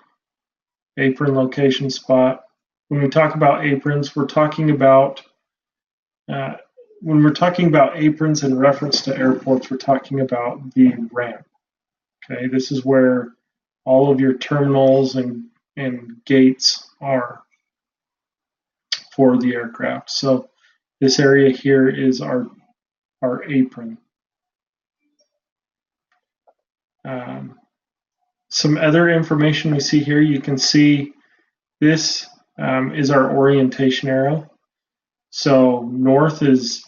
apron location spot. When we talk about aprons, we're talking about when we're talking about aprons in reference to airports, we're talking about the ramp. Okay, this is where all of your terminals and gates are for the aircraft. So this area here is our apron. Some other information we see here, you can see this is our orientation arrow. So north is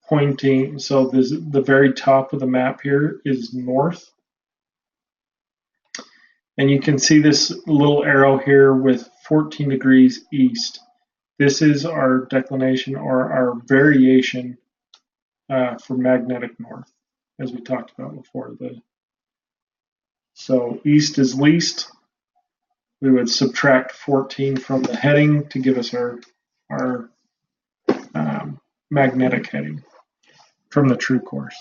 pointing, so the very top of the map here is north. And you can see this little arrow here with 14 degrees east. This is our declination or our variation for magnetic north, as we talked about before. So east is least. We would subtract 14 from the heading to give us our magnetic heading from the true course.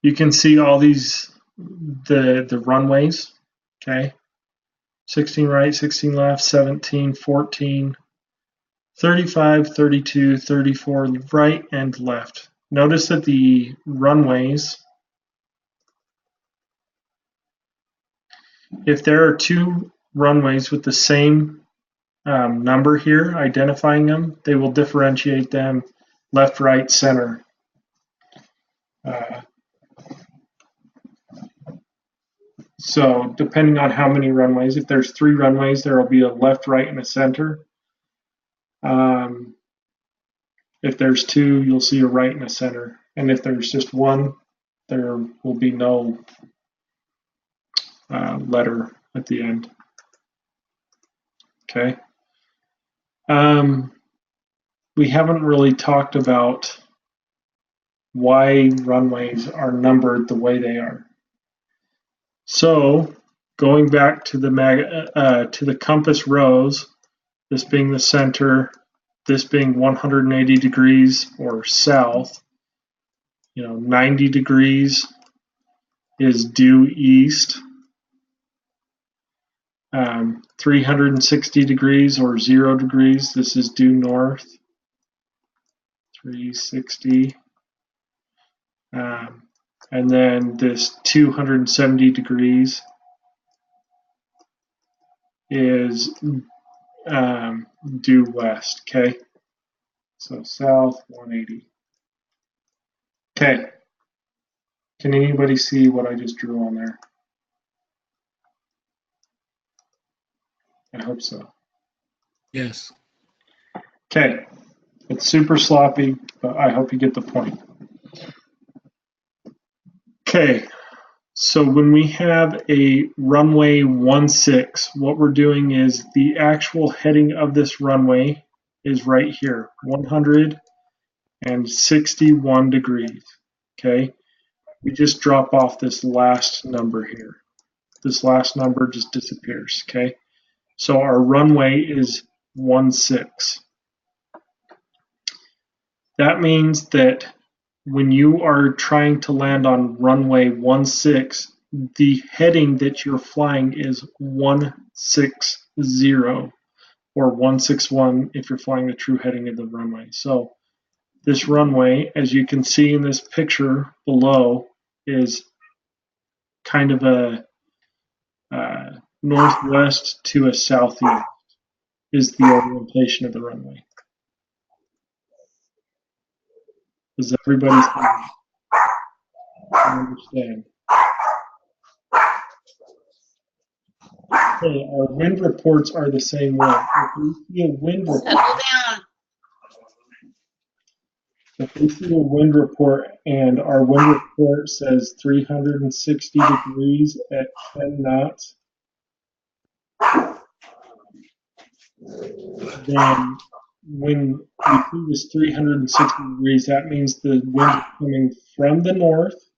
You can see all these, the runways, okay? 16 right, 16 left, 17, 14, 35, 32, 34, right and left. Notice that the runways, if there are two runways with the same number here, identifying them, they will differentiate them left, right, center. So depending on how many runways, if there's 3 runways, there will be a left, right, and a center. If there's 2, you'll see a right and a center. And if there's just 1, there will be no letter at the end. Okay. We haven't really talked about why runways are numbered the way they are. So going back to the compass rose, this being the center, this being 180 degrees or south, 90 degrees is due east. 360 degrees or 0 degrees, this is due north. 360. And then this 270 degrees is due west, okay? So south, 180. Okay. Can anybody see what I just drew on there? I hope so. Yes. Okay. It's super sloppy, but I hope you get the point. Okay. So when we have a runway 16, what we're doing is the actual heading of this runway is right here, 161 degrees, okay? We just drop off this last number here. This last number just disappears, okay? So our runway is 16. That means that when you are trying to land on runway 16, the heading that you're flying is 160 or 161 if you're flying the true heading of the runway. So this runway, as you can see in this picture below, is kind of a northwest to a southeast. is the orientation of the runway. Does everybody understand? Okay, our wind reports are the same way. If we see a wind report, Settle down. if we see a wind report and our wind report says 360 degrees at 10 knots, then when we see this 360 degrees, that means the wind is coming from the north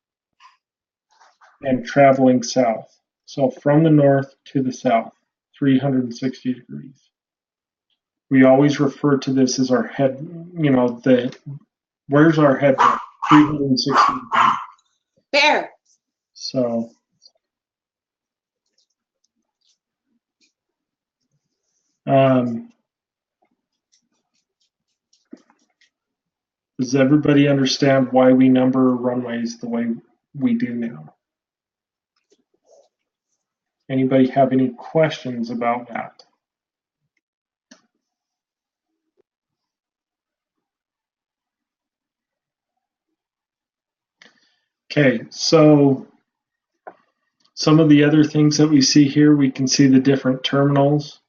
and traveling south. So from the north to the south, 360 degrees. We always refer to this as our head, where's our head? 360 degrees. Bear. So does everybody understand why we number runways the way we do now? Anybody have any questions about that? Okay, so some of the other things that we see here, we can see the different terminals.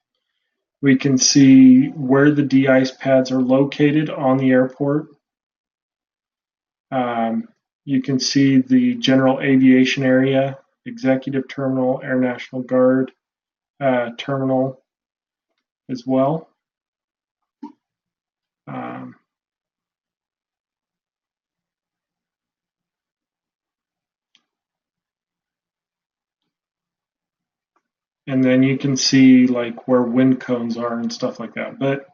We can see where the de-ice pads are located on the airport. You can see the general aviation area, executive terminal, Air National Guard terminal as well. And then you can see like where wind cones are and stuff like that, but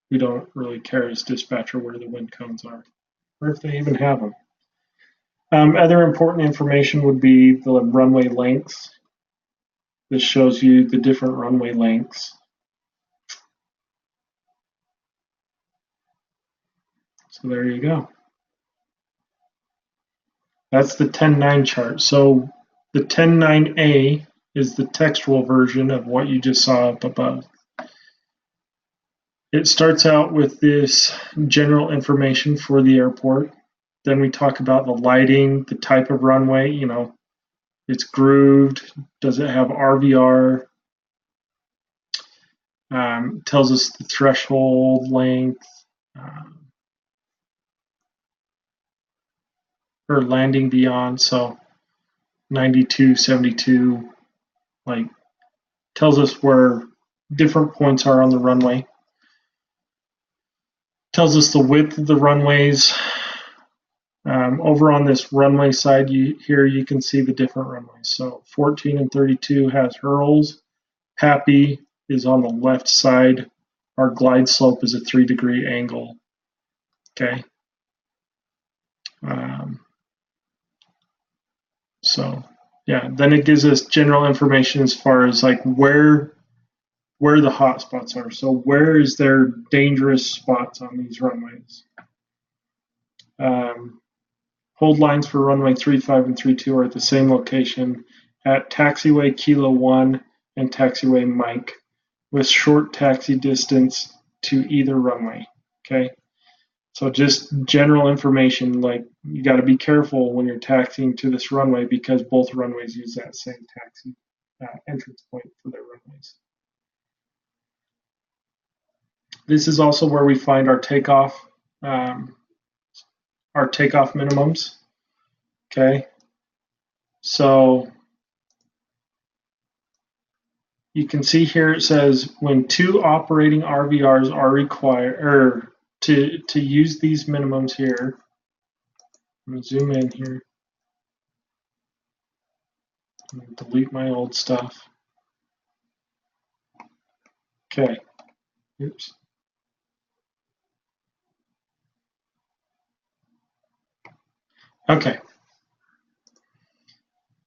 we don't really care as dispatcher where the wind cones are, or if they even have them. Other important information would be the runway lengths. This shows you the different runway lengths. So there you go. That's the 10.9 chart. So the 10.9A is the textual version of what you just saw up above. It starts out with this general information for the airport. Then we talk about the lighting, the type of runway, it's grooved, does it have RVR, tells us the threshold length, or landing beyond, so 92, 72, like tells us where different points are on the runway. Tells us the width of the runways. Over on this runway side here, you can see the different runways. So 14 and 32 has hurls. Happy is on the left side. Our glide slope is a 3-degree angle. Okay. So yeah, then it gives us general information as far as like where the hot spots are. So where is there dangerous spots on these runways? Hold lines for runway 35 and 32 are at the same location at taxiway Kilo 1 and taxiway Mike, with short taxi distance to either runway. Okay, so just general information, like you got to be careful when you're taxiing to this runway because both runways use that same taxi entrance point for their runways. This is also where we find our takeoff minimums. Okay, so you can see here it says when 2 operating RVRs are required, or to use these minimums here. Let me zoom in here. Delete my old stuff. Okay. Oops. Okay.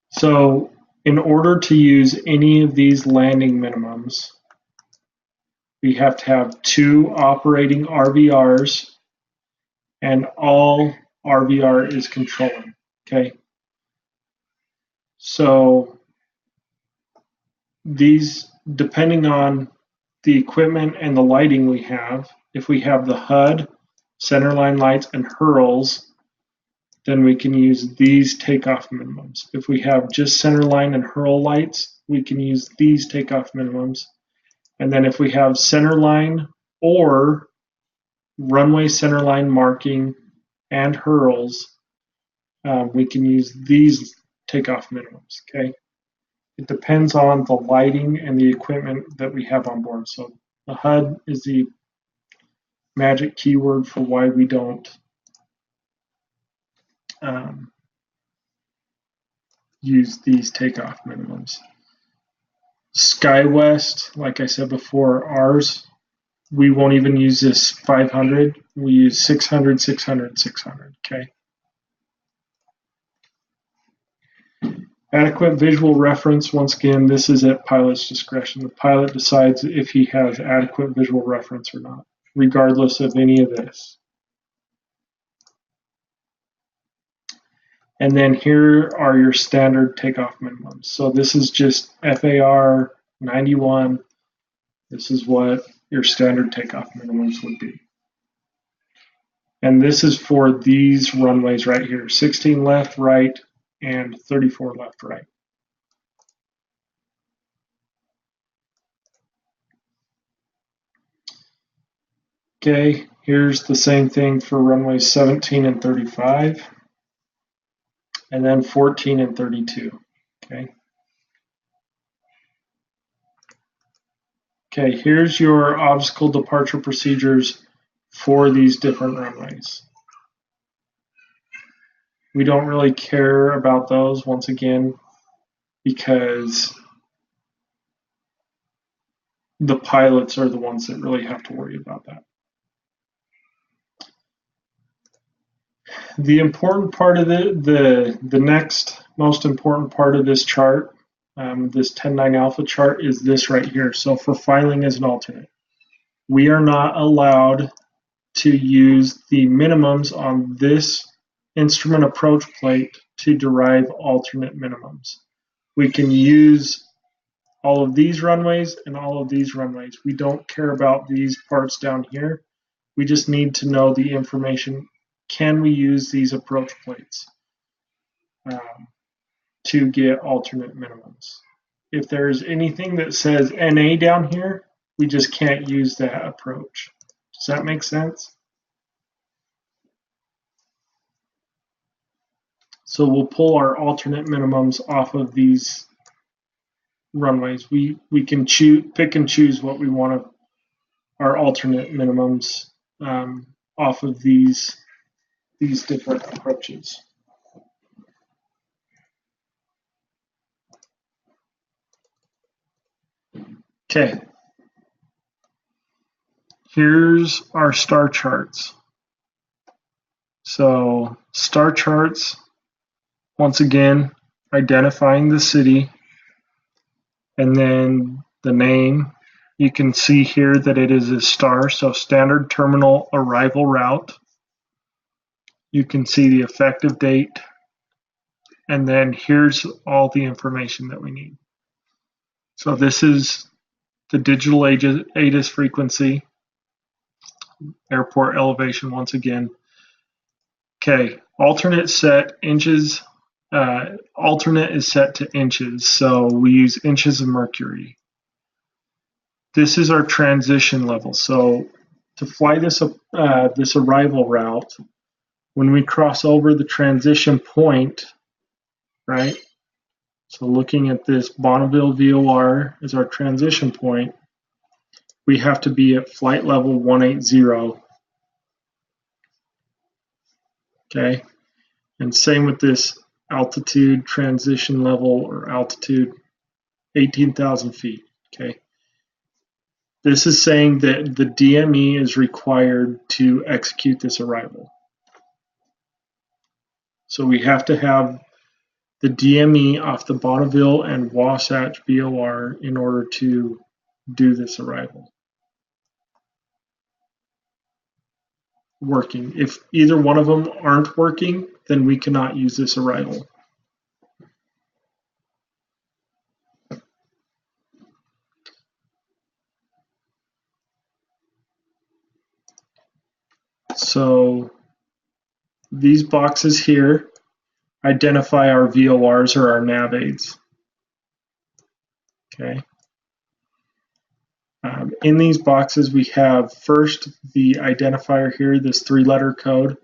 So in order to use any of these landing minimums, we have to have 2 operating RVRs and all RVR is controlling. Okay. So these, depending on the equipment and the lighting we have. If we have the HUD, centerline lights, and hurls, then we can use these takeoff minimums. If we have just centerline and hurl lights, we can use these takeoff minimums. And then if we have centerline or runway centerline marking and hurls, we can use these takeoff minimums, okay? It depends on the lighting and the equipment that we have on board. So the HUD is the magic keyword for why we don't use these takeoff minimums. SkyWest, like I said before, ours, we won't even use this 500. We use 600, 600, 600, okay? Adequate visual reference, once again, this is at pilot's discretion. The pilot decides if he has adequate visual reference or not, regardless of any of this. And then here are your standard takeoff minimums. So this is just FAR 91. This is what your standard takeoff minimums would be. And this is for these runways right here, 16 left, right, and 34 left, right. Okay, here's the same thing for runways 17 and 35. And then 14 and 32, okay? Okay, here's your obstacle departure procedures for these different runways. We don't really care about those, once again, because the pilots are the ones that really have to worry about that. The important part of the next most important part of this chart, this 10.9 alpha chart, is this right here. So for filing as an alternate, we are not allowed to use the minimums on this instrument approach plate to derive alternate minimums. We can use all of these runways and all of these runways. We don't care about these parts down here. We just need to know the information. Can we use these approach plates to get alternate minimums? If there's anything that says NA down here, we just can't use that approach. Does that make sense? So we'll pull our alternate minimums off of these runways. We can pick and choose what we want to, our alternate minimums off of these different approaches. Okay, here's our star charts. So star charts, once again, identifying the city and then the name. You can see here that it is a star, so standard terminal arrival route. You can see the effective date, and then here's all the information that we need. So this is the digital ATIS frequency, airport elevation once again. Okay, alternate set inches. Alternate is set to inches, so we use inches of mercury. This is our transition level. So to fly this arrival route, when we cross over the transition point, right? So looking at this Bonneville VOR as our transition point, we have to be at flight level 180. Okay, and same with this altitude transition level or altitude 18,000 feet. Okay, this is saying that the DME is required to execute this arrival. So we have to have the DME off the Bonneville and Wasatch VOR in order to do this arrival. Working. If either one of them aren't working, then we cannot use this arrival. So these boxes here identify our VORs or our nav aids. Okay. In these boxes, we have first the identifier here, this 3-letter code.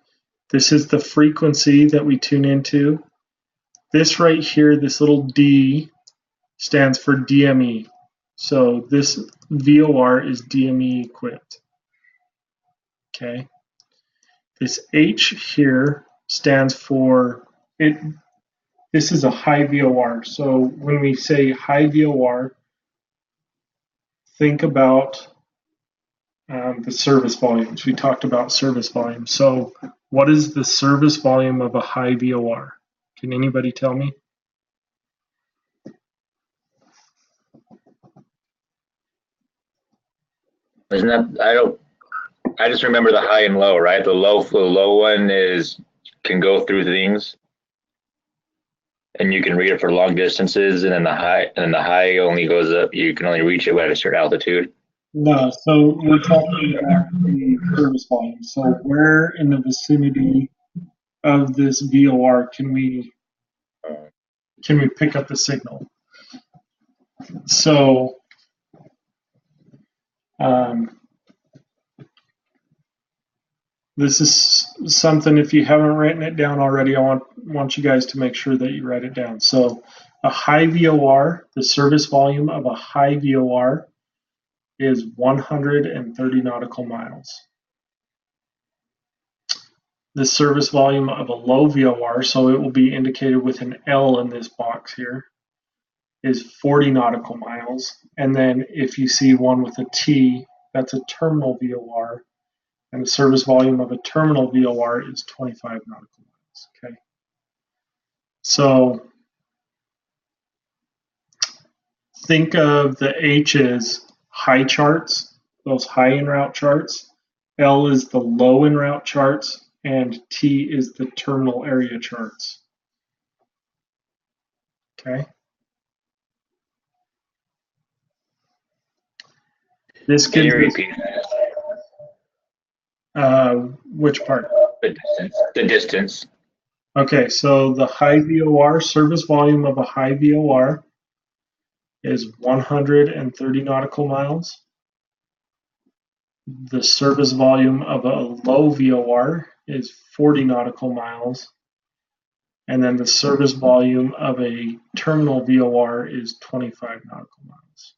This is the frequency that we tune into. This right here, this little D, stands for DME. So this VOR is DME equipped. Okay. This H here stands for it. This is a high VOR. So when we say high VOR, think about the service volumes. We talked about service volume. So what is the service volume of a high VOR? Can anybody tell me? Isn't that, I just remember the high and low, right? The low one can go through things and you can read it for long distances, and then the high only goes up. You can only reach it at a certain altitude. No, so we're talking about the service volume. So where in the vicinity of this VOR can we pick up the signal? So this is something, if you haven't written it down already, I want you guys to make sure that you write it down. So a high VOR, the service volume of a high VOR is 130 nautical miles. The service volume of a low VOR, so it will be indicated with an L in this box here, is 40 nautical miles. And then if you see one with a T, that's a terminal VOR. And the service volume of a terminal VOR is 25 nautical miles. Okay. So think of the H as high charts, those high en route charts. L is the low en route charts, and T is the terminal area charts. Okay. This Can you gives repeat which part? the distance? The distance. Okay, so the high VOR, service volume of a high VOR is 130 nautical miles. The service volume of a low VOR is 40 nautical miles. And then the service volume of a terminal VOR is 25 nautical miles.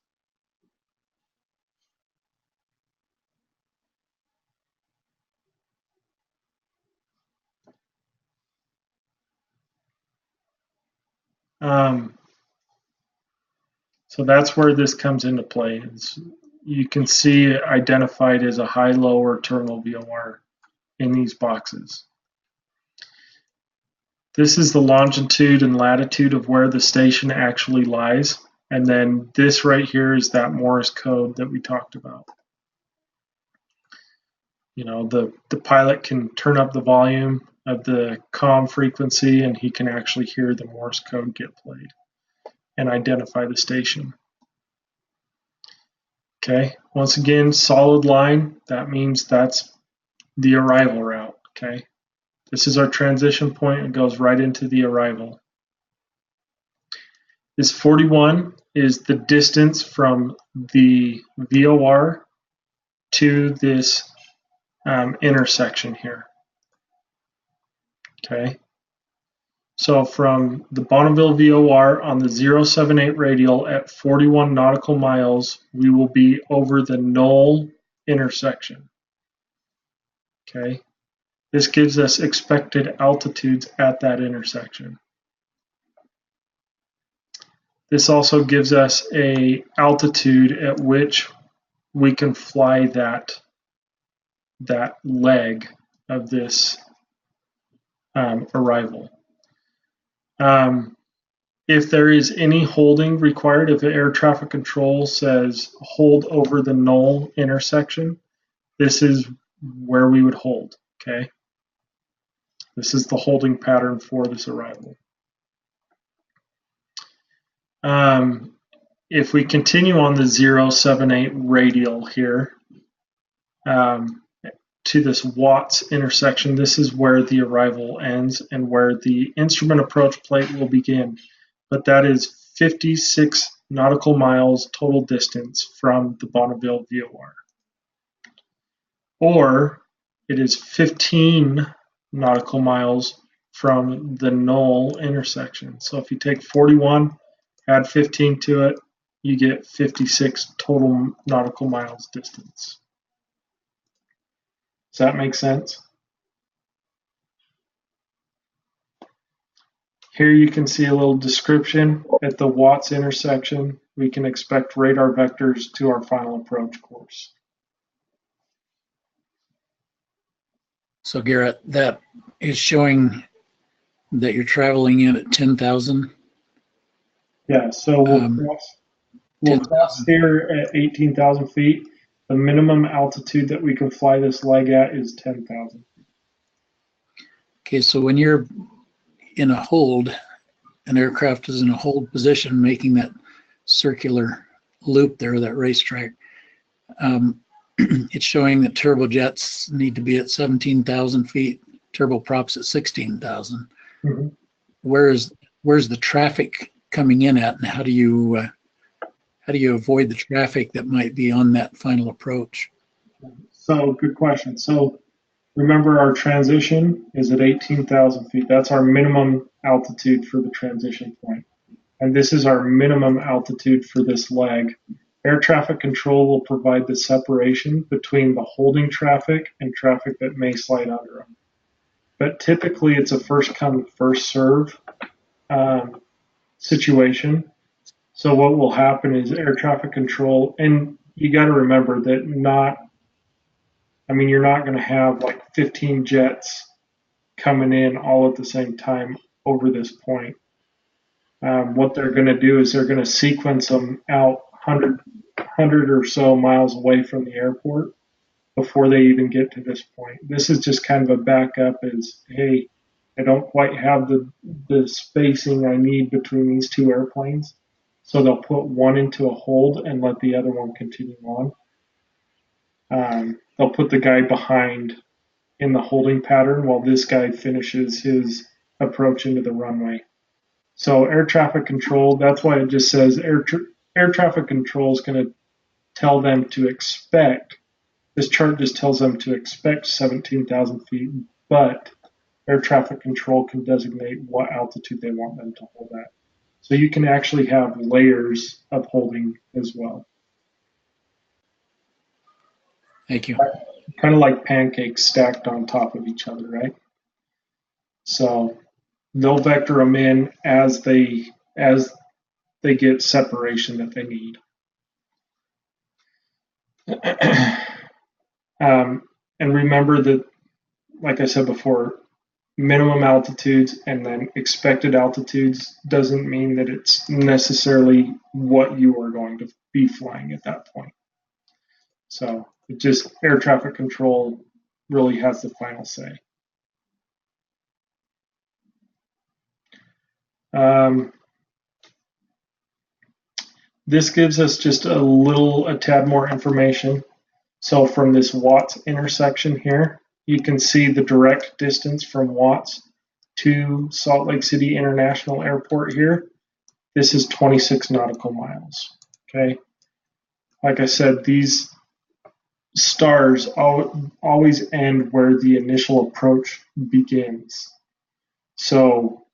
So that's where this comes into play. You can see it identified as a high, low, or terminal VOR in these boxes. This is the longitude and latitude of where the station actually lies. And then this right here is that Morse code that we talked about. You know, the pilot can turn up the volume of the comm frequency and he can actually hear the Morse code get played and identify the station. Okay, once again, solid line, that means that's the arrival route. Okay, this is our transition point. It goes right into the arrival. This 41 is the distance from the VOR to this intersection here. Okay, so from the Bonneville VOR on the 078 radial at 41 nautical miles, we will be over the Knoll intersection. Okay, this gives us expected altitudes at that intersection. This also gives us a altitude at which we can fly that leg of this arrival. If there is any holding required, if the air traffic control says hold over the Knoll intersection, this is where we would hold. Okay, this is the holding pattern for this arrival. If we continue on the 078 radial here, to this Watts intersection. This is where the arrival ends and where the instrument approach plate will begin. But that is 56 nautical miles total distance from the Bonneville VOR. Or it is 15 nautical miles from the Knoll intersection. So if you take 41, add 15 to it, you get 56 total nautical miles distance. Does that make sense? Here you can see a little description. At the Watts intersection, we can expect radar vectors to our final approach course. So Garrett, that is showing that you're traveling in at 10,000? Yeah, so we'll cross here at 18,000 feet. The minimum altitude that we can fly this leg at is 10,000. Okay, so when you're in a hold, an aircraft is in a hold position, making that circular loop there, that racetrack, it's showing that turbojets need to be at 17,000 feet, turboprops at 16,000. Mm-hmm. Where's the traffic coming in at, and how do you avoid the traffic that might be on that final approach? So good question. So remember, our transition is at 18,000 feet. That's our minimum altitude for the transition point. And this is our minimum altitude for this leg. Air traffic control will provide the separation between the holding traffic and traffic that may slide under them. But typically it's a first come, first serve situation. So what will happen is air traffic control, and you got to remember that you're not going to have like 15 jets coming in all at the same time over this point. What they're going to do is they're going to sequence them out 100 or so miles away from the airport before they even get to this point. This is just kind of a backup as, hey, I don't quite have the spacing I need between these two airplanes. So they'll put one into a hold and let the other one continue on. They'll put the guy behind in the holding pattern while this guy finishes his approach into the runway. So air traffic control, that's why it just says air traffic control is going to tell them to expect, this chart just tells them to expect 17,000 feet, but air traffic control can designate what altitude they want them to hold at. So you can actually have layers of holding as well. Thank you. Kind of like pancakes stacked on top of each other, right? So they'll vector them in as they get separation that they need. And remember that, like I said before, minimum altitudes and then expected altitudes doesn't mean that it's necessarily what you are going to be flying at that point. So it just, air traffic control really has the final say. This gives us just a tad more information. So from this Watts intersection here, you can see the direct distance from Watts to Salt Lake City International Airport here. This is 26 nautical miles, okay? Like I said, these stars always end where the initial approach begins. So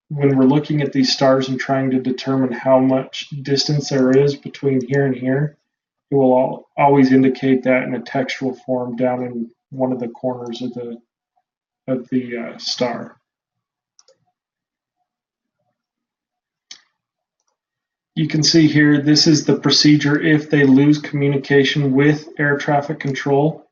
when we're looking at these stars and trying to determine how much distance there is between here and here, it will always indicate that in a textual form down in one of the corners of the star. You can see here, this is the procedure if they lose communication with air traffic control.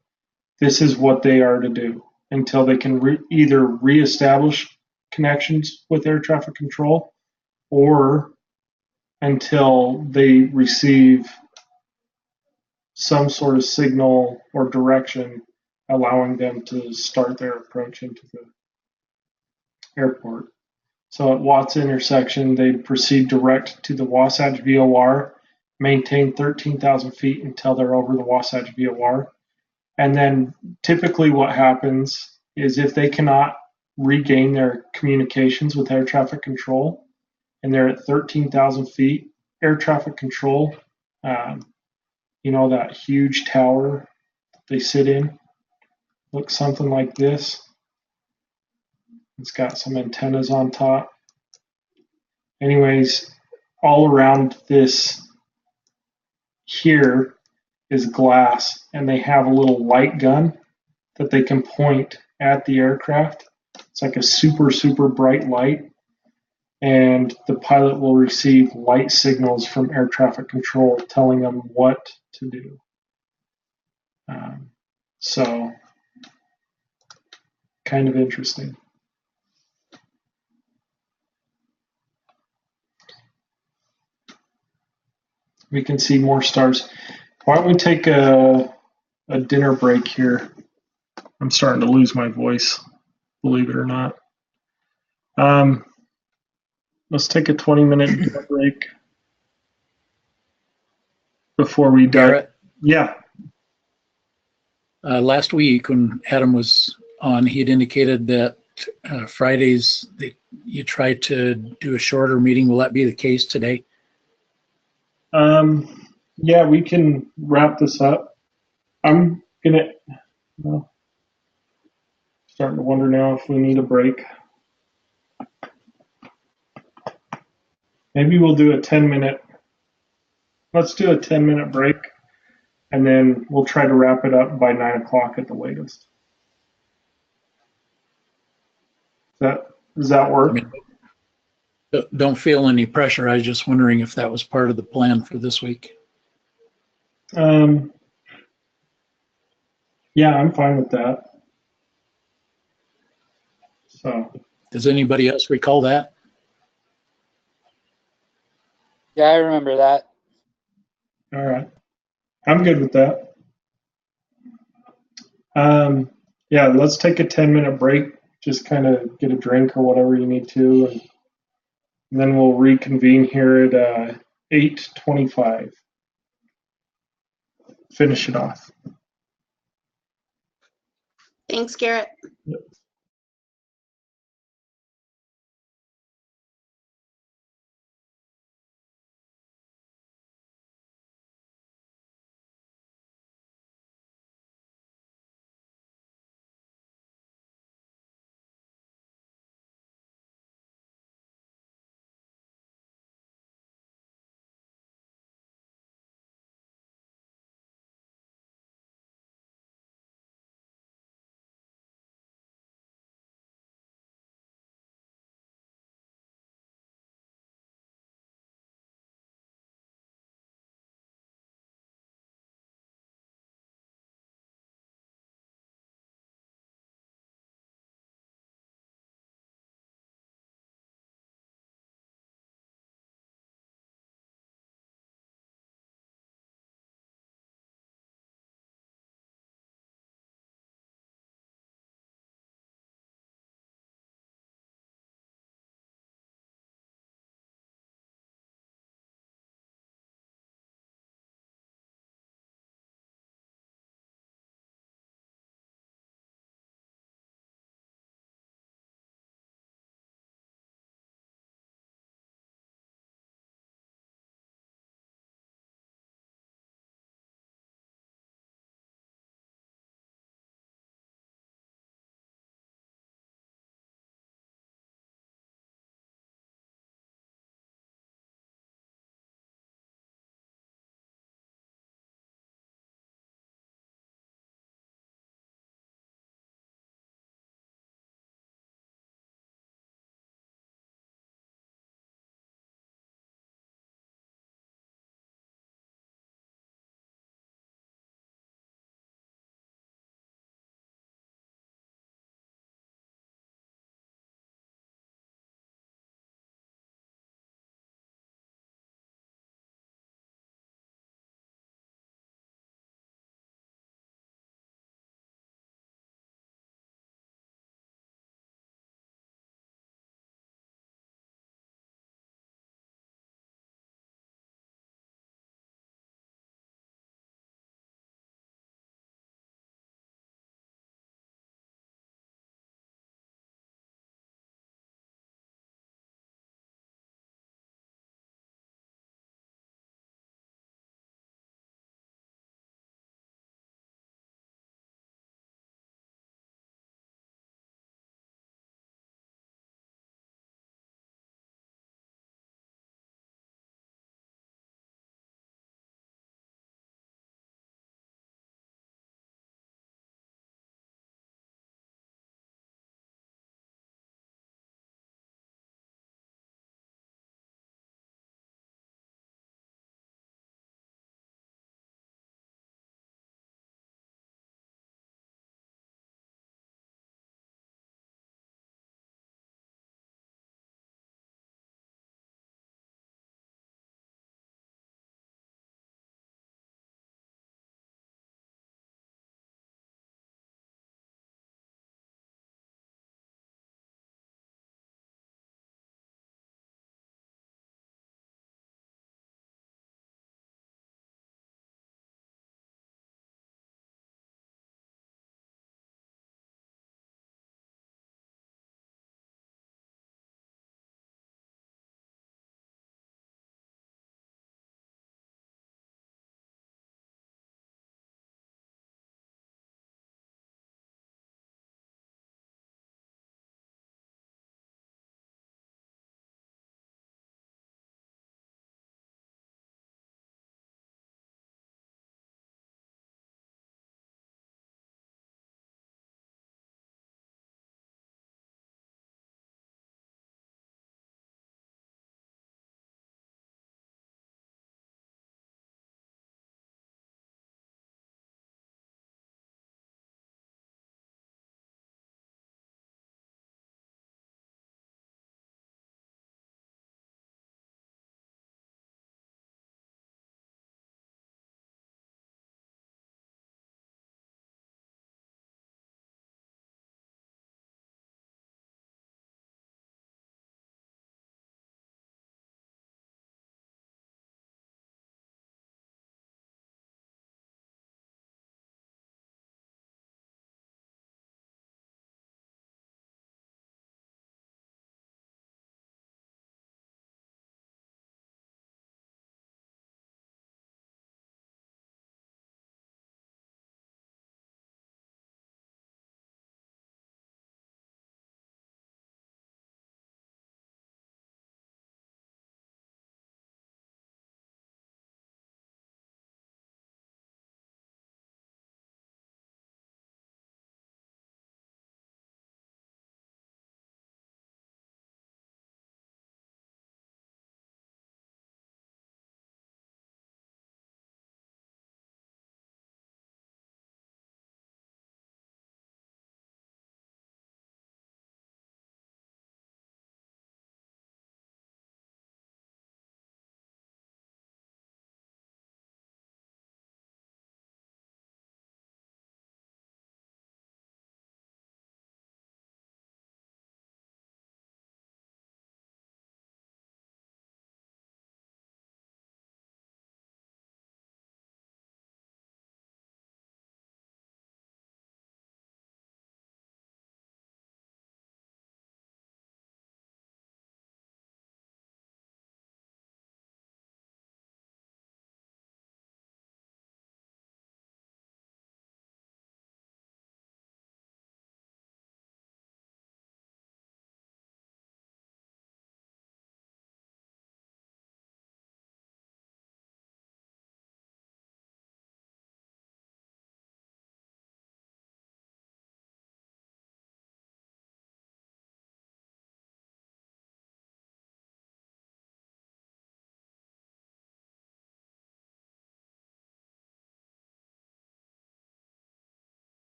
This is what they are to do until they can either reestablish connections with air traffic control or until they receive some sort of signal or direction allowing them to start their approach into the airport. So at Watts intersection, they proceed direct to the Wasatch VOR, maintain 13,000 feet until they're over the Wasatch VOR. And then typically what happens is if they cannot regain their communications with air traffic control and they're at 13,000 feet, air traffic control, you know, that huge tower they sit in, looks something like this. It's got some antennas on top. Anyways, all around this here is glass, and they have a little light gun that they can point at the aircraft. It's like a super, super bright light, and the pilot will receive light signals from air traffic control telling them what to do. So, kind of interesting. We can see more stars. Why don't we take a dinner break here? I'm starting to lose my voice, believe it or not. Let's take a 20-minute dinner break before we dive. Garrett, Yeah. last week when Adam was on, he had indicated that Fridays you try to do a shorter meeting. Will that be the case today? Yeah, we can wrap this up. I'm gonna. Well, starting to wonder now if we need a break. Maybe we'll do a 10-minute. Let's do a 10-minute break, and then we'll try to wrap it up by 9 o'clock at the latest. Does that work? I mean, don't feel any pressure. I was just wondering if that was part of the plan for this week. Yeah, I'm fine with that. So, Does anybody else recall that? Yeah, I remember that. all right. I'm good with that. Yeah, let's take a 10-minute break. Just kind of get a drink or whatever you need to, and then we'll reconvene here at 8:25. Finish it off. Thanks, Garrett.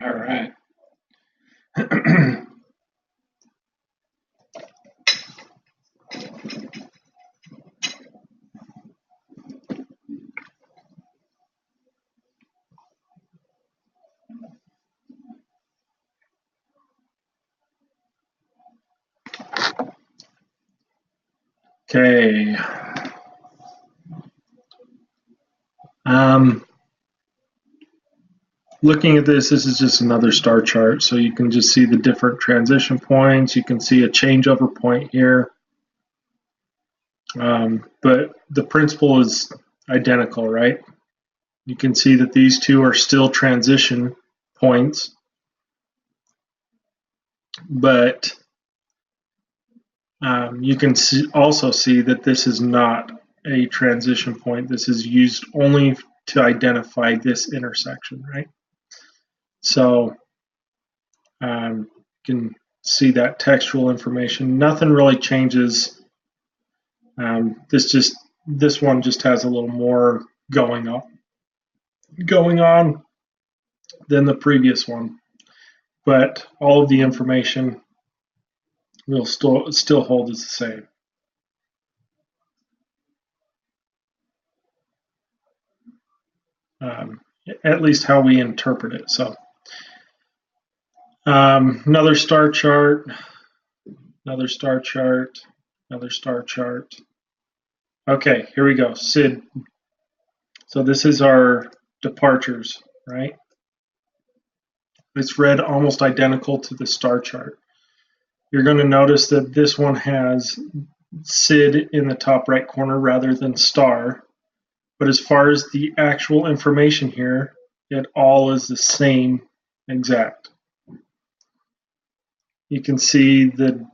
All right. Okay. Looking at this is just another star chart, so you can just see the different transition points. You can see a changeover point here. But the principle is identical, right? You can see that these two are still transition points, but you can also see that this is not a transition point. This is used only to identify this intersection, right? So you can see that textual information. Nothing really changes. This one just has a little more going on than the previous one, but all of the information will still hold as the same. At least how we interpret it. So another star chart, another star chart, another star chart. Okay, here we go. SID. So this is our departures, right? It's read almost identical to the star chart. You're going to notice that this one has SID in the top right corner rather than star. But as far as the actual information here, it all is the same exact. You can see the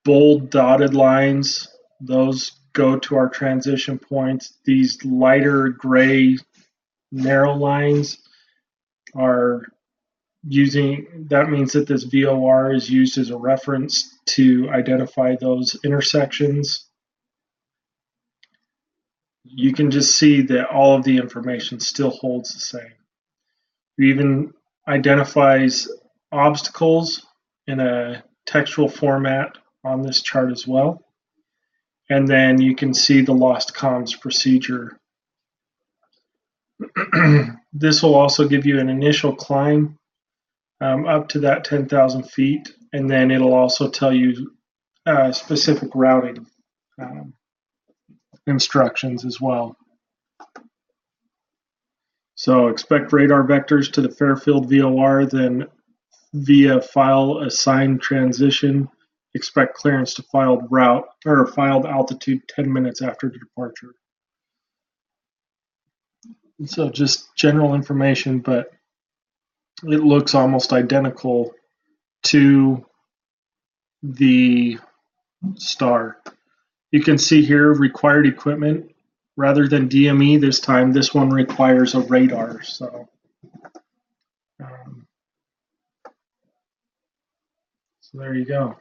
bold dotted lines, those go to our transition points. These lighter gray narrow lines are that means that this VOR is used as a reference to identify those intersections. You can just see that all of the information still holds the same. It even identifies obstacles in a textual format on this chart as well. And then you can see the lost comms procedure. This will also give you an initial climb up to that 10,000 feet, and then it'll also tell you specific routing instructions as well. So expect radar vectors to the Fairfield VOR, then via file assign transition, expect clearance to filed route or filed altitude 10 minutes after departure. So just general information, but it looks almost identical to the star. You can see here required equipment. Rather than DME this time, this one requires a radar. So there you go.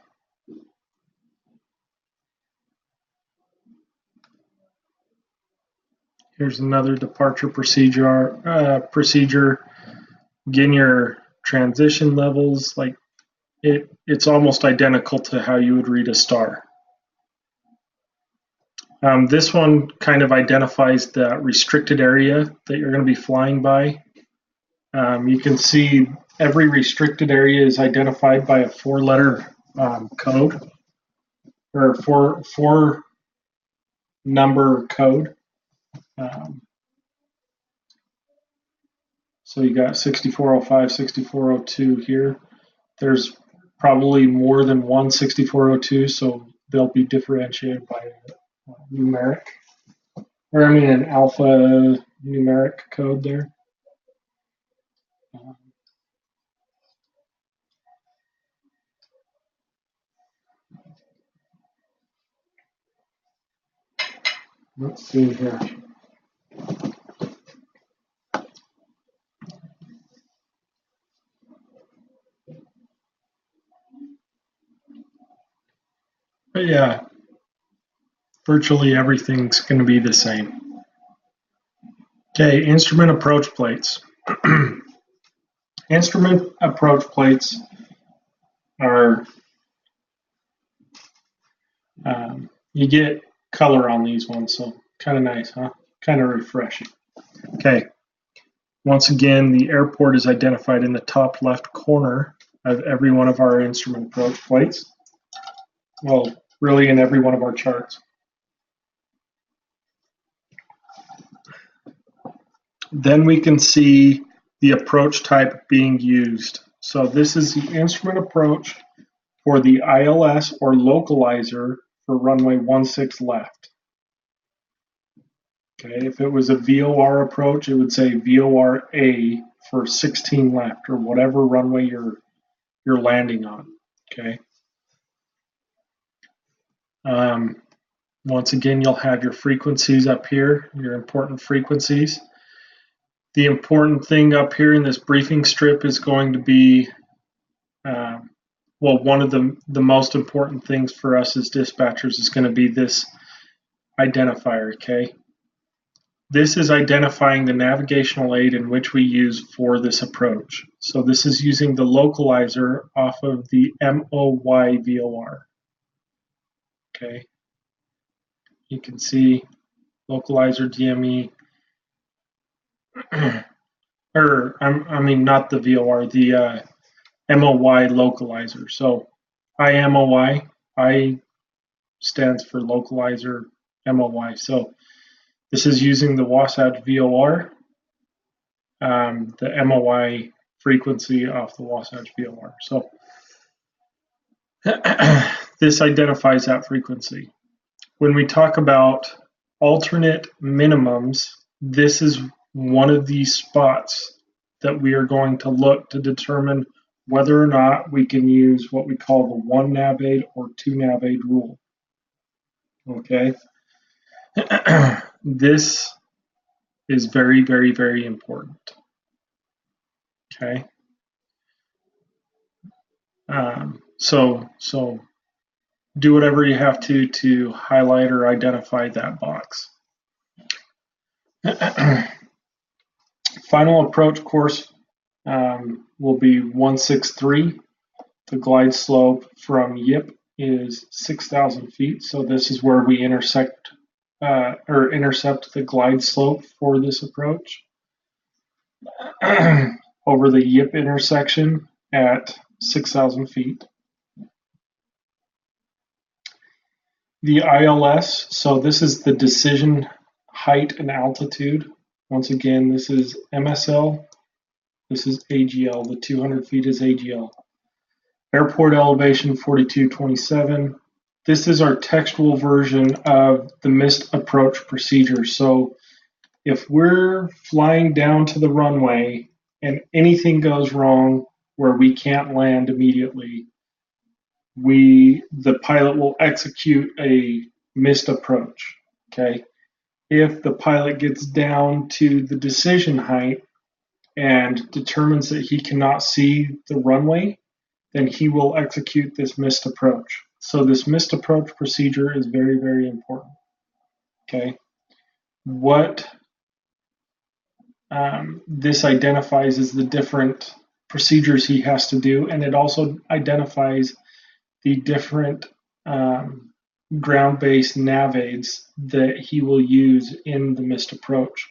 Here's another departure procedure. Again, your transition levels, like it's almost identical to how you would read a star. This one kind of identifies the restricted area that you're going to be flying by. You can see every restricted area is identified by a four-letter code or four-number code. So you got 6405, 6402 here. There's probably more than one 6402, so they'll be differentiated by numeric, or I mean an alpha numeric code there. Let's see here. But yeah, virtually everything's going to be the same. Okay, instrument approach plates. instrument approach plates are, you get color on these ones, so kind of nice, huh? Kind of refreshing. Okay. Once again, the airport is identified in the top left corner of every one of our instrument approach plates. Well, really in every one of our charts. Then we can see the approach type being used. So this is the instrument approach for the ILS or localizer for runway 16 left. Okay, if it was a VOR approach, it would say VOR A for 16 left, or whatever runway you're landing on. Okay. Once again, you'll have your frequencies up here, your important frequencies. The important thing up here in this briefing strip is going to be, well, one of the most important things for us as dispatchers is going to be this identifier, okay? This is identifying the navigational aid in which we use for this approach. So this is using the localizer off of the MOY VOR. Okay. You can see localizer DME, or I mean not the VOR, the MOY localizer. So IMOY, I stands for localizer MOY. So this is using the Wasatch VOR, the MOY frequency off the Wasatch VOR. So this identifies that frequency. When we talk about alternate minimums, this is one of these spots that we are going to look to determine whether or not we can use what we call the 1 nav aid or 2 nav aid rule. Okay. This is very, very, very important. Okay. So do whatever you have to highlight or identify that box. Final approach course will be 163. The glide slope from YIP is 6,000 feet. So this is where we intercept the glide slope for this approach over the YIP intersection at 6,000 feet. The ILS, so this is the decision height and altitude. Once again, this is MSL, this is AGL, the 200 feet is AGL. Airport elevation 4227. This is our textual version of the missed approach procedure. So if we're flying down to the runway and anything goes wrong where we can't land immediately, the pilot will execute a missed approach. Okay. If the pilot gets down to the decision height and determines that he cannot see the runway, then he will execute this missed approach. So this missed approach procedure is very, very important. Okay. What this identifies is the different procedures he has to do, and it also identifies the different ground-based nav aids that he will use in the missed approach.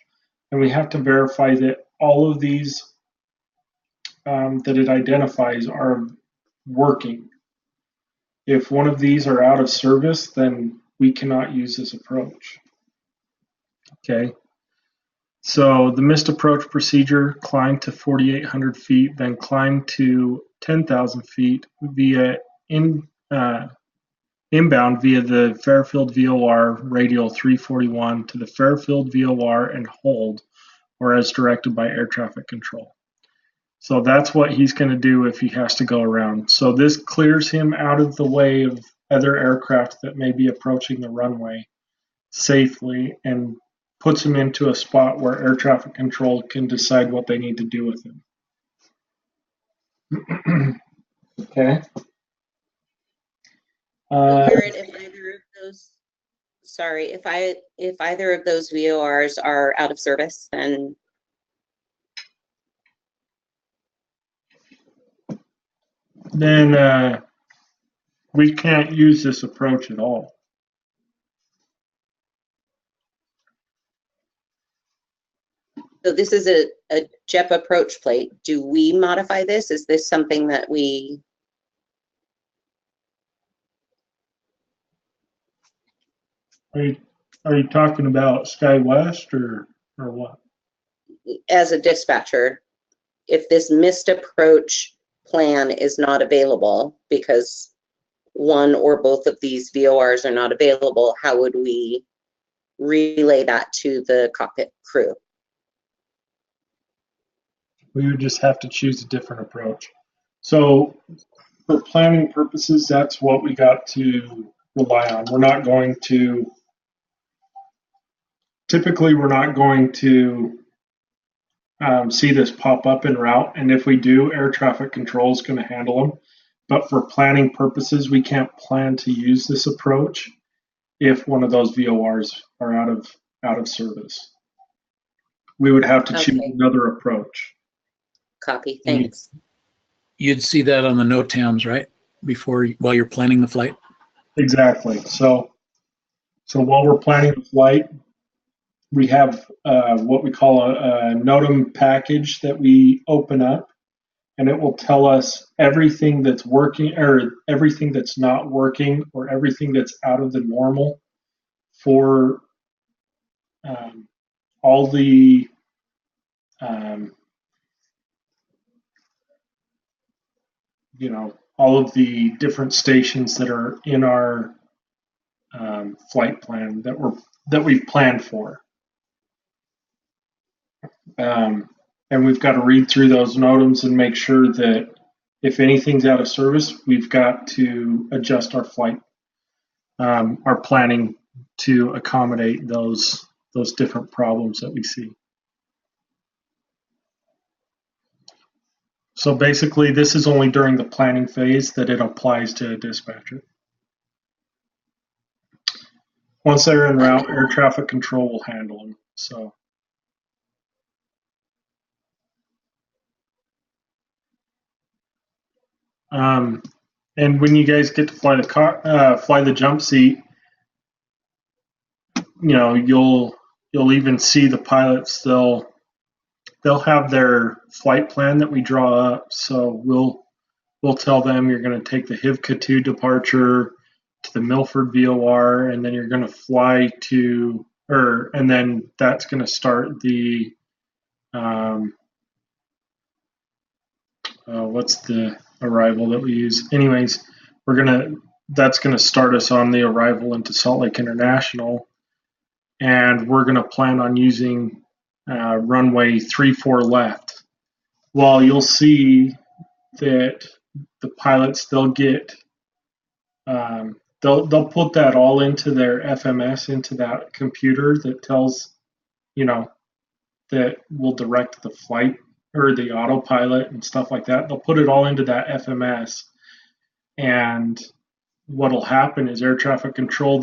And we have to verify that all of these that it identifies are working. If one of these are out of service, then we cannot use this approach. Okay. So the missed approach procedure, climb to 4,800 feet, then climb to 10,000 feet via inbound via the Fairfield VOR radial 341 to the Fairfield VOR and hold, or as directed by air traffic control. So that's what he's going to do if he has to go around. So this clears him out of the way of other aircraft that may be approaching the runway safely and puts him into a spot where air traffic control can decide what they need to do with him. Okay. Garrett, if either of those VORs are out of service, then then we can't use this approach at all. So this is a JEP approach plate. Do we modify this? Is this something that we? Are you talking about SkyWest or what? As a dispatcher, if this missed approach plan is not available because one or both of these VORs are not available, how would we relay that to the cockpit crew? We would just have to choose a different approach. So for planning purposes, that's what we got to rely on. We're not going to, typically we're not going to see this pop up en route. And if we do, air traffic control is going to handle them. But for planning purposes, we can't plan to use this approach if one of those VORs are out of service. We would have to choose another approach. Copy, thanks. You'd see that on the NOTAMs, right? While you're planning the flight? Exactly. So while we're planning the flight, we have what we call a NOTAM package that we open up, and it will tell us everything that's working or everything that's not working or everything that's out of the normal for all the all of the different stations that are in our flight plan that we've planned for. And we've got to read through those NOTAMs and make sure that if anything's out of service, we've got to adjust our flight, our planning to accommodate those different problems that we see. So basically, this is only during the planning phase that it applies to a dispatcher. Once they're en route, air traffic control will handle them. So. And when you guys get to fly the jump seat, you'll even see the pilots. They'll have their flight plan that we draw up. So we'll tell them you're going to take the HIVCA 2 departure to the Milford VOR, and then you're going to fly to, and then that's going to start the what's the arrival that we use? Anyways, that's gonna start us on the arrival into Salt Lake International, and we're gonna plan on using runway 34 left. Well, you'll see that the pilots they'll put that all into their FMS, into that computer that tells that will direct the flight or the autopilot and stuff like that. They'll put it all into that FMS, and what'll happen is air traffic control,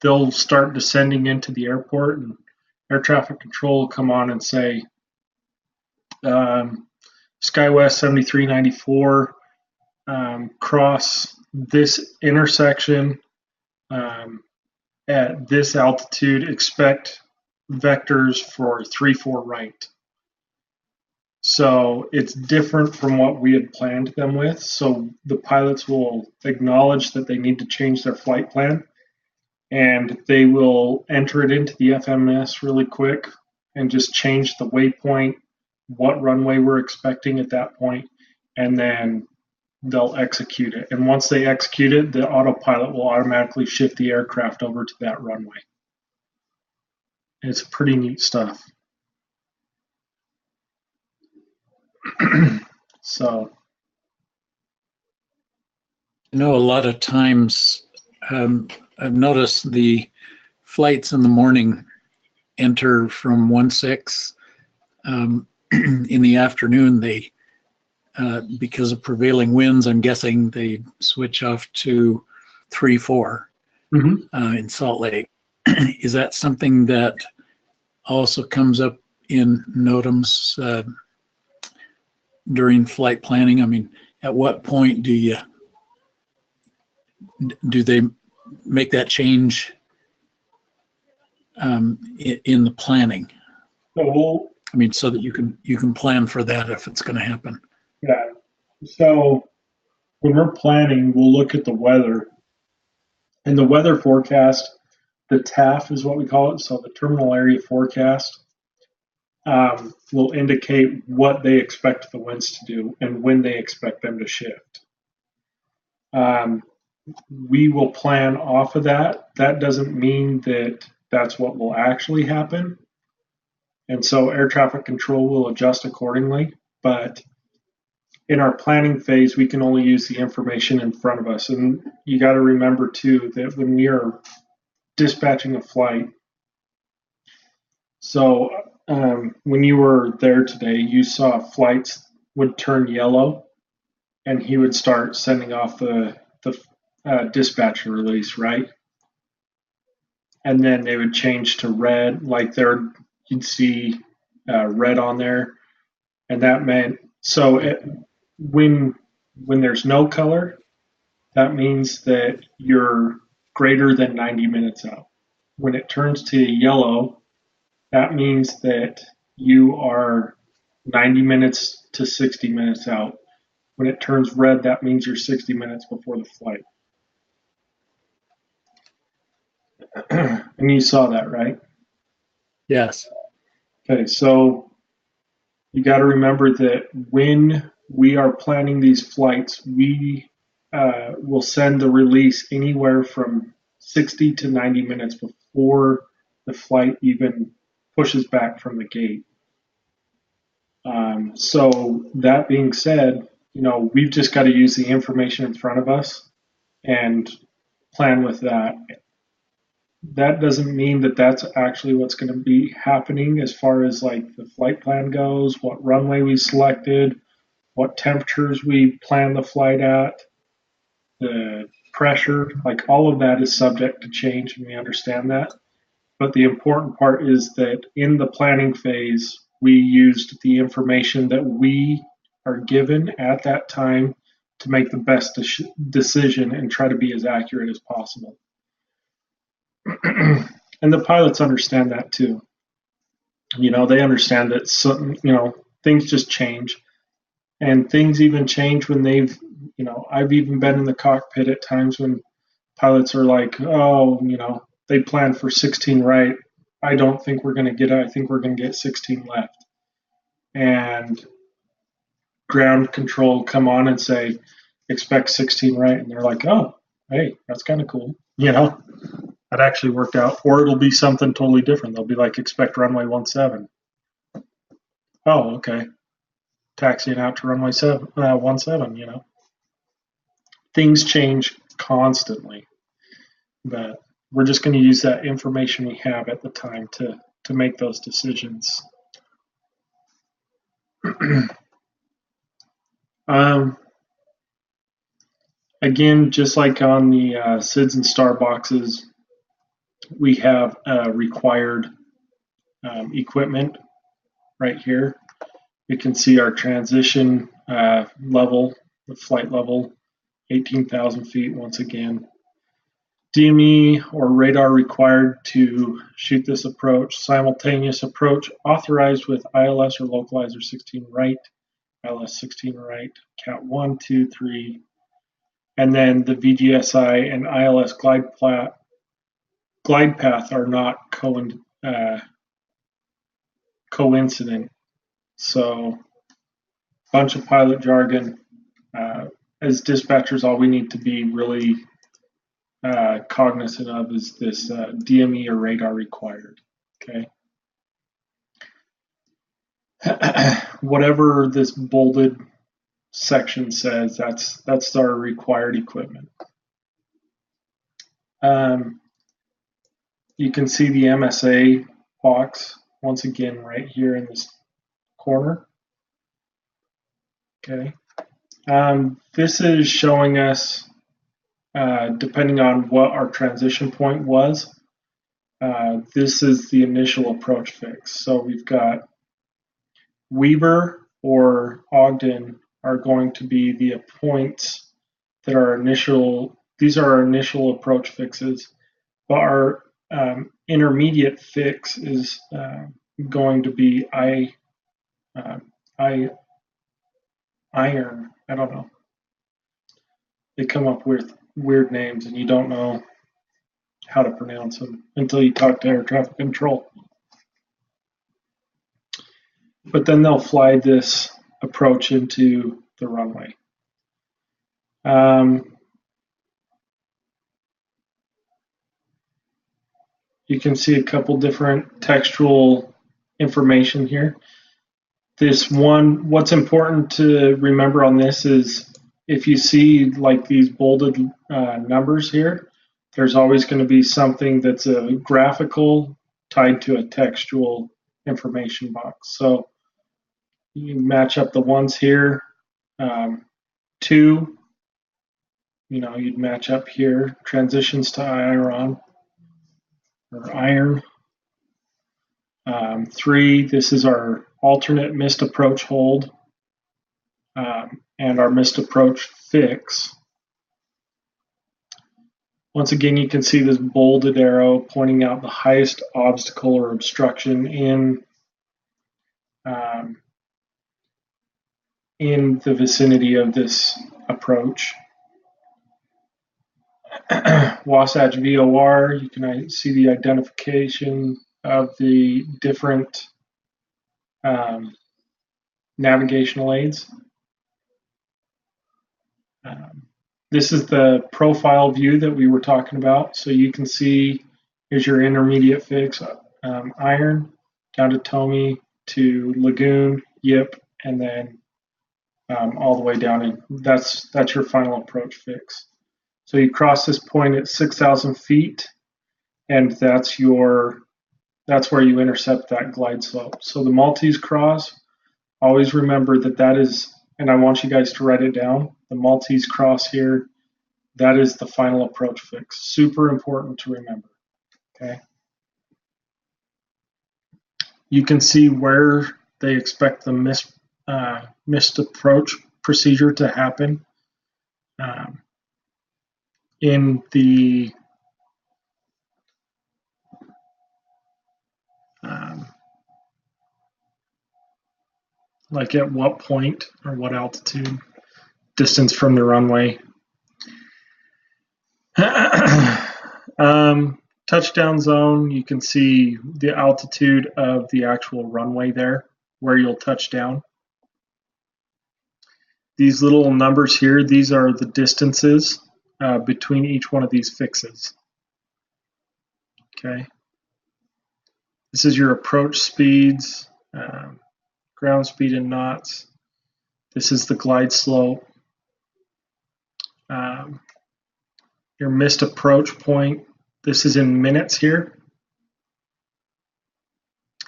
they'll start descending into the airport, and air traffic control will come on and say, SkyWest 7394, cross this intersection at this altitude, expect vectors for 3-4 right. So it's different from what we had planned them with. So the pilots will acknowledge that they need to change their flight plan, and they will enter it into the FMS really quick and just change the waypoint, what runway we're expecting at that point, and then they'll execute it. And once they execute it, the autopilot will automatically shift the aircraft over to that runway. It's pretty neat stuff. So, a lot of times I've noticed the flights in the morning enter from 1-6. In the afternoon, they because of prevailing winds, I'm guessing they switch off to 3-4 in Salt Lake. Is that something that also comes up in NOTAMs during flight planning? I mean, at what point do they make that change in the planning? So I mean, so that you can plan for that if it's going to happen. yeah. So when we're planning, we'll look at the weather. And the weather forecast, the TAF is what we call it, so the terminal area forecast, will indicate what they expect the winds to do and when they expect them to shift. We will plan off of that. That doesn't mean that that's what will actually happen. And so air traffic control will adjust accordingly. But in our planning phase, we can only use the information in front of us. And you got to remember, too, that when we are dispatching a flight, so when you were there today, you saw flights would turn yellow, and he would start sending off the dispatch release, right? And then they would change to red, like you'd see red on there, and that meant when there's no color, that means that you're greater than 90 minutes out. When it turns to yellow, that means that you are 90 minutes to 60 minutes out. When it turns red, that means you're 60 minutes before the flight. And you saw that, right? Yes. Okay, so you got to remember that when we are planning these flights, we will send the release anywhere from 60 to 90 minutes before the flight even pushes back from the gate. So that being said, we've just got to use the information in front of us and plan with that. That doesn't mean that that's actually what's going to be happening as far as like the flight plan goes, what runway we selected, what temperatures we plan the flight at, the pressure, like all of that is subject to change, and we understand that. But the important part is that in the planning phase, we used the information that we are given at that time to make the best decision and try to be as accurate as possible. And the pilots understand that too. They understand that things just change, and things even change when I've even been in the cockpit at times when pilots are like, oh, they plan for 16 right. I don't think we're going to get it. I think we're going to get 16 left. And ground control come on and say, expect 16 right. And they're like, oh, hey, that's kind of cool. That actually worked out. Or it'll be something totally different. They'll be like, expect runway 17. Oh, okay. Taxiing out to runway 17, Things change constantly. But we're just going to use that information we have at the time to make those decisions. Again, just like on the SIDS and star boxes, we have required equipment right here. We can see our transition level, the flight level, 18,000 feet once again. DME or radar required to shoot this approach. Simultaneous approach authorized with ILS or localizer 16 right, ILS 16 right, Cat 1, 2, 3, and then the VGSI and ILS glide path are not coincident. So, bunch of pilot jargon. As dispatchers, all we need to be really cognizant of is this DME or radar required. Okay. Whatever this bolded section says, that's our required equipment. You can see the MSA box once again right here in this corner. Okay. This is showing us, depending on what our transition point was, this is the initial approach fix. So we've got Weber or Ogden are going to be the points that are initial. These are our initial approach fixes, but our intermediate fix is going to be iron. I don't know. They come up with weird names, and you don't know how to pronounce them until you talk to air traffic control. But then they'll fly this approach into the runway. You can see a couple different textual information here. This one, what's important to remember on this is if you see like these bolded numbers here, there's always going to be something that's a graphical tied to a textual information box. So you match up the ones here. 2, you'd match up here. Transitions to iron. 3, this is our alternate missed approach hold and our missed approach fix. Once again, you can see this bolded arrow pointing out the highest obstacle or obstruction in the vicinity of this approach. Wasatch VOR, you can see the identification of the different navigational aids. This is the profile view that we were talking about. So you can see here's your intermediate fix, iron, down to Timi, to Lagoon, Yip, and then all the way down in. That's your final approach fix. So you cross this point at 6,000 feet, and that's where you intercept that glide slope. So the Maltese cross, always remember that is, and I want you guys to write it down, the Maltese cross here, that is the final approach fix. Super important to remember, okay? You can see where they expect the missed approach procedure to happen in the like at what point or what altitude, distance from the runway. Touchdown zone, you can see the altitude of the actual runway there, where you'll touch down. These little numbers here, these are the distances between each one of these fixes. Okay. This is your approach speeds, ground speed in knots. This is the glide slope. Your missed approach point. This is in minutes here.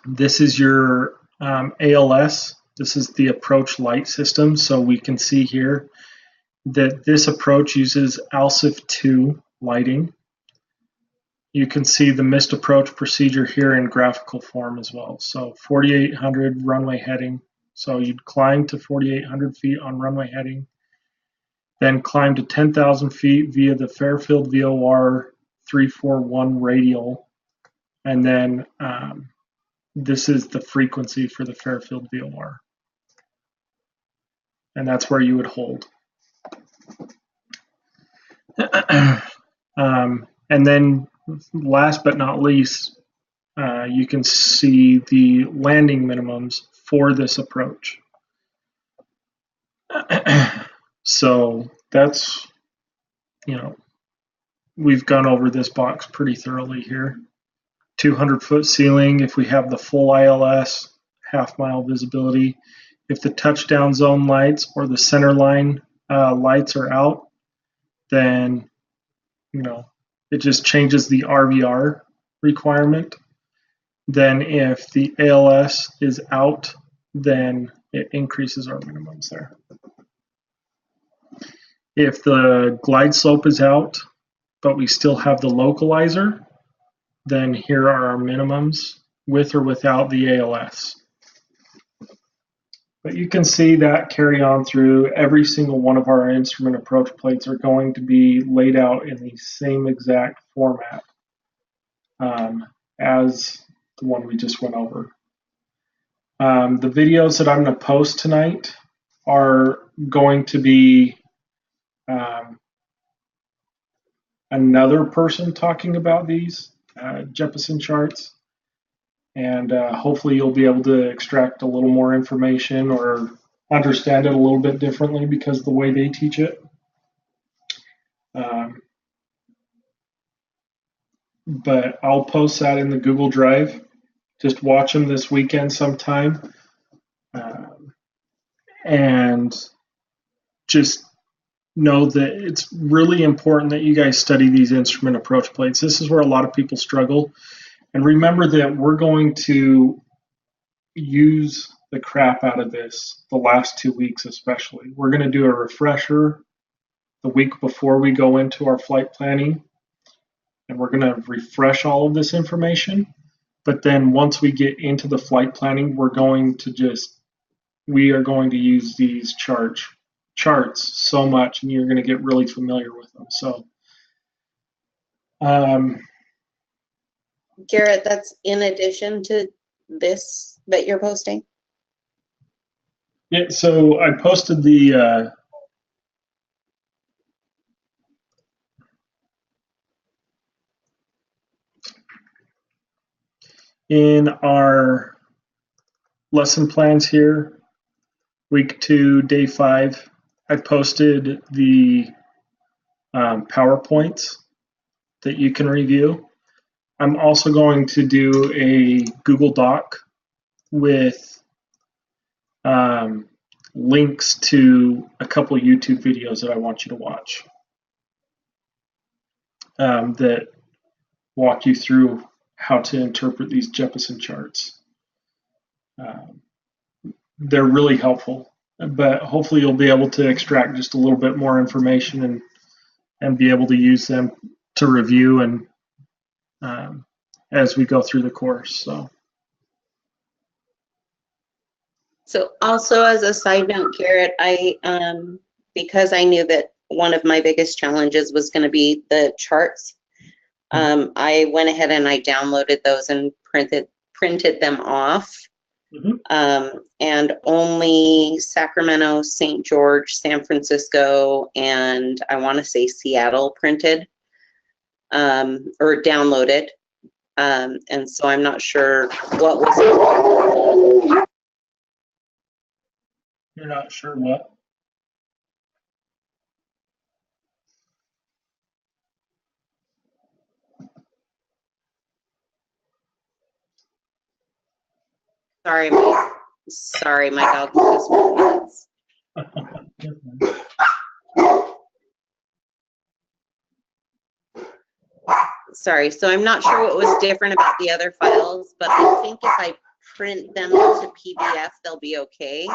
This is your ALS. This is the approach light system. So we can see here that this approach uses ALSIF 2 lighting. You can see the missed approach procedure here in graphical form as well. So 4,800 runway heading. So you'd climb to 4,800 feet on runway heading, then climb to 10,000 feet via the Fairfield VOR 341 radial, and then this is the frequency for the Fairfield VOR. And that's where you would hold. And then last but not least, you can see the landing minimums for this approach. So that's, we've gone over this box pretty thoroughly here. 200-foot ceiling if we have the full ILS, half-mile visibility. If the touchdown zone lights or the center line lights are out, then, it just changes the RVR requirement. Then if the ALS is out, then it increases our minimums there. If the glide slope is out, but we still have the localizer, then here are our minimums with or without the ALS. But you can see that carry on through. Every single one of our instrument approach plates are going to be laid out in the same exact format as the one we just went over. The videos that I'm going to post tonight are going to be another person talking about these Jeppesen charts, and hopefully you'll be able to extract a little more information or understand it a little bit differently because of the way they teach it. But I'll post that in the Google Drive. Just watch them this weekend sometime. And just know that it's really important that you guys study these instrument approach plates. This is where a lot of people struggle. And remember that we're going to use the crap out of this the last 2 weeks especially. We're going to do a refresher the week before we go into our flight planning. And we're going to refresh all of this information. But then once we get into the flight planning, we are going to use these charts so much, and you're going to get really familiar with them. So, Garrett, that's in addition to this that you're posting? yeah, so I posted the in our lesson plans here, week 2, day 5, I posted the PowerPoints that you can review. I'm also going to do a Google Doc with links to a couple YouTube videos that I want you to watch that walk you through how to interpret these Jeppesen charts. They're really helpful, but hopefully you'll be able to extract just a little bit more information and be able to use them to review and as we go through the course. So also as a side note, Garrett, I because I knew that one of my biggest challenges was going to be the charts, I went ahead and I downloaded those and printed them off. And only Sacramento, St. George, San Francisco, and I want to say Seattle printed or downloaded. And so I'm not sure what was. You're not sure what? Sorry, my dog just went nuts. Sorry, so I'm not sure what was different about the other files, but I think if I print them to PDF, they'll be okay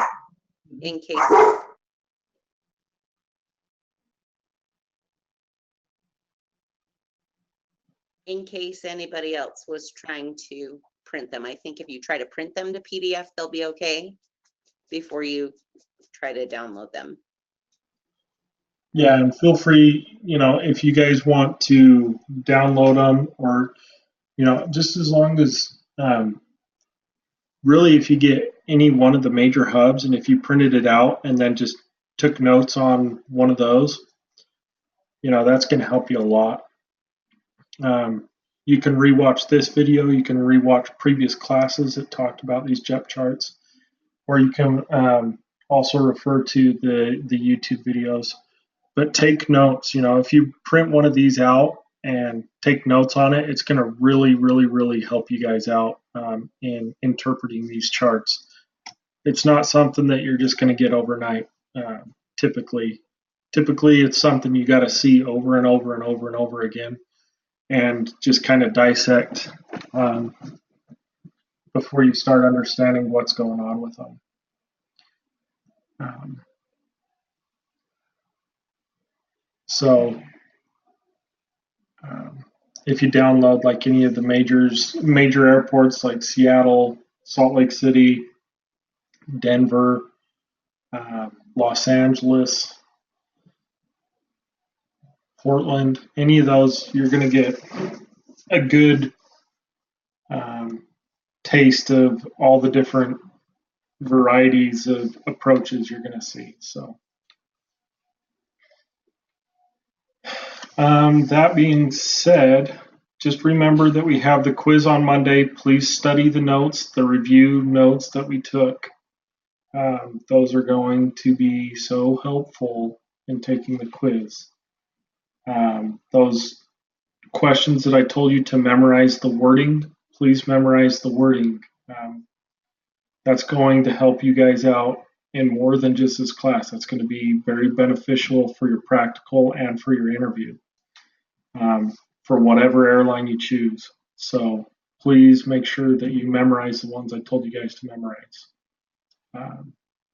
in case anybody else was trying to print them. I think if you try to print them to PDF, they'll be okay before you try to download them. Yeah, and feel free, if you guys want to download them or, just as long as, really if you get any one of the major hubs and if you printed it out and then just took notes on one of those, that's going to help you a lot. You can rewatch this video, you can rewatch previous classes that talked about these JEP charts, or you can also refer to the YouTube videos. But take notes. If you print one of these out and take notes on it, it's going to really, really, really help you guys out in interpreting these charts. It's not something that you're just going to get overnight. Typically, it's something you got to see over and over and over and over again, and just kind of dissect before you start understanding what's going on with them. So if you download like any of the major airports like Seattle, Salt Lake City, Denver, Los Angeles, Portland, any of those, you're going to get a good taste of all the different varieties of approaches you're going to see. So that being said, just remember that we have the quiz on Monday. Please study the notes, the review notes that we took. Those are going to be so helpful in taking the quiz. Those questions that I told you to memorize the wording, please memorize the wording. That's going to help you guys out in more than just this class. That's going to be very beneficial for your practical and for your interview, for whatever airline you choose. So please make sure that you memorize the ones I told you guys to memorize.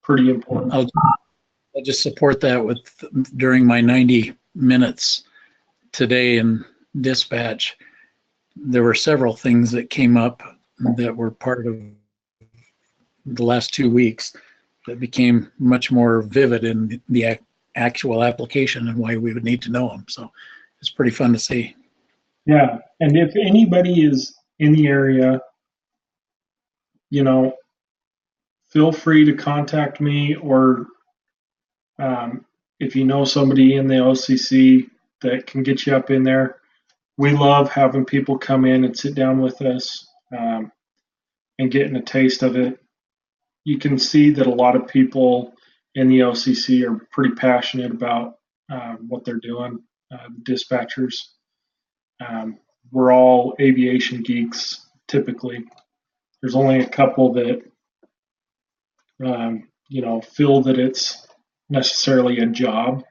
Pretty important. I'll just support that with during my 90 minutes today in dispatch. There were several things that came up that were part of the last 2 weeks that became much more vivid in the actual application and why we would need to know them. So it's pretty fun to see. Yeah, and if anybody is in the area, feel free to contact me, or if you know somebody in the OCC that can get you up in there. We love having people come in and sit down with us and getting a taste of it. You can see that a lot of people in the OCC are pretty passionate about what they're doing, dispatchers. We're all aviation geeks, typically. There's only a couple that, feel that it's necessarily a job.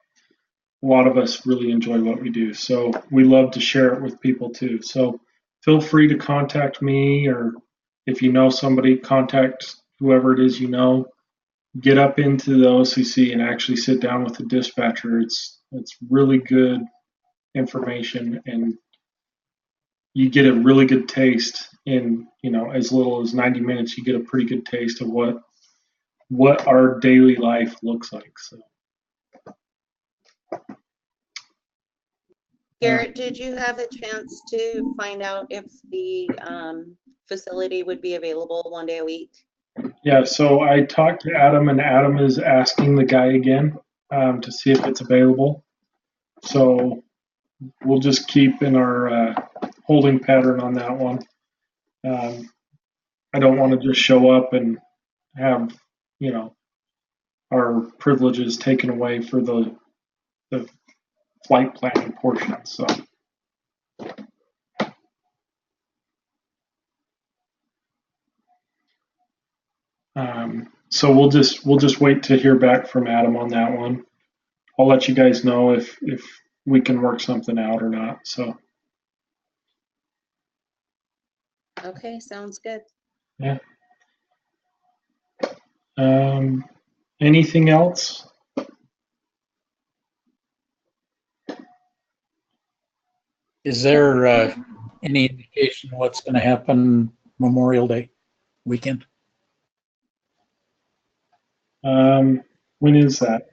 A lot of us really enjoy what we do, so we love to share it with people too. So feel free to contact me, or if you know somebody, contact whoever it is you know. Get up into the OCC and actually sit down with the dispatcher. It's really good information, and you get a really good taste in, as little as 90 minutes. You get a pretty good taste of what our daily life looks like. So. Garrett, did you have a chance to find out if the facility would be available 1 day a week? Yeah, so I talked to Adam, and Adam is asking the guy again to see if it's available. So we'll just keep in our holding pattern on that one. I don't want to just show up and have, our privileges taken away for the flight planning portion. So. So we'll just wait to hear back from Adam on that one. I'll let you guys know if we can work something out or not. So. Okay, sounds good. Yeah. Anything else? Is there any indication what's going to happen Memorial Day weekend? When is that?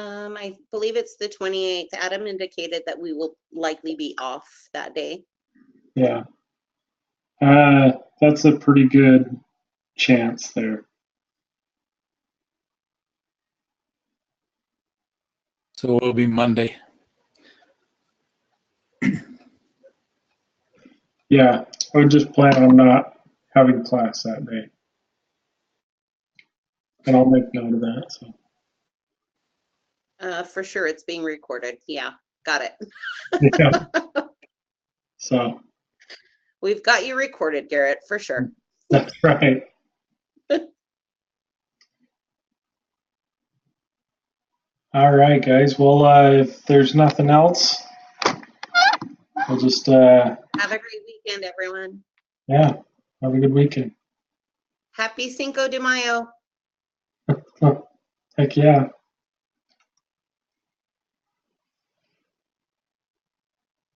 I believe it's the 28th. Adam indicated that we will likely be off that day. Yeah. That's a pretty good chance there. So it'll be Monday. Yeah, I would just plan on not having class that day. And I'll make note of that. So. For sure, it's being recorded. Yeah, got it. Yeah. So. We've got you recorded, Garrett, for sure. That's right. All right, guys. Well, if there's nothing else, we'll just have a great weekend, everyone. Yeah, have a good weekend. Happy Cinco de Mayo. Heck yeah.